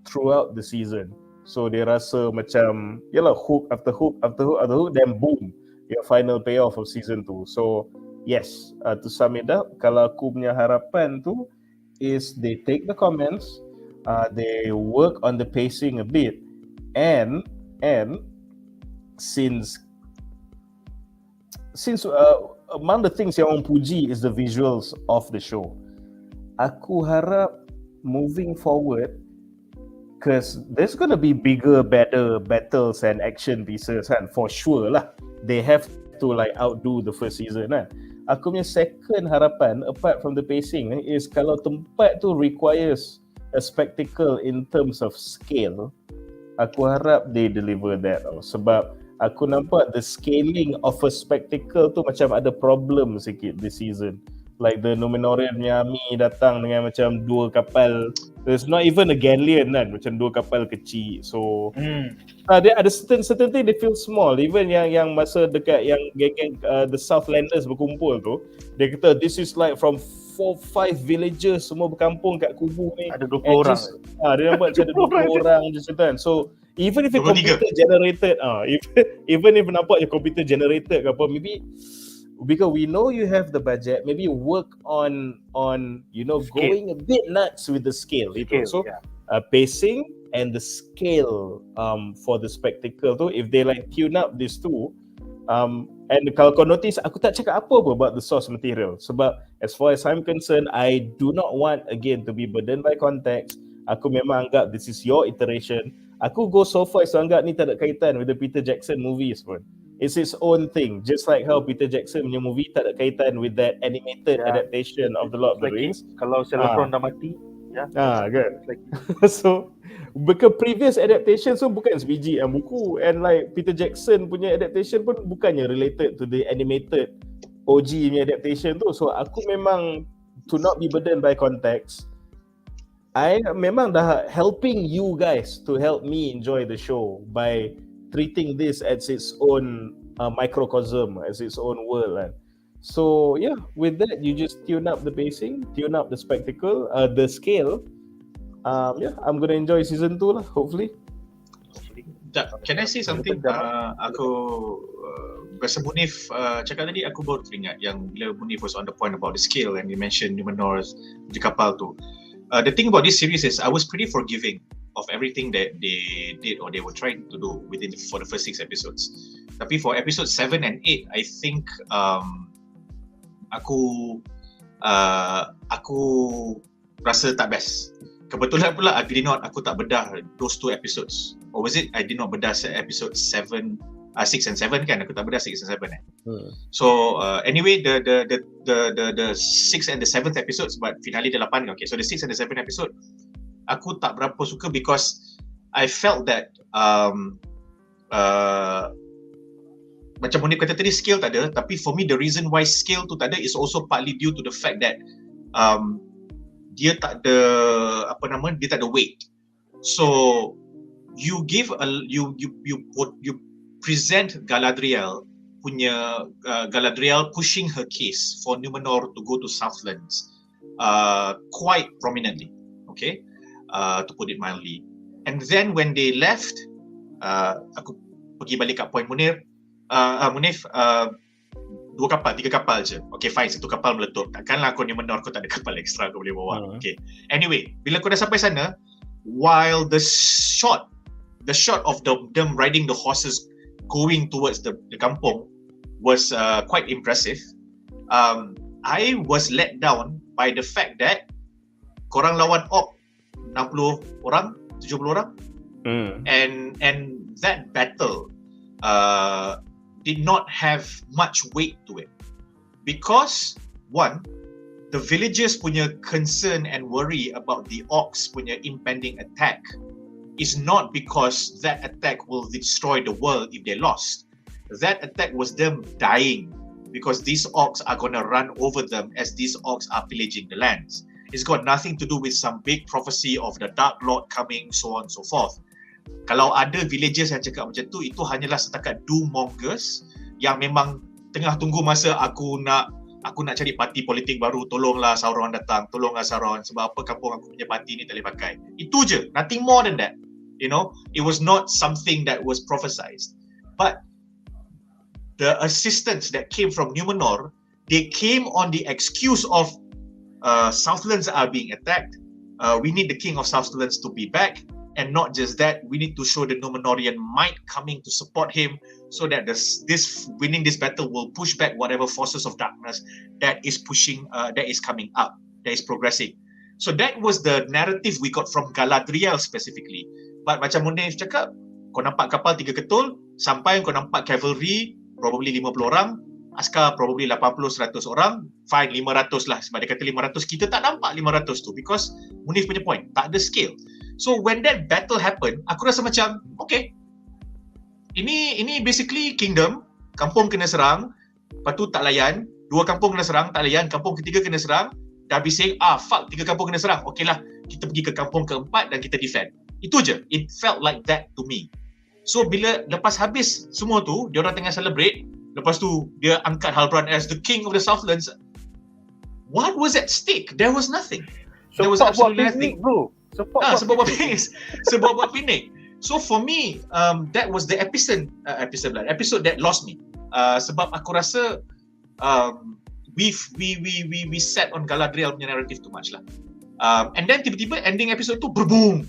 throughout the season. So dia rasa macam yalah, hook after hook after hook after hook, then boom, your final payoff of season 2. So yes, to sum it up, kalau aku punya harapan tu is they take the comments, they work on the pacing a bit, and since among the things yang orang puji is the visuals of the show, aku harap moving forward, because there's going to be bigger, better battles and action pieces kan, for sure lah. They have to like outdo the first season kan. aku punya second harapan apart from the pacing is kalau tempat tu requires a spectacle in terms of scale, aku harap they deliver that. Sebab aku nampak the scaling of a spectacle tu macam ada problem sikit this season. Like the Numenorian punya army datang dengan macam 2 kapal. There's not even a galleon kan, macam 2 kapal kecil. So dia ada certain thing they feel small. Even yang masa dekat yang geng-geng the Southlanders berkumpul tu, dia kata this is like from 4-5 villages semua berkampung kat kubu ni. Ada 20 orang. Dia nampak macam ada 20 orang je kan. So even if it computer generated, even if nampak je computer generated ke apa, maybe because we know you have the budget, maybe work on going a bit nuts with the scale. So pacing and the scale for the spectacle tu, if they like tune up these two, and kalau kau notice, aku tak cakap apa about the source material sebab as far as I'm concerned, I do not want again to be burdened by context. Aku memang anggap this is your iteration. Aku go so far as to anggap ni tak ada kaitan with the Peter Jackson movies pun. It's its own thing, just like how Peter Jackson punya movie tak ada kaitan with that animated adaptation of the Lord of the Rings. Kalau Sauron dah mati, kan. So because previous adaptation so bukan sebiji yang buku, and like Peter Jackson punya adaptation pun bukannya related to the animated OG punya adaptation tu. So aku memang to not be burdened by context, I memang dah helping you guys to help me enjoy the show by treating this as its own microcosm, as its own world kan. So yeah, with that you just tune up the pacing, tune up the spectacle, the scale. I'm gonna enjoy season 2 lah, hopefully. Can I say something? Aku rasa Munif cakap tadi, aku baru teringat yang bila Munif was on the point about the scale and you mentioned Numenor di kapal tu. The thing about this series is I was pretty forgiving of everything that they did or they were trying to do for the first 6 episodes. Tapi for episode 7 and 8, I think aku rasa tak best. Kebetulan pula aku tak bedah those 2 episodes. Or was it I did not bedah episode 6 and 7 kan? Aku tak bedah 6 and 7 So anyway, the 6 and the 7th episodes, but finale dia 8. Okay, so the 6 and the 7th episode aku tak berapa suka because I felt that macam Munif kata tadi, scale tak ada, tapi for me the reason why scale tu tak ada is also partly due to the fact that dia tak ada weight. So you give you present Galadriel pushing her case for Numenor to go to Southlands quite prominently, okay, to put it mildly. And then when they left, aku pergi balik kat point Munif, 2 kapal, 3 kapal je. Okay, fine, 1 kapal meletup. Takkanlah kau Numenor kau tak ada kapal ekstra kau boleh bawa. Okay. Anyway, bila kau dah sampai sana, while the shot of them riding the horses going towards the kampung was quite impressive, I was let down by the fact that korang lawan orc 60 orang, 70 orang, and that battle did not have much weight to it because one, the villagers punya concern and worry about the orcs punya impending attack is not because that attack will destroy the world if they lost. That attack was them dying because these orcs are going to run over them as these orcs are pillaging the lands. It's got nothing to do with some big prophecy of the Dark Lord coming, so on and so forth. Kalau ada villagers yang cakap macam tu, itu hanyalah setakat doom-mongers yang memang tengah tunggu masa aku nak cari parti politik baru, tolonglah Sauron datang, tolonglah Sauron, sebab apa kampung aku punya parti ni tak boleh pakai. Itu je, nothing more than that. You know, it was not something that was prophesized. But the assistance that came from Numenor, they came on the excuse of Southlands are being attacked. We need the King of Southlands to be back. And not just that, we need to show the Numenorian might coming to support him so that winning this battle will push back whatever forces of darkness that is coming up, that is progressing. So that was the narrative we got from Galadriel specifically. But macam Munif cakap, kau nampak kapal 3 ketul, sampai kau nampak cavalry, probably 50 orang, askar probably 80-100 orang, fine 500 lah, sebab dia kata 500, kita tak nampak 500 tu because Munif punya point, tak ada scale. So when that battle happen, aku rasa macam okay, ini basically kingdom, kampung kena serang, lepas tu tak layan, 2 kampung kena serang, tak layan, kampung ketiga kena serang, dah bising, fuck, 3 kampung kena serang, okay lah, kita pergi ke kampung keempat dan kita defend. Itu je, it felt like that to me. So bila lepas habis semua tu, dia orang tengah celebrate, lepas tu dia angkat Halbrand as the king of the Southlands. What was at stake? There was nothing. There was absolutely nothing, bro. Sebab buat piknik. So for me, that was the episode that lost me. Sebab aku rasa we sat on Galadriel punya narrative too much lah. And then tiba-tiba ending episode tu berboom,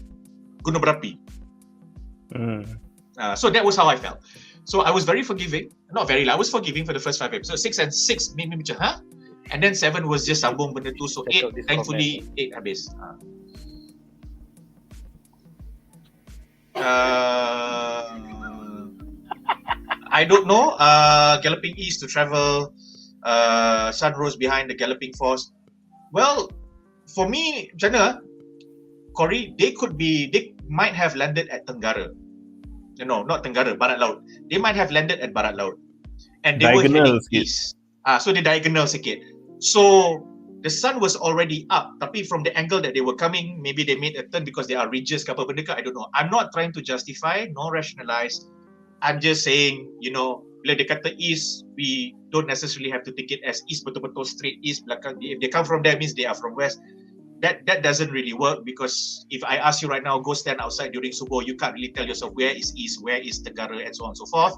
gunung berapi. So that was how I felt. So I was very forgiving. Not very lah, I was forgiving for the first 5 episodes. 6 made me macam, And then 7 was just sambung benda tu. So 8, thankfully 8 habis. I don't know. Galloping east to travel. Sun rose behind the galloping force. Well, for me, macam mana? Corey, they might have landed at Tenggara. No, not Tenggara, Barat Laut. They might have landed at Barat Laut. And they diagonal were heading east. So they diagonal sikit. So the sun was already up. Tapi from the angle that they were coming, maybe they made a turn because they are ridges ke apa benda ke, I don't know. I'm not trying to justify nor rationalize. I'm just saying, bila dia kata east, we don't necessarily have to take it as east, betul-betul straight east, belakang. If they come from there, means they are from west. That doesn't really work, because if I ask you right now, go stand outside during subuh, you can't really tell yourself where is east, where is Tenggara, and so on and so forth.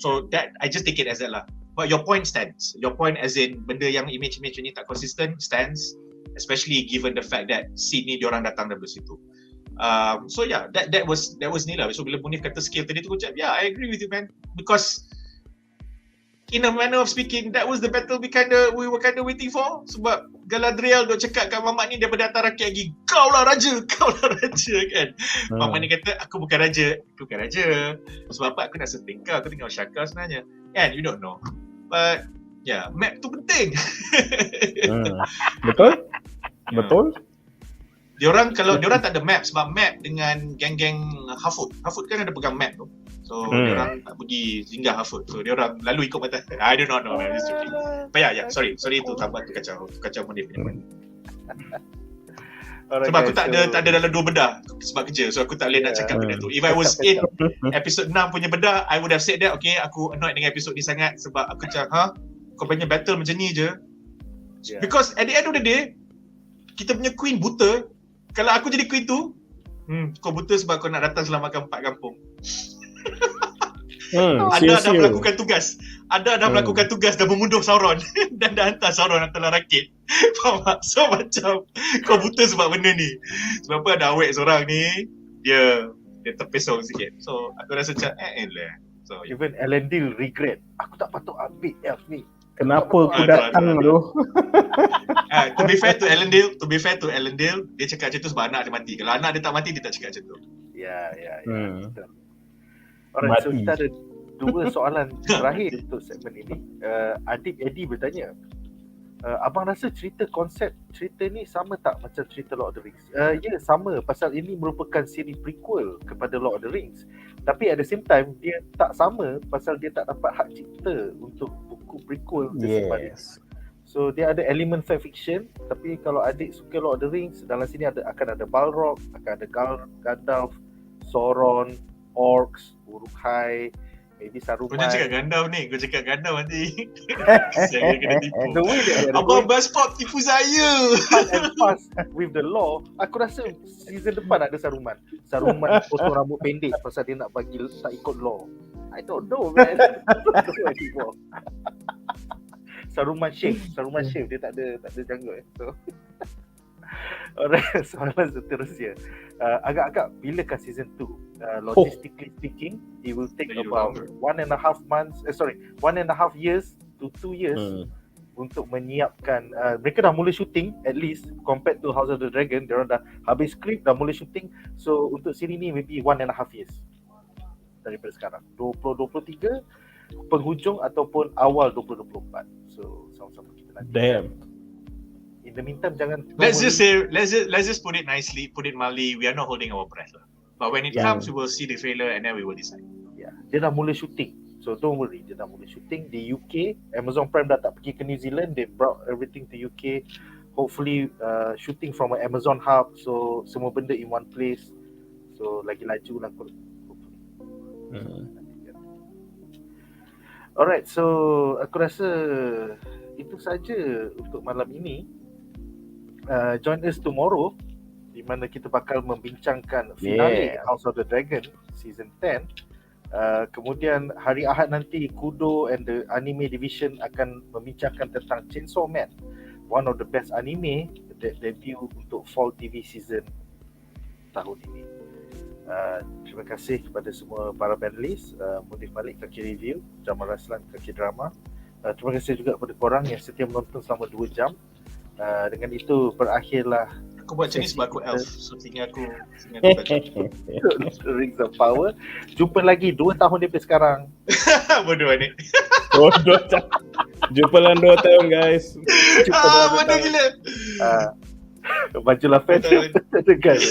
So that I just take it as that lah. But your point stands. Your point as in benda yang image ni tak consistent stands, especially given the fact that Sydney diorang datang dari situ. So yeah, that was ni lah. So bila Munif kata scale tadi tu, aku cakap, yeah, I agree with you, man, because in a manner of speaking, that was the battle we were kind of waiting for. Sebab Galadriel duk cakap kat Mamat ni daripada atas rakyat lagi, kau lah raja kan. Mamat ni kata, aku bukan raja. Sebab apa? Aku nak setting kau, aku tengok Shaka sebenarnya. And you don't know. But yeah, map tu penting. Betul. Diorang tak ada map, sebab map dengan geng-geng Hafut kan ada pegang map tu. So diorang tak pergi singgah Hafut. So diorang lalu ikut mata. I do not know, man. It's tricky. But yeah, sorry itu tambah tu kacau Munif punya. Sebab aku tak ada dalam 2 bedah sebab kerja. So aku tak boleh nak cakap benda tu. If I was in episode 6 punya bedah, I would have said that, okay, aku annoyed dengan episode ni sangat sebab aku cakap, kau punya battle macam ni je. Because at the end of the day, kita punya queen buta. Kalau aku jadi queen tu, kau buta sebab kau nak datang selamatkan 4 kampung. Anda dah melakukan tugas. Anda dah melakukan tugas dan mengunduh Sauron dan dah hantar Sauron hantar rakit. Faham tak? So macam kau buta sebab benda ni. Sebab apa ada awet seorang ni, dia terpesong sikit. So aku rasa macam lah. So even Elendil regret. Aku tak patut ambil elf ni. Kenapa aku datang tu? To be fair to Elendil, dia cakap macam tu sebab anak dia mati. Kalau anak dia tak mati, dia tak cakap macam tu. Ya. Alright, so kita ada 2 soalan terakhir untuk segmen ini. Adik Eddie bertanya, abang rasa konsep cerita ni sama tak macam cerita Lord of the Rings? Ya, sama, pasal ini merupakan siri prequel kepada Lord of the Rings. Tapi at the same time, dia tak sama pasal dia tak dapat hak cipta untuk buku prequel. Yes. So dia ada elemen fan fiction, tapi kalau adik suka Lord of the Rings, dalam sini akan ada Balrog, akan ada Gandalf, Sauron, Orcs, Uruk-hai, maybe Saruman. Kau jangan cakap Gandalf ni, kau cakap Gandalf nanti. Saya kena tipu. Abang BuzzPOP tipu saya. And fast with the law, aku rasa season depan ada Saruman potong rambut pendek pasal dia nak bagi tak ikut law. I don't know, man. Saruman shave dia tak ada janggut. So alright, soalan seterusnya. Agak-agak bilakah season 2? Logistically speaking, it will take about 1.5 years to 2 years untuk menyiapkan. Mereka dah mula shooting, at least compared to House of the Dragon, diorang dah habis script, dah mula shooting. So untuk siri ni maybe 1.5 years daripada sekarang. 2023 penghujung ataupun awal 2024. So sama-sama kita nanti. Damn. In the meantime, jangan Let's just put it nicely, put it mildly. We are not holding our breath lah. But when it comes, we will see the trailer and then we will decide. Dia dah mula shooting. So don't worry, dia dah mula shooting di UK. Amazon Prime dah tak pergi ke New Zealand. They brought everything to UK. Hopefully shooting from an Amazon hub. So semua benda in one place. So lagi laju lah kot. Alright, so aku rasa itu saja untuk malam ini. Join us tomorrow di mana kita bakal membincangkan finale House of the Dragon season 10. Kemudian hari Ahad nanti Kudo and the Anime Division akan membincangkan tentang Chainsaw Man, one of the best anime that debut untuk Fall TV season tahun ini. Terima kasih kepada semua para panelis, Munif, Malek, Kaki Review, Jamal, Raslan, Kaki Drama. Terima kasih juga kepada korang yang setia menonton selama 2 jam. Dengan itu berakhirlah Aku buat macam ni sebab aku elf. So tinggal aku Rings of Power. Jumpa lagi 2 tahun daripada sekarang. Bodoh ni. Jumpa dalam 2 tahun guys. Bodoh gila. Bajulah fan. Guys.